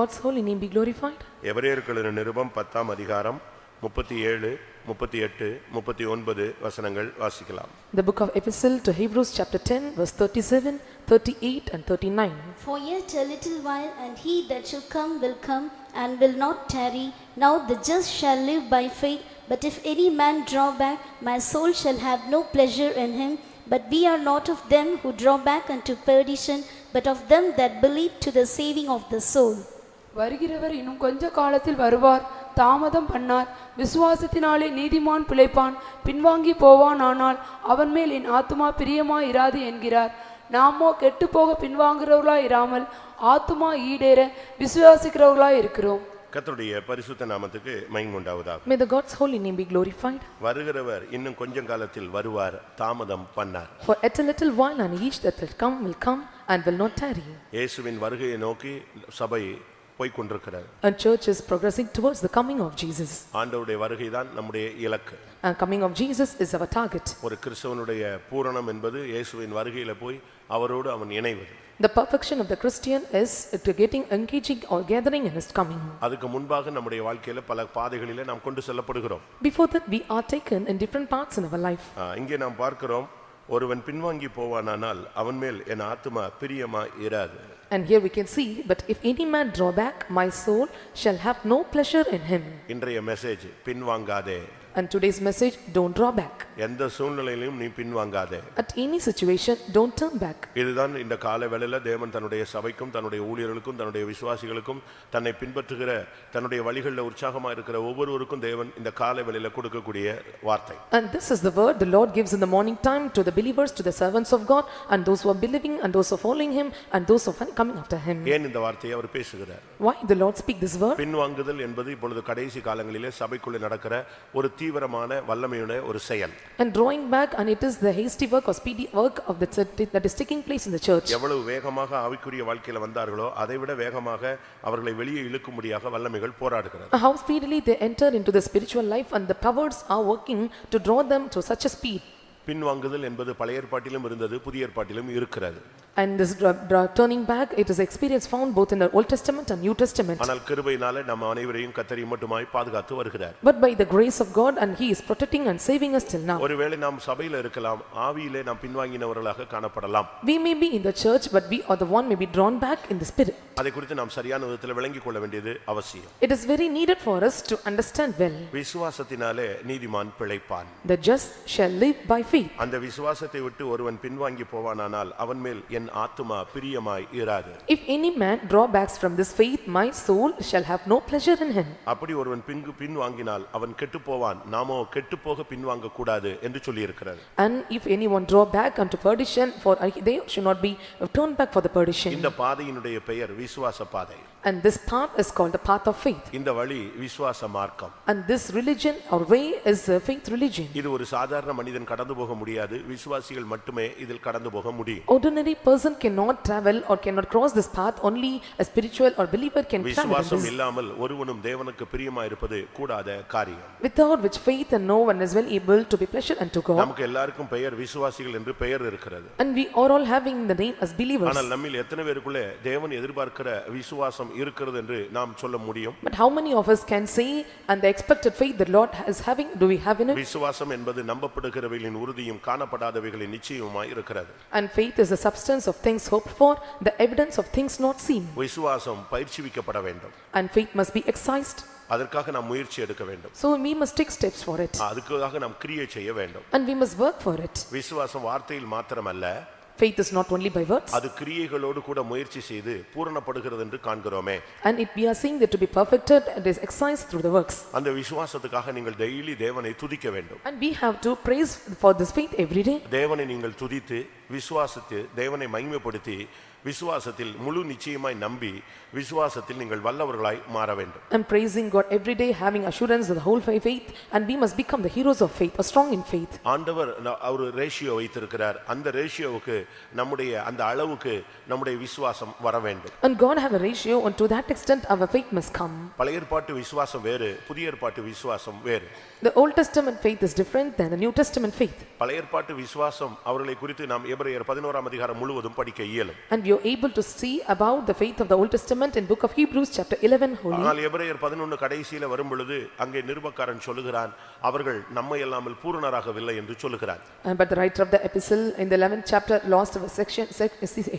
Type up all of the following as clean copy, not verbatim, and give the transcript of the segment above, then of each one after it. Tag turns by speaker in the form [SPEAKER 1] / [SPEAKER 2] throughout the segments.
[SPEAKER 1] God's holy name be glorified.
[SPEAKER 2] எபிரேயர்களின் நிருபம் 10ஆம் அதிகாரம் 37, 38, 39 வசனங்கள் வாசிக்கலாம்.
[SPEAKER 1] The book of Epistle to Hebrews chapter 10 verse 37, 38 and 39.
[SPEAKER 3] For yet a little while, and he that shall come will come, and will not tarry. Now the just shall live by faith. But if any man draw back, my soul shall have no pleasure in him. But we are not of them who draw back unto perdition, but of them that believe to the saving of the soul.
[SPEAKER 4] வருகிறவர் இன்னும் கொஞ்ச காலத்தில் வருவார், தாமதம் பண்ணார். விசுவாசத்தினாலே நீதிமான் பிழைப்பான், பின்வாங்கி போவான், ஆனால் அவன் மேல் என் ஆத்துமா பிரியமாய் இராது என்கிறார். நாமோ கெட்டு போக பின்வாங்குறவர்களாய் இராமல் ஆத்துமா ஈடேற விசுவாசிக்கிறவர்களாய் இருக்கிறோம்.
[SPEAKER 2] கர்த்தருடைய பரிசுத்த நாமத்துக்கு மகிமை உண்டாவதாக.
[SPEAKER 1] May the God's holy name be glorified.
[SPEAKER 2] வருகிறவர் இன்னும் கொஞ்ச காலத்தில் வருவார், தாமதம் பண்ணார்.
[SPEAKER 1] For at a little while, and each that will come and will not tarry.
[SPEAKER 2] இயேசுவின் வருகையை நோக்கி சபை போய் கொண்டிருக்கிறது.
[SPEAKER 1] A church is progressing towards the coming of Jesus.
[SPEAKER 2] ஆண்டவருடைய வருகைதான் நம்முடைய இலக்கு.
[SPEAKER 1] And coming of Jesus is our target.
[SPEAKER 2] ஒரு கிறிஸ்தவனுடைய பூரணம் என்பது இயேசுவின் வருகையில போய் அவரோடு அவன் இணைவது.
[SPEAKER 1] The perfection of the Christian is to getting engaging or gathering in his coming.
[SPEAKER 2] அதுக்கு முன்பாக நம்முடைய வாழ்க்கையில பல பாதைகளிலே நாம் கொண்டு செல்லப்படுகிறோம்.
[SPEAKER 1] Before that we are taken in different paths in our life.
[SPEAKER 2] இங்கே நாம் பார்க்கிறோம், ஒருவன் பின்வாங்கி போவானானால் அவன் மேல் என் ஆத்துமா பிரியமா இராது.
[SPEAKER 1] And here we can see, but if any man draw back, my soul shall have no pleasure in him.
[SPEAKER 2] இன்றைய message பின்வாங்காதே.
[SPEAKER 1] And today's message, don't draw back.
[SPEAKER 2] எந்த சூழ்நிலையிலும் நீ பின்வாங்காதே.
[SPEAKER 1] At any situation, don't turn back.
[SPEAKER 2] இதுதான் இந்த கால வேளையில தேவன் தன்னுடைய சபைக்கும் தன்னுடைய ஊழியர்களுக்கும் தன்னுடைய விசுவாசிகளுக்கும் தன்னை பின்பற்றுகிற தன்னுடைய வழிகளில் உற்சாகமா இருக்கிற ஒவ்வொருவருக்கும் தேவன் இந்த கால வேளையில கொடுக்கக்கூடிய வார்த்தை.
[SPEAKER 1] And this is the word the Lord gives in the morning time to the believers, to the servants of God, and those who are believing and those who are following him and those who are coming after him.
[SPEAKER 2] ஏன் இந்த வார்த்தையை அவர் பேசுகிறார்?
[SPEAKER 1] Why the Lord speak this word?
[SPEAKER 2] பின்வாங்குதல் என்பது இப்பொழுது கடைசி காலங்களிலே சபைக்குள்ளே நடக்கிற ஒரு தீவிரமான வல்லமையுடைய ஒரு செயல்.
[SPEAKER 1] And drawing back, and it is the hasty work or speedy work of that is taking place in the church.
[SPEAKER 2] எவ்வளவு வேகமாக ஆவிக்குரிய வாழ்க்கையில வந்தார்களோ அதைவிட வேகமாக அவர்களை வெளியே இழுக்கும்படியாக வல்லமைகள் போராடுகிறது.
[SPEAKER 1] How speedily they enter into the spiritual life, and the powers are working to draw them to such a speed.
[SPEAKER 2] பின்வாங்குதல் என்பது பழைய ஏற்பாட்டிலும் இருந்தது, புதிய ஏற்பாட்டிலும் இருக்கிறது.
[SPEAKER 1] And this turning back, it is experience found both in the Old Testament and New Testament.
[SPEAKER 2] ஆனால் கிருபையினாலே நம்ம அனைவரையும் கர்த்தர் மட்டுமாய் பாதுகாத்து வருகிறார்.
[SPEAKER 1] But by the grace of God, and he is protecting and saving us till now.
[SPEAKER 2] ஒருவேளை நாம் சபையில இருக்கலாம், ஆவியிலே நாம் பின்வாங்கினவர்களாக காணப்படலாம்.
[SPEAKER 1] We may be in the church, but we are the one may be drawn back in the spirit.
[SPEAKER 2] அதை குறித்து நாம் சரியான விதத்தில் விளங்கிக் கொள்ள வேண்டியது அவசியம்.
[SPEAKER 1] It is very needed for us to understand well.
[SPEAKER 2] விசுவாசத்தினாலே நீதிமான் பிழைப்பான்.
[SPEAKER 1] The just shall live by faith.
[SPEAKER 2] அந்த விசுவாசத்தை விட்டு ஒருவன் பின்வாங்கி போவானானால் அவன் மேல் என் ஆத்துமா பிரியமாய் இராது.
[SPEAKER 1] If any man draw backs from this faith, my soul shall have no pleasure in him.
[SPEAKER 2] அப்படி ஒருவன் பின்வாங்கினால் அவன் கெட்டு போவான், நாமோ கெட்டு போக பின்வாங்க கூடாது என்று சொல்லி இருக்கிறார்.
[SPEAKER 1] And if anyone draw back unto perdition, for they should not be turned back for the perdition.
[SPEAKER 2] இந்த பாதையினுடைய பெயர் விசுவாச பாதை.
[SPEAKER 1] And this path is called the path of faith.
[SPEAKER 2] இந்த வழி விசுவாச மார்க்கம்.
[SPEAKER 1] And this religion or way is a faith religion.
[SPEAKER 2] இது ஒரு சாதாரண மனிதன் கடந்து போக முடியாது, விசுவாசிகள் மட்டுமே இதில் கடந்து போக முடியும்.
[SPEAKER 1] Ordinary person cannot travel or cannot cross this path, only a spiritual or believer can travel.
[SPEAKER 2] விசுவாசம் இல்லாமல் ஒருவனும் தேவனுக்கு பிரியமாய் இருப்பது கூடாத காரியம்.
[SPEAKER 1] Without which faith and no one is well able to be pleasure unto God.
[SPEAKER 2] நமக்கு எல்லாருக்கும் பெயர் விசுவாசிகள் என்று பெயர் இருக்கிறது.
[SPEAKER 1] And we are all having the name as believers.
[SPEAKER 2] ஆனால் நம்மில் எத்தனை பேருக்குள்ளே தேவன் எதிர்பார்க்கிற விசுவாசம் இருக்கிறது என்று நாம் சொல்ல முடியும்?
[SPEAKER 1] But how many of us can say and the expected faith the Lord is having, do we have in it?
[SPEAKER 2] விசுவாசம் என்பது நம்பப்படுகிறவைகளின் உறுதியும் காணப்படாதவைகளின் நிச்சயமுமாய் இருக்கிறது.
[SPEAKER 1] And faith is the substance of things hoped for, the evidence of things not seen.
[SPEAKER 2] விசுவாசம் பயிற்சிவிக்கப்பட வேண்டும்.
[SPEAKER 1] And faith must be exercised.
[SPEAKER 2] அதற்காக நாம் முயற்சி எடுக்க வேண்டும்.
[SPEAKER 1] So we must take steps for it.
[SPEAKER 2] அதுக்காக நாம் கிரியை செய்ய வேண்டும்.
[SPEAKER 1] And we must work for it.
[SPEAKER 2] விசுவாசம் வார்த்தையில் மாத்திரமல்ல,
[SPEAKER 1] Faith is not only by words.
[SPEAKER 2] அது கிரியைகளோடு கூட முயற்சி செய்து பூரணப்படுகிறது என்று காண்கிறோமே.
[SPEAKER 1] And if we are seeing that to be perfected, it is exercised through the works.
[SPEAKER 2] அந்த விசுவாசத்துக்காக நீங்கள் டெய்லி தேவனை துதிக்க வேண்டும்.
[SPEAKER 1] And we have to praise for this faith every day.
[SPEAKER 2] தேவனை நீங்கள் துதித்து விசுவாசித்து தேவனை மகிமைப்படுத்தி விசுவாசத்தில் முழு நிச்சயமாய் நம்பி விசுவாசத்தில் நீங்கள் வல்லவர்களாய் மாற வேண்டும்.
[SPEAKER 1] And praising God every day, having assurance of the whole faith, and we must become the heroes of faith, or strong in faith.
[SPEAKER 2] ஆண்டவர் ஒரு ரேஷியோ வைத்திருக்கிறார். அந்த ரேஷியோவுக்கு நம்முடைய அந்த அளவுக்கு நம்முடைய விசுவாசம் வர வேண்டும்.
[SPEAKER 1] And God have a ratio, and to that extent our faith must come.
[SPEAKER 2] பழைய ஏற்பாட்டு விசுவாசம் வேறு, புதிய ஏற்பாட்டு விசுவாசம் வேறு.
[SPEAKER 1] The Old Testament faith is different than the New Testament faith.
[SPEAKER 2] பழைய ஏற்பாட்டு விசுவாசம் அவர்களை குறித்து நாம் எபிரேயர் 11ஆம் அதிகாரம் முழுவதும் படிக்க இயலும்.
[SPEAKER 1] And we are able to see about the faith of the Old Testament in book of Hebrews chapter 11 wholly.
[SPEAKER 2] ஆனால் எபிரேயர் 11 கடைசியில வரும் பொழுது அங்கே நிருபக்காரன் சொல்லுகிறான் அவர்கள் நம்மை அல்லாமல் பூரணராகவில்லை என்று சொல்லுகிறான்.
[SPEAKER 1] But the writer of the epistle in the 11th chapter last section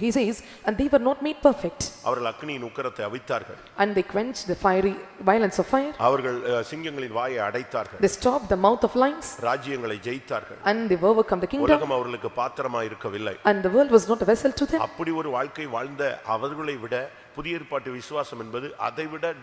[SPEAKER 1] he says, and they were not made perfect.
[SPEAKER 2] அவர்கள் அக்கினியின் உக்கிரத்தை அவித்தார்கள்.
[SPEAKER 1] And they quenched the fiery violence of fire.
[SPEAKER 2] அவர்கள் சிங்கங்களின் வாயை அடைத்தார்கள்.
[SPEAKER 1] They stopped the mouth of lions.
[SPEAKER 2] ராஜ்யங்களை ஜெயித்தார்கள்.
[SPEAKER 1] And they overcome the kingdom.
[SPEAKER 2] உலகம் அவர்களுக்கு பாத்திரமாய் இருக்கவில்லை.
[SPEAKER 1] And the world was not a vessel to them.
[SPEAKER 2] அப்படி ஒரு வாழ்க்கை வாழ்ந்த அவர்களை விட புதிய ஏற்பாட்டு விசுவாசம் என்பது அதைவிட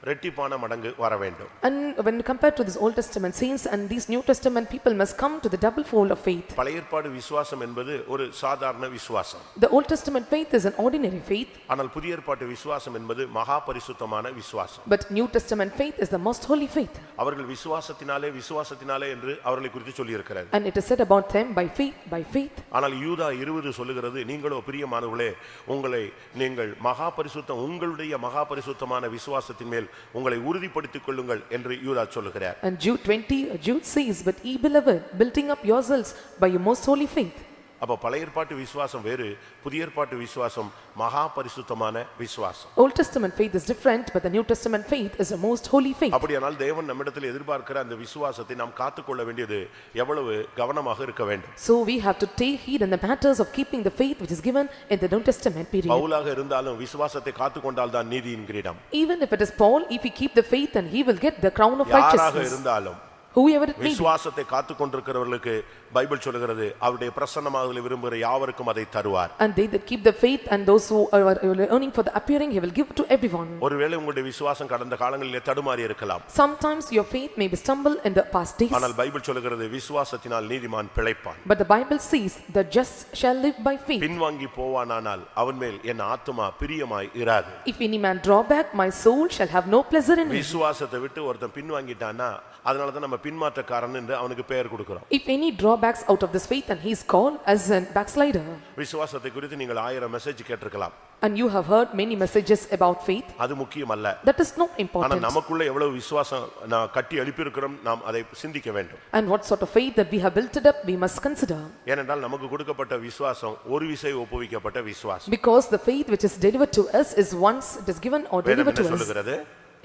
[SPEAKER 2] ரெட்டிப்பான மடங்கு வர வேண்டும்.
[SPEAKER 1] And when compared to this Old Testament saints and these New Testament people must come to the double fold of faith.
[SPEAKER 2] பழைய ஏற்பாடு விசுவாசம் என்பது ஒரு சாதாரண விசுவாசம்.
[SPEAKER 1] The Old Testament faith is an ordinary faith.
[SPEAKER 2] ஆனால் புதிய ஏற்பாட்டு விசுவாசம் என்பது மகா பரிசுத்தமான விசுவாசம்.
[SPEAKER 1] But New Testament faith is the most holy faith.
[SPEAKER 2] அவர்கள் விசுவாசத்தினாலே என்று அவர்களை குறித்து சொல்லி இருக்கிறார்.
[SPEAKER 1] And it is said about them by faith.
[SPEAKER 2] ஆனால் யூதா 20 சொல்லுகிறது நீங்களோ பிரியமானவர்களே நீங்கள் மகா பரிசுத்தம் உங்களுடைய மகா பரிசுத்தமான விசுவாசத்தின் மேல் உங்களை உறுதிப்படுத்திக் கொள்ளுங்கள் என்று யூதா சொல்லுகிறார்.
[SPEAKER 1] And Jude says, but ye beloved, building up yourselves by your most holy faith.
[SPEAKER 2] அப்ப பழைய ஏற்பாட்டு விசுவாசம் வேறு, புதிய ஏற்பாட்டு விசுவாசம் மகா பரிசுத்தமான விசுவாசம்.
[SPEAKER 1] Old Testament faith is different, but the New Testament faith is the most holy faith.
[SPEAKER 2] அப்படியானால் தேவன் நம்மிடத்தில் எதிர்பார்க்கிற அந்த விசுவாசத்தை நாம் காத்துக்கொள்ள வேண்டியது எவ்வளவு கவனமாக இருக்க வேண்டும்.
[SPEAKER 1] So we have to take heed in the matters of keeping the faith which is given in the New Testament period.
[SPEAKER 2] பவுலாக இருந்தாலும் விசுவாசத்தை காத்துக்கொண்டால் தான் நீதியின் கிரீடம்.
[SPEAKER 1] Even if it is Paul, if he keep the faith, then he will get the crown of
[SPEAKER 2] யாராக
[SPEAKER 1] righteousness.
[SPEAKER 2] இருந்தாலும்
[SPEAKER 1] Whoever it may be.
[SPEAKER 2] விசுவாசத்தை காத்துக்கொண்டிருக்கிறவர்களுக்கு Bible சொல்லுகிறது அவருடைய பிரசன்னமாகுதலை விரும்புகிற யாவருக்கும் அதை தருவார்.
[SPEAKER 1] And they that keep the faith and those who are earning for the appearing, he will give to everyone.
[SPEAKER 2] ஒருவேளை உங்களுடைய விசுவாசம் கடந்த காலங்களிலே தடுமாறி இருக்கலாம்.
[SPEAKER 1] Sometimes your faith may be stumbled in the past days.
[SPEAKER 2] ஆனால் பைபிள் சொல்லுகிறது விசுவாசத்தினால் நீதிமான் பிழைப்பான்.
[SPEAKER 1] But the Bible says the just shall live by faith.
[SPEAKER 2] பின்வாங்கி போவானானால் அவன் மேல் என் ஆத்துமா பிரியமாய் இராது.
[SPEAKER 1] If any man draw back, my soul shall have no pleasure in him.
[SPEAKER 2] விசுவாசத்தை விட்டு ஒருத்தன் பின்வாங்கிட்டானா அதனால தான் நம்ம பின்மாற்றக்காரன் என்று அவனுக்கு பெயர் கொடுக்கிறோம்.
[SPEAKER 1] If any drawbacks out of this faith, and he is called as a backslider.
[SPEAKER 2] விசுவாசத்தை குறித்து நீங்கள் 1000 மெசேஜ் கேட்டிருக்கலாம்.
[SPEAKER 1] And you have heard many messages about faith.
[SPEAKER 2] அது முக்கியமல்ல.
[SPEAKER 1] That is not important.
[SPEAKER 2] ஆனா நமக்குள்ள எவ்வளவு விசுவாசம் கட்டி எழுப்பி இருக்கிறோம் நாம் அதை சிந்திக்க வேண்டும்.
[SPEAKER 1] And what sort of faith that we have built it up, we must consider.
[SPEAKER 2] ஏனென்றால் நமக்கு கொடுக்கப்பட்ட விசுவாசம் ஒரு விசை ஒப்புவிக்கப்பட்ட விசுவாசம்.
[SPEAKER 1] Because the faith which is delivered to us is once it is given or delivered to us.
[SPEAKER 2] சொல்லுகிறது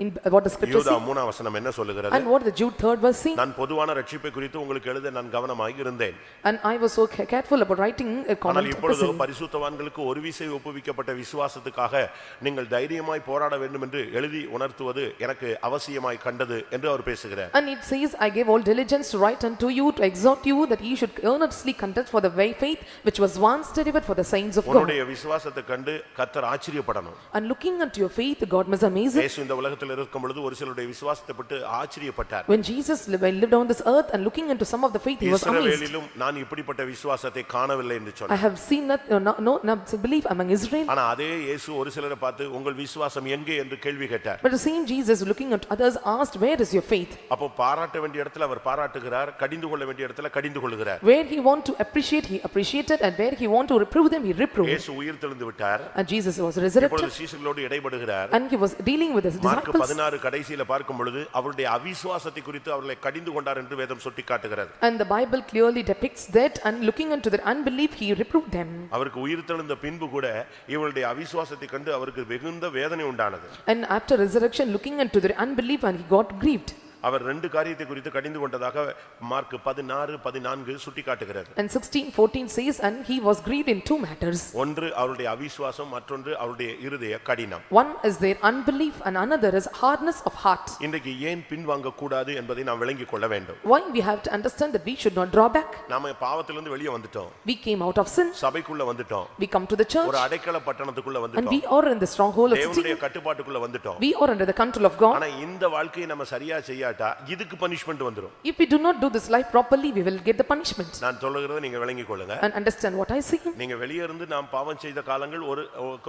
[SPEAKER 1] In what the scripture
[SPEAKER 2] யூதா
[SPEAKER 1] says.
[SPEAKER 2] 3ஆம் வசனம் என்ன சொல்லுகிறது?
[SPEAKER 1] And what the Jude 3rd verse saying?
[SPEAKER 2] நான் பொதுவான ரட்சிப்பை குறித்து உங்களுக்கு எழுத நான் கவனமாக இருந்தேன்.
[SPEAKER 1] And I was so careful about writing a
[SPEAKER 2] ஆனால்
[SPEAKER 1] comment.
[SPEAKER 2] இப்பொழுது பரிசுத்தவான்களுக்கு ஒரு விசை ஒப்புவிக்கப்பட்ட விசுவாசத்துக்காக நீங்கள் தைரியமாய் போராட வேண்டும் என்று எழுதி உணர்த்துவது எனக்கு அவசியமாய் கண்டது என்று அவர் பேசுகிறார்.
[SPEAKER 1] And it says, I gave all diligence to write unto you, to exhort you that ye should earnestly contest for the way faith which was once delivered for the saints of God.
[SPEAKER 2] உன்னுடைய விசுவாசத்தை கண்டு கர்த்தர் ஆச்சரியப்படணும்.
[SPEAKER 1] And looking unto your faith, God must amaze it.
[SPEAKER 2] இயேசு இந்த உலகத்தில் இருக்கும் பொழுது ஒரு சிலருடைய விசுவாசத்தை பற்றி ஆச்சரியப்பட்டார்.
[SPEAKER 1] When Jesus lived on this earth and looking into some of the faith, he was amazed.
[SPEAKER 2] இஸ்ரவேலிலும் நான் இப்படிப்பட்ட விசுவாசத்தை காணவில்லை என்று சொன்னார்.
[SPEAKER 1] I have seen that not belief among Israel.
[SPEAKER 2] ஆனா அதே இயேசு ஒரு சிலரை பார்த்து உங்கள் விசுவாசம் எங்கே என்று கேள்வி கேட்டார்.
[SPEAKER 1] But the same Jesus looking at others asked, where is your faith?
[SPEAKER 2] அப்போ பாராட்ட வேண்டிய இடத்துல அவர் பாராட்டுகிறார், கடிந்து கொள்ள வேண்டிய இடத்துல கடிந்து கொள்கிறார்.
[SPEAKER 1] Where he want to appreciate, he appreciated, and where he want to reprove them, he reproved.
[SPEAKER 2] இயேசு உயிர்த்தெழுந்து விட்டார்.
[SPEAKER 1] And Jesus was resurrected.
[SPEAKER 2] இப்பொழுது சீஷர்களோடு இடைப்படுகிறார்.
[SPEAKER 1] And he was dealing with his
[SPEAKER 2] mark
[SPEAKER 1] disciples.
[SPEAKER 2] 16 கடைசியில பார்க்கும் பொழுது அவருடைய அவிசுவாசத்தை குறித்து அவர்களை கடிந்து கொண்டார் என்று வேதம் சுட்டிக்காட்டுகிறது.
[SPEAKER 1] And the Bible clearly depicts that, and looking into their unbelief, he reproved them.
[SPEAKER 2] அவருக்கு உயிர்த்தெழுந்த பின்பு கூட இவருடைய அவிசுவாசத்தை கண்டு அவருக்கு வெகுந்த வேதனை உண்டானது.
[SPEAKER 1] And after resurrection, looking into their unbelief, and he got grieved.
[SPEAKER 2] அவர் ரெண்டு காரியத்தை குறித்து கடிந்து கொண்டதாக மார்க் 16:14 சுட்டிக்காட்டுகிறது.
[SPEAKER 1] And 16:14 says, and he was grieved in two matters.
[SPEAKER 2] ஒன்று அவருடைய அவிசுவாசம், மற்றொன்று அவருடைய இருதய கடினம்.
[SPEAKER 1] One is their unbelief, and another is hardness of heart.
[SPEAKER 2] இன்றைக்கு ஏன் பின்வாங்க கூடாது என்பதை நாம் விளங்கிக் கொள்ள வேண்டும்.
[SPEAKER 1] Why we have to understand that we should not draw back.
[SPEAKER 2] நாம பாவத்திலிருந்து வெளியே வந்துட்டோம்.
[SPEAKER 1] We came out of sin.
[SPEAKER 2] சபைக்குள்ள வந்துட்டோம்.
[SPEAKER 1] We come to the church.
[SPEAKER 2] ஒரு அடைக்கல பட்டணத்துக்குள்ள
[SPEAKER 1] And
[SPEAKER 2] வந்துட்டோம்.
[SPEAKER 1] we are in the stronghold of
[SPEAKER 2] தேவனுடைய
[SPEAKER 1] city.
[SPEAKER 2] கட்டுப்பாட்டுக்குள்ள வந்துட்டோம்.
[SPEAKER 1] We are under the control of God.
[SPEAKER 2] ஆனா இந்த வாழ்க்கையை நம்ம சரியா செய்யாட்டா இதுக்கு பனிஷ்மென்ட் வந்துரும்.
[SPEAKER 1] If we do not do this life properly, we will get the punishment.
[SPEAKER 2] நான் சொல்லுகிறதை நீங்க விளங்கிக் கொள்ளுங்க.
[SPEAKER 1] And understand what I say.
[SPEAKER 2] நீங்க வெளியே இருந்து நாம் பாவம் செய்த காலங்கள்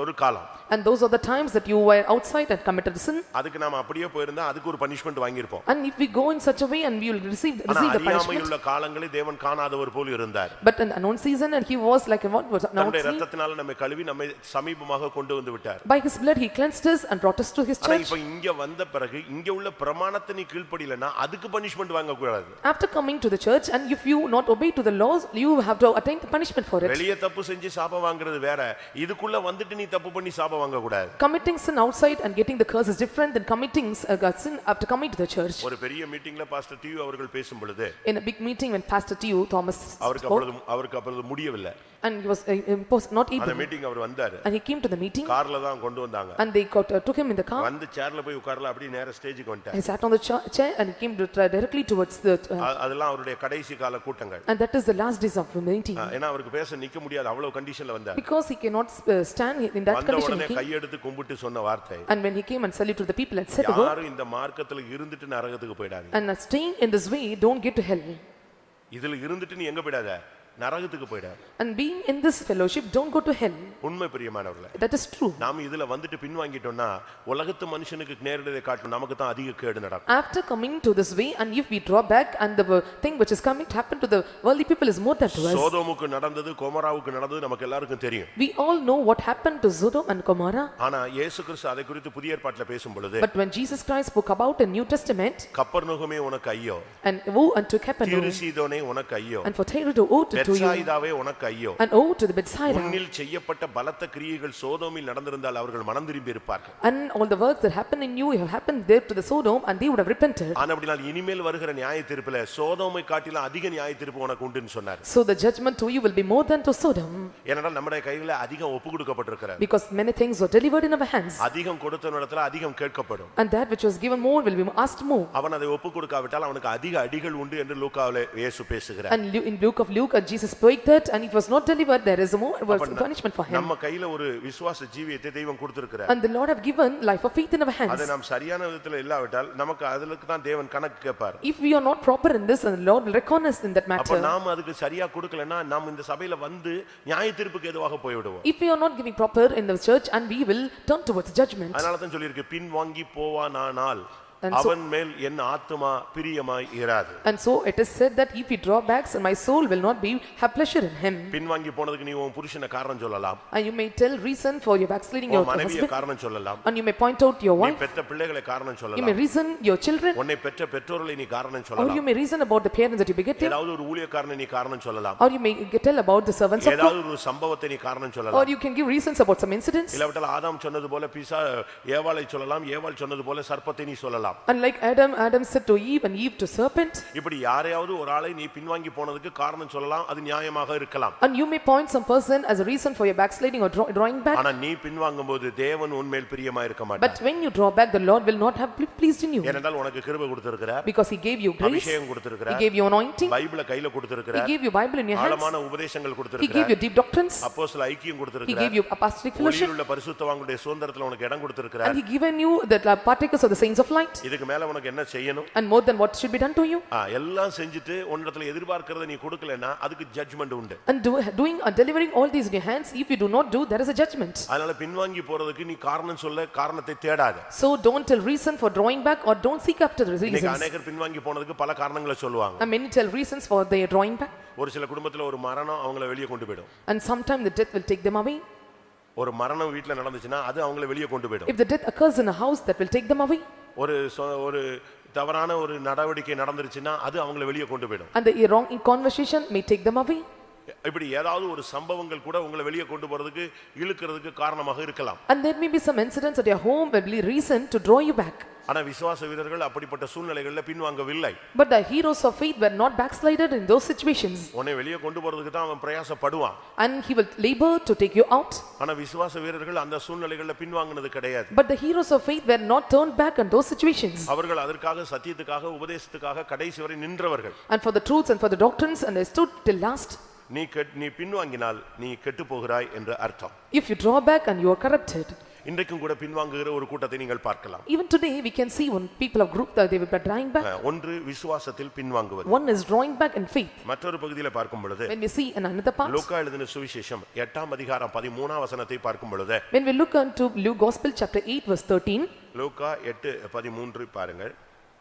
[SPEAKER 2] ஒரு காலம்.
[SPEAKER 1] And those are the times that you were outside and committed sin.
[SPEAKER 2] அதுக்கு நாம அப்படியே போயிருந்தா அதுக்கு ஒரு punishment வாங்கியிருப்போம்.
[SPEAKER 1] And if we go in such a way, and we will receive the punishment.
[SPEAKER 2] அறியாமையுள்ள காலங்களை தேவன் காணாதவர் போல் இருந்தார்.
[SPEAKER 1] But in the unknown season, and he was like a what was now
[SPEAKER 2] தன்னுடைய இரத்தத்தினால நம்மை கழுவி நம்மை சமீபமாக கொண்டு வந்து விட்டார்.
[SPEAKER 1] By his blood he cleansed us and brought us to his
[SPEAKER 2] ஆனா
[SPEAKER 1] church.
[SPEAKER 2] இப்ப இங்க வந்த பிறகு இங்க உள்ள பிரமாணத்தை நீ கீழ்ப்படி கீழ்ப்படியலைன்னா அதுக்கு பனிஷ்மெண்ட் வாங்க கூடாது.
[SPEAKER 1] After coming to the church and if you not obey to the laws, you have to attain the punishment for it.
[SPEAKER 2] வெளிய தப்பு செஞ்சு சாபம் வாங்குறது வேற, இதுக்குள்ள வந்துட்டு நீ தப்பு பண்ணி சாபம் வாங்க கூடாது.
[SPEAKER 1] Committing sin outside and getting the curse is different than committing sin after coming to the church.
[SPEAKER 2] ஒரு பெரிய மீட்டிங்ல பாஸ்டர் டியூ அவர்கள் பேசும் பொழுது,
[SPEAKER 1] In a big meeting when Pastor T.U. Thomas
[SPEAKER 2] அவருக்கு அப்பொழுது முடியவில்லை.
[SPEAKER 1] and he was not
[SPEAKER 2] அந்த
[SPEAKER 1] able,
[SPEAKER 2] மீட்டிங் அவர் வந்தாரு,
[SPEAKER 1] and he came to the meeting
[SPEAKER 2] கார்ல தான் கொண்டு வந்தாங்க.
[SPEAKER 1] and they took him in the car.
[SPEAKER 2] வந்து சேர்ல போய் உட்கார்ல அப்படியே நேரா ஸ்டேஜுக்கு வந்துட்டார்.
[SPEAKER 1] He sat on the chair and he came directly towards the
[SPEAKER 2] அதெல்லாம் அவருடைய கடைசி கால கூட்டங்கள்.
[SPEAKER 1] and that is the last days of the meeting.
[SPEAKER 2] ஏன்னா அவருக்கு பேச நிக்க முடியாது, அவ்வளவு கண்டிஷன்ல வந்தார்.
[SPEAKER 1] Because he cannot stand in that
[SPEAKER 2] வந்த
[SPEAKER 1] condition.
[SPEAKER 2] உடனே
[SPEAKER 1] He came,
[SPEAKER 2] கையெடுத்து கும்பிட்டு சொன்ன வார்த்தை,
[SPEAKER 1] and when he came and saluted the people and said,
[SPEAKER 2] யாரும் இந்த மார்க்கத்துல இருந்துட்டு நரகத்துக்கு போய்டாதீங்க.
[SPEAKER 1] and staying in this way, don't get to hell.
[SPEAKER 2] இதுல இருந்துட்டு நீ எங்க போய்டாத, நரகத்துக்கு போய்டாத.
[SPEAKER 1] And being in this fellowship, don't go to hell.
[SPEAKER 2] உண்மை பிரியமானவர்களே,
[SPEAKER 1] That is true.
[SPEAKER 2] நாம இதுல வந்துட்டு பின்வாங்கிட்டோம்னா உலகத்து மனுஷனுக்கு நேரடியாக காட்டும், நமக்கு தான் அதிக கேடு நடக்கும்.
[SPEAKER 1] After coming to this way and if we draw back and the thing which is coming to happen to the worldly people is more than to us.
[SPEAKER 2] சோதோமுக்கு நடந்தது, கோமராவுக்கு நடந்தது நமக்கு எல்லாருக்கும் தெரியும்.
[SPEAKER 1] We all know what happened to Sodom and Gomorrah.
[SPEAKER 2] ஆனா இயேசு கிறிஸ்து அதை குறித்து புதிய ஏற்பாட்டில் பேசும் பொழுது,
[SPEAKER 1] But when Jesus Christ spoke about in New Testament,
[SPEAKER 2] கப்பர்நகூமே உனக்கு ஐயோ,
[SPEAKER 1] and woe unto Capernaum,
[SPEAKER 2] தீருசீதோனே உனக்கு ஐயோ,
[SPEAKER 1] and for Tyre to woe to you,
[SPEAKER 2] பெத்சாயிதாவே உனக்கு ஐயோ,
[SPEAKER 1] and woe to the Bethsaida,
[SPEAKER 2] உன்னில் செய்யப்பட்ட பலத்த கிரியைகள் சோதோமில் நடந்திருந்தால் அவர்கள் மனம் திரும்பி இருப்பார்கள்.
[SPEAKER 1] and all the works that happened in you have happened there to the Sodom, and they would have repented.
[SPEAKER 2] ஆனபடியால் இனிமேல் வருகிற நியாயத்தீர்ப்பிலே சோதோமை காட்டிலும் அதிக நியாயத்தீர்ப்பு உனக்கு உண்டுன்னு சொன்னார்.
[SPEAKER 1] So the judgment to you will be more than to Sodom,
[SPEAKER 2] ஏனென்றால் நம்முடைய கையில அதிகம் ஒப்பு கொடுக்கப்பட்டிருக்கிறது.
[SPEAKER 1] because many things were delivered in our hands,
[SPEAKER 2] அதிகம் கொடுத்தவனிடத்துல அதிகம் கேட்கப்படும்.
[SPEAKER 1] and that which was given more will be asked more.
[SPEAKER 2] அவன் அதை ஒப்பு கொடுக்காவிட்டால் அவனுக்கு அதிக அடிகள் உண்டு என்று லூக்காவிலே இயேசு பேசுகிறார்.
[SPEAKER 1] And in Luke of Luke, Jesus spoke that, and it was not delivered, there is more punishment for him.
[SPEAKER 2] நம்ம கையில ஒரு விசுவாச ஜீவியத்தை தெய்வம் கொடுத்திருக்கிறார்.
[SPEAKER 1] And the Lord have given life of faith in our hands.
[SPEAKER 2] அதை நாம் சரியான விதத்துல இல்லாவிட்டால் நமக்கு அதுக்கு தான் தேவன் கணக்கு கேட்பார்.
[SPEAKER 1] If we are not proper in this, and the Lord will reckon us in that
[SPEAKER 2] அப்ப
[SPEAKER 1] matter.
[SPEAKER 2] நாம அதுக்கு சரியா கொடுக்கலனா நாம் இந்த சபையில வந்து நியாயத்தீர்ப்புக்கு எதுவாக போய் விடுவோம்.
[SPEAKER 1] If we are not giving proper in the church, and we will turn towards judgment.
[SPEAKER 2] அதனால தான் சொல்லி இருக்கு, பின் வாங்கி போவானானால்
[SPEAKER 1] And so-
[SPEAKER 2] அவன் மேல் என் ஆத்துமா பிரியமாய் இராது.
[SPEAKER 1] And so it is said that if he draw back, and my soul will not have pleasure in him.
[SPEAKER 2] பின் வாங்கி போனதுக்கு நீ உன் புருஷனை காரணம் சொல்லலாம்,
[SPEAKER 1] And you may tell reason for your backsliding your
[SPEAKER 2] உன் மனைவியை
[SPEAKER 1] husband,
[SPEAKER 2] காரணம் சொல்லலாம்,
[SPEAKER 1] and you may point out your
[SPEAKER 2] நீ
[SPEAKER 1] wife,
[SPEAKER 2] பெற்ற பிள்ளைகளை காரணம்
[SPEAKER 1] you may
[SPEAKER 2] சொல்லலாம்,
[SPEAKER 1] reason your children,
[SPEAKER 2] உன்னை பெற்ற பெற்றோர்களை நீ காரணம்
[SPEAKER 1] or you
[SPEAKER 2] சொல்லலாம்,
[SPEAKER 1] may reason about the parents that you beget,
[SPEAKER 2] ஏதாவது ஒரு ஊழியக்காரனை நீ காரணம் சொல்லலாம்,
[SPEAKER 1] or you may tell about the servants of God,
[SPEAKER 2] ஏதாவது ஒரு சம்பவத்தை நீ காரணம்
[SPEAKER 1] or
[SPEAKER 2] சொல்லலாம்.
[SPEAKER 1] you can give reasons about some incidents.
[SPEAKER 2] இல்லாவிட்டால் ஆதாம் சொன்னது போல ஏவாளை சொல்லலாம், ஏவாள் சொன்னது போல சர்ப்பத்தை நீ சொல்லலாம்.
[SPEAKER 1] And like Adam said to Eve, and Eve to serpent.
[SPEAKER 2] இப்படி யாரையாவது ஒரு ஆளை நீ பின்வாங்கி போனதுக்கு காரணம் சொல்லலாம், அது நியாயமாக இருக்கலாம்.
[SPEAKER 1] And you may point some person as a reason for your backsliding or drawing back.
[SPEAKER 2] ஆனா நீ பின்வாங்கும்போது தேவன் உன்மேல் பிரியமா இருக்க மாட்டார்.
[SPEAKER 1] But when you draw back, the Lord will not have pleased in you.
[SPEAKER 2] ஏனென்றால் உனக்கு கிருபை கொடுத்திருக்கிறார்,
[SPEAKER 1] Because he gave you grace,
[SPEAKER 2] அபிஷேகம்
[SPEAKER 1] he
[SPEAKER 2] கொடுத்திருக்கிறார்,
[SPEAKER 1] gave you anointing,
[SPEAKER 2] பைபிளை கையில
[SPEAKER 1] he
[SPEAKER 2] கொடுத்திருக்கிறார்,
[SPEAKER 1] gave you Bible in your hands,
[SPEAKER 2] ஆழமான உபதேசங்கள்
[SPEAKER 1] he gave
[SPEAKER 2] கொடுத்திருக்கிறார்,
[SPEAKER 1] you deep doctrines,
[SPEAKER 2] அப்போஸ்தல ஐக்கியம்
[SPEAKER 1] he
[SPEAKER 2] கொடுத்திருக்கிறார்,
[SPEAKER 1] gave you apostolic fellowship,
[SPEAKER 2] ஒளியில் உள்ள பரிசுத்தவான்களுடைய சுதந்திரத்துல உனக்கு இடம்
[SPEAKER 1] and
[SPEAKER 2] கொடுத்திருக்கிறார்.
[SPEAKER 1] he given you the partakers of the saints of light.
[SPEAKER 2] இதுக்கு மேல உனக்கு என்ன செய்யணும்?
[SPEAKER 1] And more than what should be done to you.
[SPEAKER 2] எல்லாம் செஞ்சுட்டு உன்னிடத்துல எதிர்பார்க்கிறத நீ கொடுக்கலன்னா அதுக்கு ஜட்ஜ்மென்ட் உண்டு.
[SPEAKER 1] And doing and delivering all these in your hands, if you do not do, there is a judgment.
[SPEAKER 2] அதனால பின்வாங்கி போறதுக்கு நீ காரணம் சொல்ல காரணத்தை தேடாத.
[SPEAKER 1] So don't tell reason for drawing back, or don't seek after the
[SPEAKER 2] இன்னைக்கு
[SPEAKER 1] reasons.
[SPEAKER 2] அநேகர் பின்வாங்கி போனதுக்கு பல காரணங்களை சொல்லுவாங்க.
[SPEAKER 1] And many tell reasons for their drawing back.
[SPEAKER 2] ஒரு சில குடும்பத்துல ஒரு மரணம் அவங்களை வெளியே கொண்டு போய்டும்.
[SPEAKER 1] And sometimes the death will take them away.
[SPEAKER 2] ஒரு மரணம் வீட்ல நடந்துச்சுன்னா அது அவங்களை வெளியே கொண்டு போய்டும்.
[SPEAKER 1] If the death occurs in a house, that will take them away.
[SPEAKER 2] ஒரு தவறான ஒரு நடவடிக்கை நடந்துருச்சுன்னா அது அவங்களை வெளியே கொண்டு போய்டும்.
[SPEAKER 1] And the wrong conversation may take them away.
[SPEAKER 2] இப்படி ஏதாவது ஒரு சம்பவங்கள் கூட உங்களை வெளியே கொண்டு போறதுக்கு இழுக்கிறதுக்கு காரணமாக இருக்கலாம்.
[SPEAKER 1] And there may be some incidents at your home will be reason to draw you back.
[SPEAKER 2] ஆனா விசுவாச வீரர்கள் அப்படிப்பட்ட சூழ்நிலைகள்ல பின்வாங்கவில்லை.
[SPEAKER 1] But the heroes of faith were not backslided in those situations.
[SPEAKER 2] உன்னை வெளியே கொண்டு போறதுக்கு தான் அவன் பிரயாசப்படுவான்.
[SPEAKER 1] And he will labor to take you out.
[SPEAKER 2] ஆனா விசுவாச வீரர்கள் அந்த சூழ்நிலைகள்ல பின்வாங்குனது கிடையாது.
[SPEAKER 1] But the heroes of faith were not turned back in those situations.
[SPEAKER 2] அவர்கள் அதற்காக சத்தியத்துக்காக உபதேசத்துக்காக கடைசி வரை நின்றவர்கள்.
[SPEAKER 1] And for the truths and for the doctrines, and they stood till last.
[SPEAKER 2] நீ பின்வாங்கினால் நீ கெட்டு போகிறாய் என்று அர்த்தம்.
[SPEAKER 1] If you draw back and you are corrupted.
[SPEAKER 2] இன்றைக்கும் கூட பின்வாங்குகிற ஒரு கூட்டத்தை நீங்கள் பார்க்கலாம்.
[SPEAKER 1] Even today we can see one people of group that they will be drawing back.
[SPEAKER 2] ஒன்று விசுவாசத்தில் பின்வாங்குவது.
[SPEAKER 1] One is drawing back in faith.
[SPEAKER 2] மற்றொரு பகுதியில பார்க்கும் பொழுது
[SPEAKER 1] When we see in another part,
[SPEAKER 2] லூக்கா எழுதின சுவிசேஷம் 8ஆம் அதிகாரம் 13ஆம் வசனத்தை பார்க்கும் பொழுது,
[SPEAKER 1] when we look into Luke Gospel chapter 8 verse 13,
[SPEAKER 2] லூக்கா 8:13 பாருங்கள்.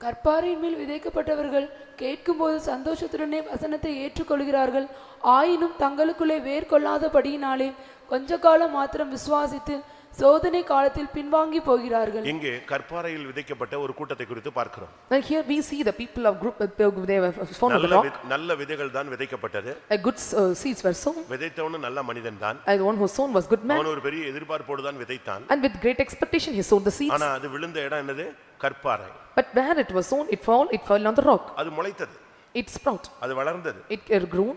[SPEAKER 4] கற்பாரின் மேல் விதைக்கப்பட்டவர்கள் கேட்கும்போது சந்தோஷத்துடனே வசனத்தை ஏற்றுக்கொள்கிறார்கள். ஆயினும் தங்களுக்குள்ளே வேர் கொள்ளாதபடியினாலே கொஞ்ச காலம் மாத்திரம் விசுவாசித்து சோதனை காலத்தில் பின்வாங்கி போகிறார்கள்.
[SPEAKER 2] இங்கே கற்பாறையில் விதைக்கப்பட்ட ஒரு கூட்டத்தை குறித்து பார்க்கிறோம்.
[SPEAKER 1] And here we see the people of group they were found on the rock.
[SPEAKER 2] நல்ல விதைகள் தான் விதைக்கப்பட்டது.
[SPEAKER 1] A good seeds were sown.
[SPEAKER 2] விதைத்தவனும் நல்ல மனிதன் தான்.
[SPEAKER 1] And one who sown was good man.
[SPEAKER 2] அவன் ஒரு பெரிய எதிர்பார்ப்போடு தான் விதைத்தான்.
[SPEAKER 1] And with great expectation he sowed the seeds.
[SPEAKER 2] ஆனா அது விழுந்த இடம் என்னது? கற்பாறை.
[SPEAKER 1] But where it was sown it fell on the rock.
[SPEAKER 2] அது முளைத்தது.
[SPEAKER 1] It sprout.
[SPEAKER 2] அது வளர்ந்தது.
[SPEAKER 1] It grew.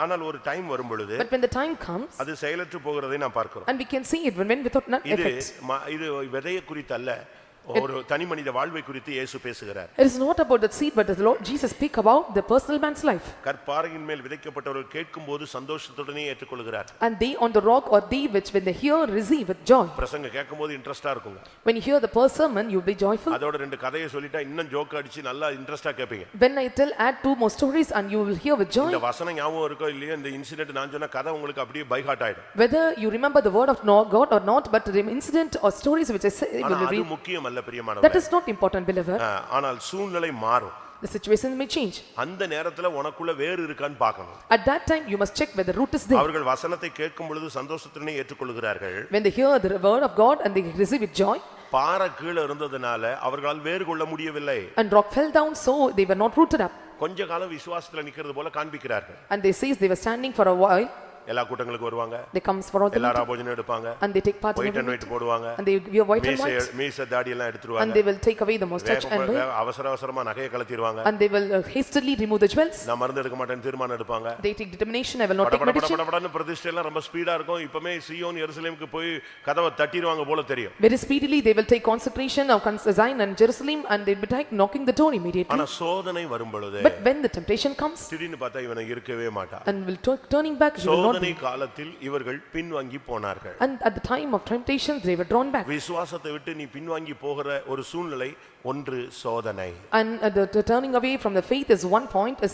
[SPEAKER 2] ஆனால் ஒரு டைம் வரும் பொழுது
[SPEAKER 1] But when the time comes
[SPEAKER 2] அது செயலற்று போகிறதை நாம் பார்க்கிறோம்.
[SPEAKER 1] and we can see it when without none effect.
[SPEAKER 2] இது விதையை குறித்து அல்ல, ஒரு தனி மனித வாழ்வை குறித்து இயேசு பேசுகிறார்.
[SPEAKER 1] It is not about the seed but the Lord Jesus speak about the personal man's life.
[SPEAKER 2] கற்பாறையின் மேல் விதைக்கப்பட்டவர்கள் கேட்கும்போது சந்தோஷத்துடனே ஏற்றுக்கொள்கிறார்.
[SPEAKER 1] And they on the rock or they which when they hear receive with joy.
[SPEAKER 2] பிரசங்க கேட்கும்போது இன்ட்ரஸ்டா இருக்குங்க.
[SPEAKER 1] When you hear the sermon you will be joyful.
[SPEAKER 2] அதோட ரெண்டு கதையை சொல்லிட்டா இன்னும் ஜோக் அடிச்சு நல்லா இன்ட்ரஸ்டா கேட்பீங்க.
[SPEAKER 1] When I add 2 more stories and you will hear with joy.
[SPEAKER 2] இந்த வசனம் ஞாபகம் இருக்கோ இல்லையோ இந்த இன்சிடென்ட் நான் சொன்ன கதை உங்களுக்கு அப்படியே பை ஹார்ட் ஆயிடும்.
[SPEAKER 1] Whether you remember the word of God or not but the incident or stories which I say will be
[SPEAKER 2] அது முக்கியம் அல்ல பிரியமானவர்களே.
[SPEAKER 1] that is not important believer.
[SPEAKER 2] ஆனால் சூழ்நிலை மாறும்.
[SPEAKER 1] The situation may change.
[SPEAKER 2] அந்த நேரத்துல உனக்குள்ள வேர் இருக்கான்னு பார்க்கணும்.
[SPEAKER 1] At that time you must check whether root is there.
[SPEAKER 2] அவர்கள் வசனத்தை கேட்கும் பொழுது சந்தோஷத்துடனே ஏற்றுக்கொள்கிறார்கள்.
[SPEAKER 1] When they hear the word of God and they receive with joy.
[SPEAKER 2] பாறை கீழ இருந்ததனால அவர்களால் வேர் கொள்ள முடியவில்லை.
[SPEAKER 1] And rock fell down so they were not rooted up.
[SPEAKER 2] கொஞ்ச காலம் விசுவாசத்துல நிக்கிறது போல காண்பிக்கிறார்கள்.
[SPEAKER 1] And they says they were standing for a while.
[SPEAKER 2] எல்லா கூட்டங்களுக்கு வருவாங்க.
[SPEAKER 1] They comes for all the
[SPEAKER 2] எல்லாரும் போஜனம் எடுப்பாங்க.
[SPEAKER 1] and they take part in
[SPEAKER 2] white and white போடுவாங்க.
[SPEAKER 1] and they wear white and white.
[SPEAKER 2] மீச தாடி எல்லாம் எடுத்துருவாங்க.
[SPEAKER 1] and they will take away the mustache and
[SPEAKER 2] அவசரமா நகையை கழட்டிடுவாங்க.
[SPEAKER 1] and they will hastily remove the jewels.
[SPEAKER 2] நான் மருந்து எடுக்க மாட்டேன்னு தீர்மானம் எடுப்பாங்க.
[SPEAKER 1] They take determination I will not take medicine.
[SPEAKER 2] படபடன்னு பிரதிஷ்டை எல்லாம் ரொம்ப ஸ்பீடா இருக்கும். இப்பமே சீயோன் எருசலேமுக்கு போய் கதவை தட்டிடுவாங்க போல தெரியும்.
[SPEAKER 1] Very speedily they will take consecration of Zion and Jerusalem and they will be knocking the door immediately.
[SPEAKER 2] ஆனா சோதனை வரும் பொழுது
[SPEAKER 1] but when the temptation comes
[SPEAKER 2] திடீர்னு பார்த்தா இவனை இருக்கவே மாட்டான்.
[SPEAKER 1] and will turning back he will not.
[SPEAKER 2] சோதனை காலத்தில் இவர்கள் பின்வாங்கி போனார்கள்.
[SPEAKER 1] and at the time of temptation they were drawn back.
[SPEAKER 2] விசுவாசத்தை விட்டு நீ பின்வாங்கி போகிற ஒரு சூழ்நிலை ஒன்று சோதனை.
[SPEAKER 1] and the turning away from the faith is one point is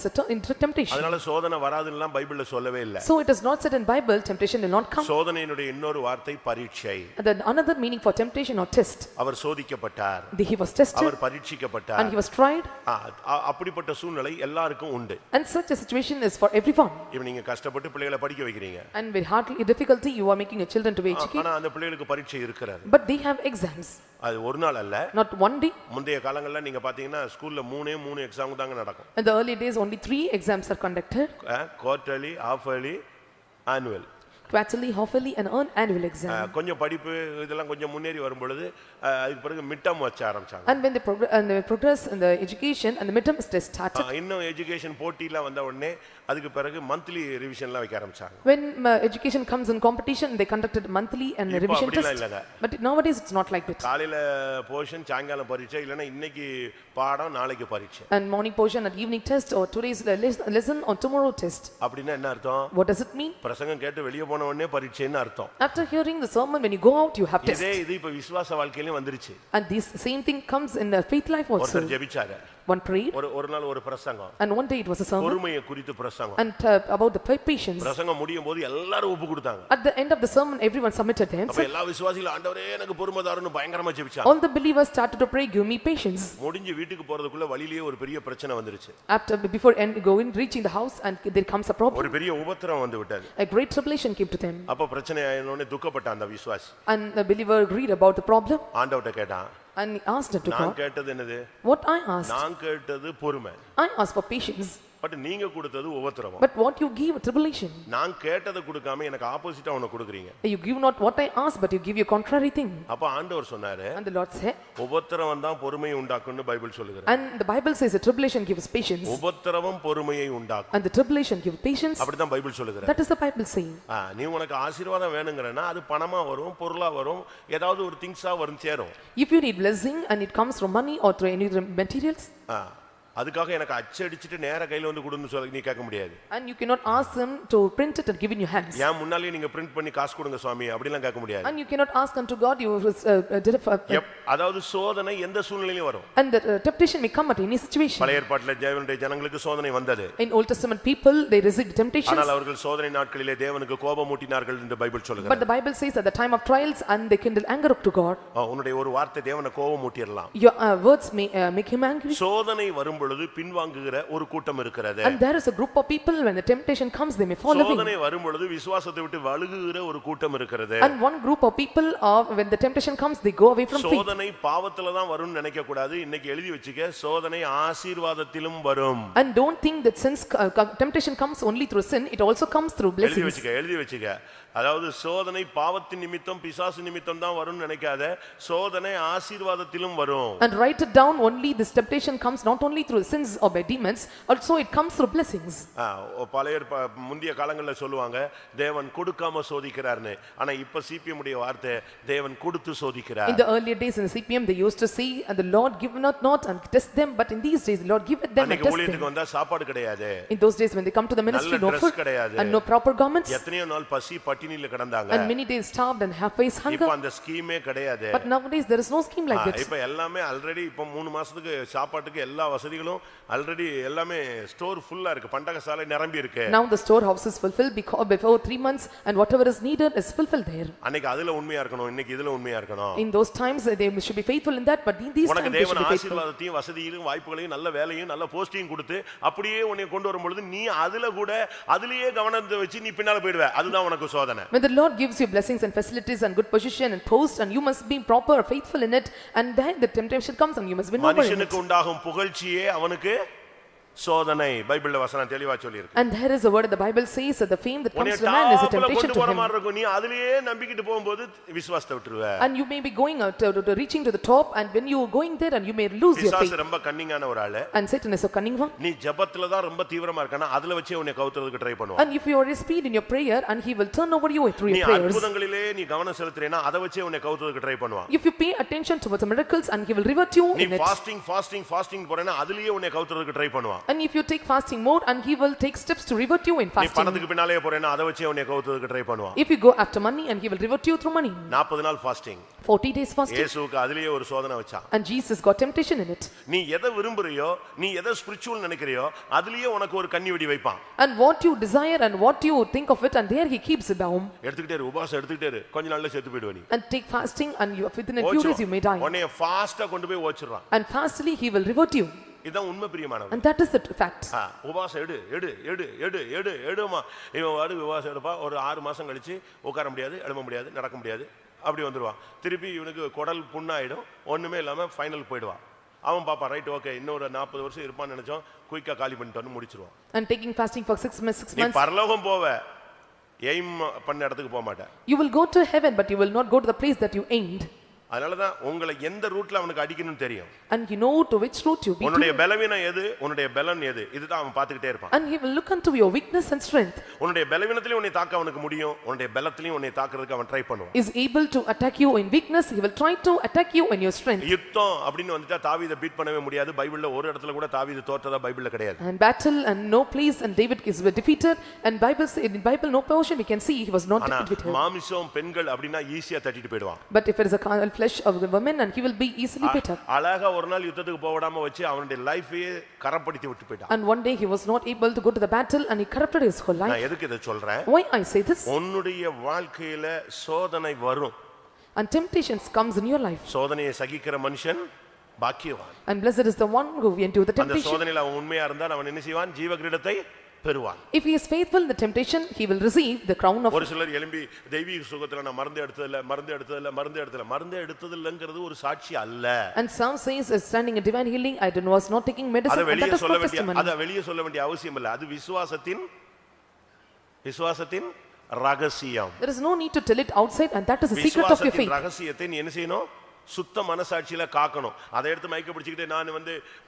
[SPEAKER 1] temptation.
[SPEAKER 2] அதனால சோதனை வராதுன்னு பைபிள்ல சொல்லவே இல்ல.
[SPEAKER 1] so it is not said in Bible temptation will not come.
[SPEAKER 2] சோதனையினுடைய இன்னொரு வார்த்தை பரீட்சை.
[SPEAKER 1] and another meaning for temptation or test.
[SPEAKER 2] Our சோதிக்கப்பட்டார்.
[SPEAKER 1] he was tested.
[SPEAKER 2] Our பரீட்சிக்கப்பட்டார்.
[SPEAKER 1] and he was tried.
[SPEAKER 2] அப்படிப்பட்ட சூழ்நிலை எல்லாருக்கும் உண்டு.
[SPEAKER 1] and such a situation is for everyone.
[SPEAKER 2] இப்போ நீங்க கஷ்டப்பட்டு பிள்ளைகளை படிக்க வைக்கிறீங்க.
[SPEAKER 1] and with hardly difficulty you are making your children to be educated.
[SPEAKER 2] ஆனா அந்த பிள்ளைகளுக்கு பரீட்சை இருக்கிறது.
[SPEAKER 1] but they have exams.
[SPEAKER 2] அது ஒரு நாள் அல்ல.
[SPEAKER 1] not one day.
[SPEAKER 2] முந்தைய காலங்கள்ல நீங்க பாத்தீங்கன்னா ஸ்கூல்ல 3 எக்ஸாம் தாங்க நடக்கும்.
[SPEAKER 1] in the early days only 3 exams are conducted.
[SPEAKER 2] quarterly, half-yearly, annual.
[SPEAKER 1] quarterly, half-yearly and annual exam.
[SPEAKER 2] கொஞ்சம் படிப்பு இதெல்லாம் கொஞ்சம் முன்னேறி வரும் பொழுது அதுக்கு பிறகு மிட்டம் வச்ச ஆரம்பிச்சாங்க.
[SPEAKER 1] and when they progress in the education and the midterm test started.
[SPEAKER 2] இன்னும் எஜுகேஷன் போட்டில வந்த உடனே அதுக்கு பிறகு மந்த்லி ரிவிஷன்லாம் வைக்க ஆரம்பிச்சாங்க.
[SPEAKER 1] when education comes in competition they conducted monthly and revision test. but nowadays it's not like that.
[SPEAKER 2] காலையில portion சாயங்காலம் பரீட்சை இல்லனா இன்னைக்கு பாடம் நாளைக்கு பரீட்சை.
[SPEAKER 1] and morning portion and evening test or today's lesson or tomorrow test.
[SPEAKER 2] அப்படினா என்ன அர்த்தம்?
[SPEAKER 1] what does it mean?
[SPEAKER 2] பிரசங்கம் கேட்டு வெளிய போன உடனே பரீட்சைன்னு அர்த்தம்.
[SPEAKER 1] after hearing the sermon when you go out you have test.
[SPEAKER 2] இது இப்ப விசுவாச வாழ்க்கையில வந்துருச்சு.
[SPEAKER 1] and this same thing comes in the faith life also.
[SPEAKER 2] ஒருத்தர் ஜெபிச்சாரு.
[SPEAKER 1] one prayed.
[SPEAKER 2] ஒரு நாள் ஒரு பிரசங்கம்.
[SPEAKER 1] and one day it was a sermon.
[SPEAKER 2] பொறுமையை குறித்து பிரசங்கம்.
[SPEAKER 1] and about the patience.
[SPEAKER 2] பிரசங்கம் முடியும்போது எல்லாரும் ஒப்பு கொடுத்தாங்க.
[SPEAKER 1] at the end of the sermon everyone submitted themselves.
[SPEAKER 2] அப்ப எல்லா விசுவாசிகளும் ஆண்டவரே எனக்கு பொறுமை தாருன்னு பயங்கரமா ஜெபிச்சாங்க.
[SPEAKER 1] all the believers started to pray give me patience.
[SPEAKER 2] முடிஞ்சு வீட்டுக்கு போறதுக்குள்ள வழியிலே ஒரு பெரிய பிரச்சனை வந்துருச்சு.
[SPEAKER 1] after before going reaching the house and there comes a problem.
[SPEAKER 2] ஒரு பெரிய உபத்திரவம் வந்து விட்டது.
[SPEAKER 1] a great tribulation came to them.
[SPEAKER 2] அப்ப பிரச்சனை ஆயினோனே துக்கப்பட்ட அந்த விசுவாசி.
[SPEAKER 1] and the believer read about the problem.
[SPEAKER 2] ஆண்டவர்ட்ட கேட்டான்.
[SPEAKER 1] and he asked him to
[SPEAKER 2] நான்
[SPEAKER 1] God.
[SPEAKER 2] கேட்டது என்னது?
[SPEAKER 1] what I asked.
[SPEAKER 2] நான் கேட்டது பொறுமை.
[SPEAKER 1] I asked for patience.
[SPEAKER 2] But நீங்க கொடுத்தது உபத்திரவம்.
[SPEAKER 1] but what you give a tribulation.
[SPEAKER 2] நான் கேட்டதை கொடுக்காம எனக்கு ஆப்போசிட்டா உனக்கு கொடுக்குறீங்க.
[SPEAKER 1] you give not what I asked but you give your contrary thing.
[SPEAKER 2] அப்ப ஆண்டவர் சொன்னாரு.
[SPEAKER 1] and the Lord said.
[SPEAKER 2] உபத்திரவம் தான் பொறுமையை உண்டாக்கும்னு பைபிள் சொல்லுகிறது.
[SPEAKER 1] and the Bible says the tribulation gives patience.
[SPEAKER 2] உபத்திரவம் பொறுமையை உண்டாக்கும்.
[SPEAKER 1] and the tribulation gives patience.
[SPEAKER 2] அப்படி தான் பைபிள் சொல்லுகிறது.
[SPEAKER 1] that is the Bible saying.
[SPEAKER 2] நீ உனக்கு ஆசீர்வாதம் வேணும்ங்கறனா அது பணமா வரும், பொருளா வரும், ஏதாவது ஒரு திங்ஸா வரும் சேரும்.
[SPEAKER 1] if you need blessing and it comes from money or through any materials.
[SPEAKER 2] அதுக்காக எனக்கு அச்சடிச்சிட்டு நேரா கையில வந்து கொடுன்னு சொல்ல நீ கேட்க முடியாது.
[SPEAKER 1] and you cannot ask them to print it and give in your hands.
[SPEAKER 2] ஏன் முன்னாலே நீங்க பிரிண்ட் பண்ணி காசு கொடுங்க சுவாமி அப்படிலாம் கேட்க முடியாது.
[SPEAKER 1] and you cannot ask unto God you
[SPEAKER 2] அதாவது சோதனை எந்த சூழ்நிலையிலும் வரும்.
[SPEAKER 1] and the temptation may come at any situation.
[SPEAKER 2] பழைய ஏற்பாட்டிலே தேவனுடைய ஜனங்களுக்கு சோதனை வந்தது.
[SPEAKER 1] in Old Testament people they resist temptations.
[SPEAKER 2] ஆனால் அவர்கள் சோதனை நாட்களிலே தேவனுக்கு கோபம் மூட்டினார்கள் என்று பைபிள் சொல்லுகிறது.
[SPEAKER 1] but the Bible says at the time of trials and they kindle anger up to God.
[SPEAKER 2] உன்னுடைய ஒரு வார்த்தை தேவனை கோபம் மூட்டிரலாம்.
[SPEAKER 1] your words may make him angry.
[SPEAKER 2] சோதனை வரும் பொழுது பின்வாங்குகிற ஒரு கூட்டம் இருக்கிறது.
[SPEAKER 1] And there is a group of people when the temptation comes they may fall away.
[SPEAKER 2] சோதனை வரும் பொழுது விசுவாசத்தை விட்டு வழுகுகிற ஒரு கூட்டம் இருக்கிறது.
[SPEAKER 1] And one group of people are when the temptation comes they go away from faith.
[SPEAKER 2] சோதனை பாவத்துல தான் வரும்னு நினைக்க கூடாது. இன்னைக்கு எழுதி வச்சுக்க, சோதனை ஆசீர்வாதத்திலும் வரும்.
[SPEAKER 1] And don't think that since temptation comes only through sin, it also comes through blessings.
[SPEAKER 2] எழுதி வச்சுக்க. அதாவது சோதனை பாவத்தின் நிமித்தம் பிசாசு நிமித்தம் தான் வரும்னு நினைக்காத, சோதனை ஆசீர்வாதத்திலும் வரும்.
[SPEAKER 1] And write it down, only this temptation comes not only through sins or by demons, also it comes through blessings.
[SPEAKER 2] பழைய முந்திய காலங்கள்ல சொல்லுவாங்க தேவன் கொடுக்காம சோதிக்கிறார்னு. ஆனா இப்ப சிபிஎம் உடைய வார்த்தை தேவன் கொடுத்து சோதிக்கிறார்.
[SPEAKER 1] In the earlier days in the CPM they used to say and the Lord give not and test them, but in these days the Lord give them and test them.
[SPEAKER 2] ஊழியத்துக்கு வந்தா சாப்பாடு கிடையாது.
[SPEAKER 1] In those days when they come to the ministry no food and no proper garments.
[SPEAKER 2] எத்தனையோ நாள் பசி பட்டினியில கிடந்தாங்க.
[SPEAKER 1] And many days starved and have faced hunger.
[SPEAKER 2] இப்ப அந்த ஸ்கீமே கிடையாது.
[SPEAKER 1] But nowadays there is no scheme like that.
[SPEAKER 2] இப்ப எல்லாமே already இப்ப 3 மாசத்துக்கு சாப்பாட்டுக்கு எல்லா வசதிகளும் ஆல்ரெடி எல்லாமே ஸ்டோர் ஃபுல்லா இருக்கு. பண்டகசாலை நிரம்பி இருக்கு.
[SPEAKER 1] Now the storehouse is fulfilled before 3 months and whatever is needed is fulfilled there.
[SPEAKER 2] அன்னைக்கு அதுல உண்மையா இருக்கணும், இன்னைக்கு இதுல உண்மையா இருக்கணும்.
[SPEAKER 1] In those times they should be faithful in that, but in these times they should be faithful.
[SPEAKER 2] ஆசீர்வாதத்தையும் வசதியையும் வாய்ப்புகளையும் நல்ல வேலையும் நல்ல போஸ்டிங் கொடுத்து அப்படியே உன்னை கொண்டு வரும் பொழுது நீ அதுல கூட அதுலயே கவனத்தை வச்சு நீ பின்னால போய்டுவே. அதுதான் உனக்கு சோதனை.
[SPEAKER 1] When the Lord gives you blessings and facilities and good position and post and you must be proper faithful in it, and then the temptation comes and you must win over it.
[SPEAKER 2] மனுஷனுக்கு உண்டாகும் புகழ்ச்சியே அவனுக்கு சோதனை. பைபிள்ல வசனம் தெளிவா சொல்லி இருக்கு.
[SPEAKER 1] And there is a word in the Bible says that the fame that comes to man is a temptation to him.
[SPEAKER 2] நீ அதிலேயே நம்பிக்கிட்டு போகும்போது விசுவாசத்தை விட்டுருவே.
[SPEAKER 1] And you may be going out to reaching to the top, and when you are going there and you may lose your faith.
[SPEAKER 2] பிசாசு ரொம்ப கன்னிங்கான ஒரு ஆளு.
[SPEAKER 1] And Satan is a cunning one.
[SPEAKER 2] நீ ஜெபத்துல தான் ரொம்ப தீவிரமா இருக்கனா அதுல வச்சே உன்னை கவுத்துறதுக்கு ட்ரை பண்ணுவான்.
[SPEAKER 1] And if you are speed in your prayer and he will turn over you through your prayers.
[SPEAKER 2] நீ அற்புதங்களிலே நீ கவனம் செலுத்துறேனா அத வச்சே உன்னை கவுத்துறதுக்கு ட்ரை பண்ணுவான்.
[SPEAKER 1] If you pay attention towards the miracles and he will revert you in it.
[SPEAKER 2] நீ fasting போறேனா அதுலயே உன்னை கவுத்துறதுக்கு ட்ரை பண்ணுவான்.
[SPEAKER 1] And if you take fasting more and he will take steps to revert you in fasting.
[SPEAKER 2] நீ பணத்துக்கு பின்னாலே போறேனா அத வச்சே உன்னை கவுத்துறதுக்கு ட்ரை பண்ணுவான்.
[SPEAKER 1] If you go after money and he will revert you through money.
[SPEAKER 2] 40 நாள் fasting.
[SPEAKER 1] 40 days fasting.
[SPEAKER 2] இயேசுவுக்கு அதிலேயே ஒரு சோதனை வச்சான்.
[SPEAKER 1] And Jesus got temptation in it.
[SPEAKER 2] நீ எதை விரும்புறியோ, நீ எதை ஸ்பிரிச்சுவல் நினைக்கிறியோ அதிலேயே உனக்கு ஒரு கண்ணி வெடி வைப்பான்.
[SPEAKER 1] And what you desire and what you think of it, and there he keeps it down.
[SPEAKER 2] எடுத்துக்கிட்டே இரு, உபவாசம் எடுத்துக்கிட்டே இரு, கொஞ்ச நாள்ல செத்து போய்டுவ நீ.
[SPEAKER 1] And take fasting and you within a few days you may die.
[SPEAKER 2] உன்னை ஃபாஸ்டா கொண்டு போய் ஓச்சிறான்.
[SPEAKER 1] And fastly he will revert you.
[SPEAKER 2] இதான் உண்மை பிரியமானவன்.
[SPEAKER 1] And that is the fact.
[SPEAKER 2] உபவாசம் எடுமா இவன் வாடு உபவாசம் எடுப்பா, ஒரு 6 மாசம் கழிச்சு உட்கார முடியாது, எழும்ப முடியாது, நடக்க முடியாது, அப்படி வந்துருவான். திருப்பி இவனுக்கு குடல் புண்ணாயிடும், ஒண்ணுமே இல்லாம ஃபைனல் போயிடுவான். அவன் பாப்பா ரைட் ஓகே இன்னொரு 40 வருஷம் இருப்பான்னு நினைச்சோம், குயிக்கா காலி பண்ணிட்டு முடிச்சிருவான்.
[SPEAKER 1] And taking fasting for 6 months.
[SPEAKER 2] நீ பரலோகம் போவ, எய்ம் பண்ண இடத்துக்கு போக மாட்ட.
[SPEAKER 1] You will go to heaven but you will not go to the place that you aimed.
[SPEAKER 2] அதனால தான் உங்களை எந்த ரூட்ல அவனுக்கு அடிக்கணும்னு தெரியும்.
[SPEAKER 1] And you know to which route you be.
[SPEAKER 2] உன்னுடைய பலவீனம் எது, உன்னுடைய பலன் எது, இதுதான் அவன் பார்த்துக்கிட்டே இருப்பான்.
[SPEAKER 1] And he will look unto your weakness and strength.
[SPEAKER 2] உன்னுடைய பலவீனத்திலே உன்னை தாக்க அவனுக்கு முடியும், உன்னுடைய பலத்திலே உன்னை தாக்குறதுக்கு அவன் ட்ரை பண்ணுவான்.
[SPEAKER 1] Is able to attack you in weakness, he will try to attack you in your strength.
[SPEAKER 2] யுத்தம் அப்படினு வந்துட்டா தாவீதை பீட் பண்ணவே முடியாது. பைபிள்ல ஒரு இடத்துல கூட தாவீது தோற்றதா பைபிள்ல கிடையாது.
[SPEAKER 1] And battle and no place and David is defeated, and in Bible no portion we can see he was not defeated.
[SPEAKER 2] மாமிசம் பெண்கள் அப்படினா ஈஸியா தட்டிட்டு போய்டுவான்.
[SPEAKER 1] But if it is a carnal flesh of the women and he will be easily beat up.
[SPEAKER 2] அழகா ஒரு நாள் யுத்தத்துக்கு போடாம வச்சு அவனுடைய லைஃபையே கரப்படுத்தி விட்டு போய்ட்டான்.
[SPEAKER 1] And one day he was not able to go to the battle and he corrupted his whole life.
[SPEAKER 2] நான் எதுக்கு இத சொல்றேன்?
[SPEAKER 1] Why I say this?
[SPEAKER 2] உன்னுடைய வாழ்க்கையில சோதனை வரும்.
[SPEAKER 1] And temptations comes in your life.
[SPEAKER 2] சோதனையை சகிக்கிற மனுஷன் பாக்கியவான்.
[SPEAKER 1] And blessed is the one who endure the temptation.
[SPEAKER 2] அந்த சோதனையில அவன் உண்மையா இருந்தா அவன் என்ன செய்வான்? ஜீவகிரீடத்தை பெறுவான்.
[SPEAKER 1] If he is faithful in the temptation he will receive the crown of.
[SPEAKER 2] ஒரு சிலர் எழும்பி தெய்வீக சுகத்துல நான் மருந்து எடுத்ததில்லங்கிறது ஒரு சாட்சி அல்ல.
[SPEAKER 1] And some says standing in divine healing I was not taking medicine, and that is not testimony.
[SPEAKER 2] அத வெளிய சொல்ல வேண்டிய அவசியம் இல்ல. அது விசுவாசத்தின் ரகசியம்.
[SPEAKER 1] There is no need to tell it outside, and that is the secret of your faith.
[SPEAKER 2] ரகசியத்தை நீ என்ன செய்யணும்? சுத்த மனசாட்சியில காக்கணும். அதை எடுத்து மைக்க பிடிச்சிக்கிட்டு நான்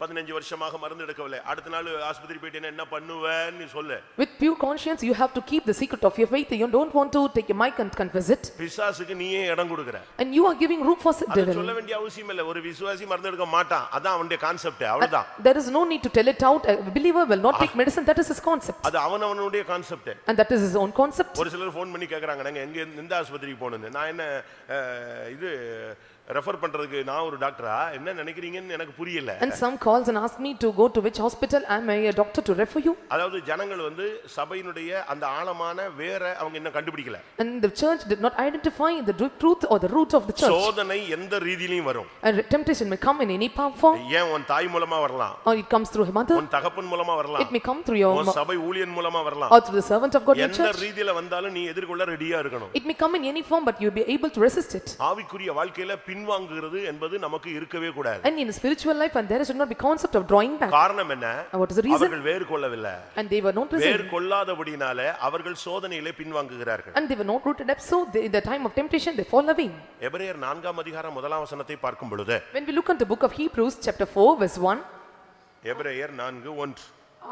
[SPEAKER 2] 15 வருஷமாக மருந்து எடுக்கவில்லை, அடுத்த நாள் ஆஸ்பத்திரி போயிட்டேன்னா என்ன பண்ணுவேன்னு நீ சொல்லு.
[SPEAKER 1] With pure conscience you have to keep the secret of your faith. You don't want to take a mic and confess it.
[SPEAKER 2] பிசாசுக்கு நீயே இடம் கொடுக்கற.
[SPEAKER 1] And you are giving room for the devil.
[SPEAKER 2] சொல்ல வேண்டிய அவசியம் இல்ல. ஒரு விசுவாசி மருந்து எடுக்க மாட்டான், அதான் அவனுடைய கான்செப்ட், அவ்வளவுதான்.
[SPEAKER 1] There is no need to tell it out. A believer will not take medicine, that is his concept.
[SPEAKER 2] அது அவனுடைய concept.
[SPEAKER 1] And that is his own concept.
[SPEAKER 2] ஒரு சிலர் ஃபோன் பண்ணி கேக்குறாங்க நாங்க எங்க எந்த ஆஸ்பத்திரிக்கு போகணும்னு. நான் என்ன இது ரெஃபர் பண்றதுக்கு நான் ஒரு டாக்டரா என்ன நினைக்கிறீங்கன்னு எனக்கு புரியல.
[SPEAKER 1] And some calls and ask me to go to which hospital am I a doctor to refer you.
[SPEAKER 2] அதாவது ஜனங்கள் வந்து சபையினுடைய அந்த ஆழமான வேற அவங்க இன்னும் கண்டுபிடிக்கல.
[SPEAKER 1] And the church did not identify the truth or the root of the church.
[SPEAKER 2] சோதனை எந்த ரீதியிலும் வரும்.
[SPEAKER 1] And temptation may come in any form.
[SPEAKER 2] ஏன் உன் தாய் மூலமா வரலாம்,
[SPEAKER 1] or it comes through a mother,
[SPEAKER 2] உன் தகப்பன் மூலமா வரலாம்,
[SPEAKER 1] it may come through your
[SPEAKER 2] உன் சபை ஊழியன் மூலமா வரலாம்,
[SPEAKER 1] or through the servant of God in
[SPEAKER 2] எந்த
[SPEAKER 1] church.
[SPEAKER 2] ரீதியில வந்தாலும் நீ எதிர்கொள்ள ரெடியா இருக்கணும்.
[SPEAKER 1] It may come in any form, but you will be able to resist it.
[SPEAKER 2] ஆவிக்குரிய வாழ்க்கையில பின்வாங்குகிறது என்பது நமக்கு இருக்கவே கூடாது.
[SPEAKER 1] And in a spiritual life, and there should not be concept of drawing back.
[SPEAKER 2] காரணம் என்ன?
[SPEAKER 1] What is the reason?
[SPEAKER 2] அவர்கள் வேர் கொள்ளவில்லை.
[SPEAKER 1] And they were not resisting.
[SPEAKER 2] வேர் கொள்ளாதபடினால அவர்கள் சோதனையிலே பின்வாங்குகிறார்கள்.
[SPEAKER 1] And they were not rooted up, so in the time of temptation they fall away.
[SPEAKER 2] எபிரேயர் 4ஆம் அதிகாரம் 1ஆம் வசனத்தை பார்க்கும் பொழுது,
[SPEAKER 1] When we look at the book of Hebrews chapter 4 verse 1,
[SPEAKER 2] எபிரேயர் 4:1,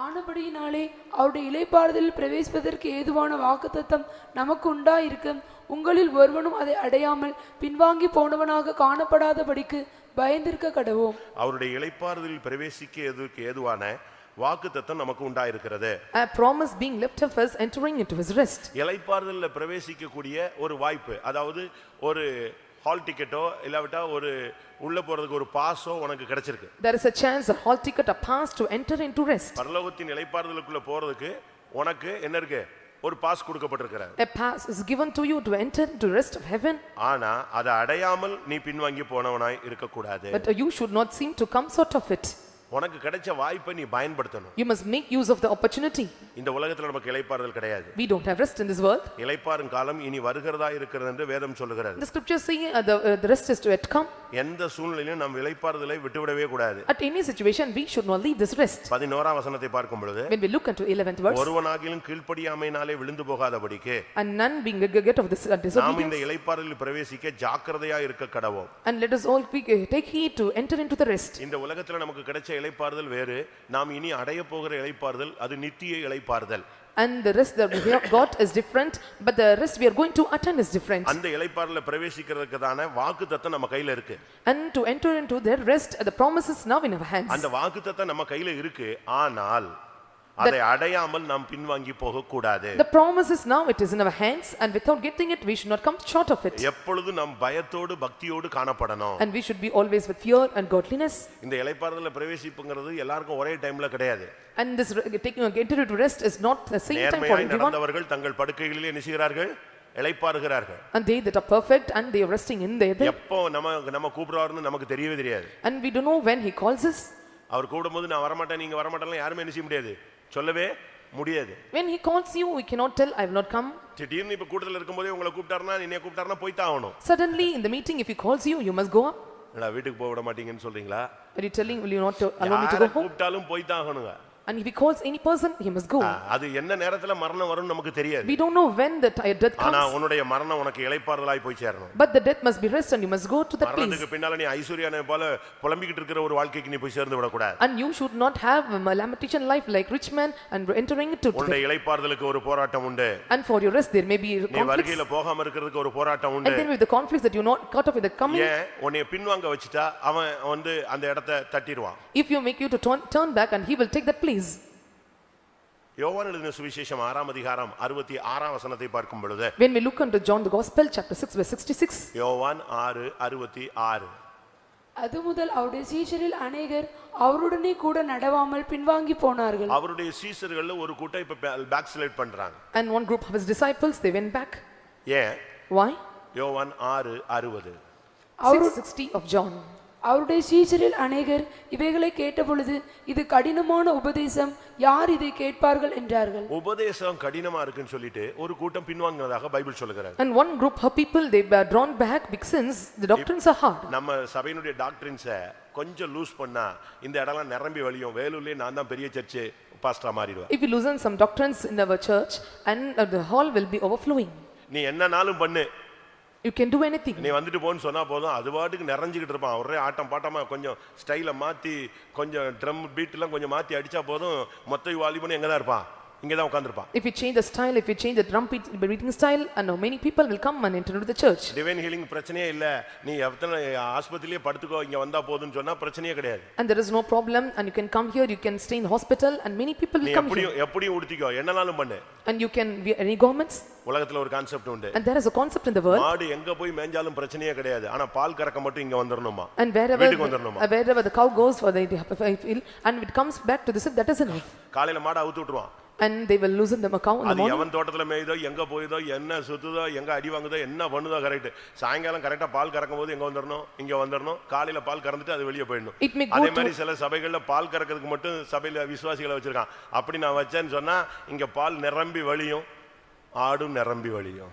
[SPEAKER 4] ஆனபடியினாலே அவருடைய இளைப்பாறுதலில் பிரவேசிப்பதற்கு ஏதுவான வாக்குத்தத்தம் நமக்கு உண்டாயிருக்க உங்களில் ஒருவனும் அதை அடையாமல் பின்வாங்கி போனவனாக காணப்படாதபடிக்கு பயந்திருக்க கடவோம்.
[SPEAKER 2] அவருடைய இளைப்பாறுதலில் பிரவேசிக்க ஏதுவான வாக்குத்தத்தம் நமக்கு உண்டாயிருக்கிறது.
[SPEAKER 1] a promise being left of us entering into his rest.
[SPEAKER 2] இளைப்பாறுதலில் பிரவேசிக்க கூடிய ஒரு வாய்ப்பு, அதாவது ஒரு ஹால் டிக்கெட்டோ இல்லாவிட்டா ஒரு உள்ள போறதுக்கு ஒரு பாஸோ உனக்கு கிடைச்சிருக்கு.
[SPEAKER 1] There is a chance, a hall ticket, a pass to enter into rest.
[SPEAKER 2] பரலோகத்தின் இளைப்பாறுதலுக்குள்ள போறதுக்கு உனக்கு என்ன இருக்கு? ஒரு பாஸ் கொடுக்கப்பட்டிருக்கிறது.
[SPEAKER 1] A pass is given to you to enter into rest of heaven.
[SPEAKER 2] ஆனா அதை அடையாமல் நீ பின்வாங்கி போனவனாய் இருக்க கூடாது.
[SPEAKER 1] But you should not seem to come short of it.
[SPEAKER 2] உனக்கு கிடைச்ச வாய்ப்பை நீ பயன்படுத்தணும்.
[SPEAKER 1] You must make use of the opportunity.
[SPEAKER 2] இந்த உலகத்துல நமக்கு இளைப்பாறுதல் கிடையாது.
[SPEAKER 1] We don't have rest in this world.
[SPEAKER 2] இளைப்பாறும் காலம் இனி வருகிறதா இருக்கிறது என்று வேதம் சொல்லுகிறது.
[SPEAKER 1] The scriptures say the rest is to yet come.
[SPEAKER 2] எந்த சூழ்நிலையிலும் நாம் இளைப்பாறுதலை விட்டுவிடவே கூடாது.
[SPEAKER 1] At any situation we should not leave this rest.
[SPEAKER 2] 11ஆம் வசனத்தை பார்க்கும் பொழுது,
[SPEAKER 1] When we look into 11th verse,
[SPEAKER 2] ஒருவனாகிலும் கீழ்ப்படியாமையினாலே விழுந்து போகாதபடிக்கு
[SPEAKER 1] and none being get of this
[SPEAKER 2] நாம் இந்த
[SPEAKER 1] disobedience,
[SPEAKER 2] இளைப்பாறுதலில் பிரவேசிக்க ஜாக்கிரதையா இருக்க கடவோம்.
[SPEAKER 1] and let us all take heed to enter into the rest.
[SPEAKER 2] இந்த உலகத்துல நமக்கு கிடைச்ச இளைப்பாறுதல் வேறு, நாம் இனி அடைய போகிற இளைப்பாறுதல் அது நித்திய இளைப்பாறுதல்.
[SPEAKER 1] And the rest that we have got is different, but the rest we are going to attain is different.
[SPEAKER 2] அந்த இளைப்பாறுதல்ல பிரவேசிக்கிறதுக்கான வாக்குத்தத்தம் நம்ம கையில இருக்கு.
[SPEAKER 1] And to enter into their rest, the promise is now in our hands.
[SPEAKER 2] அந்த வாக்குத்தத்தம் நம்ம கையில இருக்கு, ஆனால் அதை அடையாமல் நாம் பின்வாங்கி போக கூடாது.
[SPEAKER 1] The promise is now, it is in our hands, and without getting it we should not come short of it.
[SPEAKER 2] எப்பொழுதும் நாம் பயத்தோடு பக்தியோடு காணப்படணும்.
[SPEAKER 1] And we should be always with fear and godliness.
[SPEAKER 2] இந்த இளைப்பாறுதல்ல பிரவேசிப்புங்கிறது எல்லாருக்கும் ஒரே டைம்ல கிடையாது.
[SPEAKER 1] And this taking enter into rest is not the same time for
[SPEAKER 2] நேர்மையாய்
[SPEAKER 1] everyone.
[SPEAKER 2] நடந்தவர்கள் தங்கள் படுக்கைகளிலே என்ன செய்கிறார்கள்? இளைப்பாறுகிறார்கள்.
[SPEAKER 1] And they that are perfect and they are resting in their bed.
[SPEAKER 2] எப்போ நம்ம கூப்பிடுறாருன்னு நமக்கு தெரியவே தெரியாது.
[SPEAKER 1] And we don't know when he calls us.
[SPEAKER 2] அவர் கூப்பிடும்போது நான் வரமாட்டேன் நீங்க வரமாட்டேன்னு யாருமே என்ன செய்ய முடியாது, சொல்லவே முடியாது.
[SPEAKER 1] When he calls you, we cannot tell, I will not come.
[SPEAKER 2] திடீர்னு இப்ப கூட்டத்துல இருக்கும்போதே உங்களை கூப்பிட்டாருன்னா என்னைய கூப்பிட்டாருன்னா போய் தான் ஆகணும்.
[SPEAKER 1] Suddenly in the meeting, if he calls you, you must go up.
[SPEAKER 2] என்னடா வீட்டுக்கு போக விட மாட்டீங்கன்னு சொல்றீங்களா?
[SPEAKER 1] Are you telling, will you not allow me to go home?
[SPEAKER 2] கூப்பிட்டாலும் போய் தான் ஆகணுங்க.
[SPEAKER 1] And if he calls any person, he must go.
[SPEAKER 2] அது என்ன நேரத்துல மரணம் வரும் நமக்கு தெரியாது.
[SPEAKER 1] We don't know when the death
[SPEAKER 2] ஆனா
[SPEAKER 1] comes.
[SPEAKER 2] உன்னுடைய மரணம் உனக்கு இளைப்பாறுதலாய் போய் சேரணும்.
[SPEAKER 1] But the death must be rest and you must go to that place.
[SPEAKER 2] மரணத்துக்கு பின்னால நீ ஐஸ்வர்யானை போல புலம்பிக்கிட்டு இருக்கிற ஒரு வாழ்க்கைக்கு நீ போய் சேர்ந்து விட கூடாது.
[SPEAKER 1] And you should not have a lamentation life like rich man and entering into
[SPEAKER 2] உன்னுடைய இளைப்பாறுதலுக்கு ஒரு போராட்டம் உண்டு.
[SPEAKER 1] And for your rest there may be
[SPEAKER 2] நீ
[SPEAKER 1] conflicts.
[SPEAKER 2] வருகையில போகாம இருக்கிறதுக்கு ஒரு போராட்டம் உண்டு.
[SPEAKER 1] And then with the conflicts that you not caught up with the coming.
[SPEAKER 2] ஏன் உன்னை பின்வாங்க வச்சிட்டா அவன் வந்து அந்த இடத்தை தட்டிடுவான்.
[SPEAKER 1] If you make you to turn back and he will take that place.
[SPEAKER 2] யோவான் எழுதின சுவிசேஷம் 6ஆம் அதிகாரம் 66ஆம் வசனத்தை பார்க்கும் பொழுது,
[SPEAKER 1] When we look into John the Gospel chapter 6 verse 66.
[SPEAKER 2] யோவான் 6:66,
[SPEAKER 4] அது முதல் அவருடைய சீஷரில் அநேகர் அவருடனே கூட நடவாமல் பின்வாங்கி போனார்கள்.
[SPEAKER 2] அவருடைய சீஷர்கள்ல ஒரு கூட்டம் இப்ப பேக் ஸ்லைட் பண்றாங்க.
[SPEAKER 1] And one group of his disciples, they went back.
[SPEAKER 2] ஏன்?
[SPEAKER 1] Why?
[SPEAKER 2] யோவான் 6:60.
[SPEAKER 1] 6:60 of John.
[SPEAKER 4] அவருடைய சீஷரில் அநேகர் இவைகளை கேட்டபொழுது இது கடினமான உபதேசம், யார் இதை கேட்பார்கள் என்றார்கள்.
[SPEAKER 2] உபதேசம் கடினமா இருக்குன்னு சொல்லிட்டு ஒரு கூட்டம் பின்வாங்கினதாக பைபிள் சொல்லுகிறது.
[SPEAKER 1] And one group of people, they were drawn back because the doctrines are hard.
[SPEAKER 2] நம்ம சபையினுடைய டாக்டரின்ஸை கொஞ்சம் லூஸ் பண்ணா இந்த இடம்லாம் நிரம்பி வழியும். வேலூர்லயே நான் தான் பெரிய search பாஸ்டரா மாறிடுவேன்.
[SPEAKER 1] If we loosen some doctrines in our church and the hall will be overflowing.
[SPEAKER 2] நீ என்னனாலும் பண்ணு,
[SPEAKER 1] You can do anything.
[SPEAKER 2] நீ வந்துட்டு போன்னு சொன்னா போதும், அது பாட்டுக்கு நிறைஞ்சிக்கிட்டு இருப்பான். ஒரே ஆட்டம் பாட்டமா கொஞ்சம் ஸ்டைல மாத்தி கொஞ்சம் ட்ரம் பீட் எல்லாம் கொஞ்சம் மாத்தி அடிச்சா போதும், மொத்த வாலிபன் எங்கதான் இருப்பான்? இங்க தான் உட்கார்ந்திருப்பான்.
[SPEAKER 1] If you change the style, if you change the drum beating style, and now many people will come and enter into the church.
[SPEAKER 2] Divine healing பிரச்சனையே இல்ல, நீ எத்தனை ஆஸ்பத்திரியிலே படுத்துக்கோ இங்க வந்தா போதும்னு சொன்னா பிரச்சனையே கிடையாது.
[SPEAKER 1] And there is no problem, and you can come here, you can stay in the hospital, and many people will come here.
[SPEAKER 2] எப்படியும் உடுத்திக்கோ, என்னனாலும் பண்ணு.
[SPEAKER 1] And you can wear any garments.
[SPEAKER 2] உலகத்துல ஒரு கான்செப்ட் உண்டு.
[SPEAKER 1] And there is a concept in the world.
[SPEAKER 2] மாடு எங்க போய் மேஞ்சாலும் பிரச்சனையே கிடையாது, ஆனா பால் கறக்க மட்டும் இங்க வந்துறணுமா.
[SPEAKER 1] And wherever the cow goes for the and it comes back to the city, that is enough.
[SPEAKER 2] காலையில மாடு அவுத்து விட்டுருவான்.
[SPEAKER 1] And they will loosen the cow in the morning.
[SPEAKER 2] அது எவன் தோட்டத்துல மேயுதோ, எங்க போயுதோ, என்ன சுத்துதோ, எங்க அடி வாங்குதோ, என்ன பண்ணுதோ கரெக்ட். சாயங்காலம் கரெக்டா பால் கறக்கும்போது எங்க வந்துறணும், இங்க வந்துறணும். காலையில பால் கறந்துட்டு அது வெளிய போயிடணும். அதே மாதிரி சில சபைகள்ல பால் கறக்கிறதுக்கு மட்டும் சபையில விசுவாசிகளை வச்சிருக்கான். அப்படி நான் வச்சேன்னு சொன்னா இங்க பால் நிரம்பி வழியும், ஆடும் நிரம்பி வழியும்.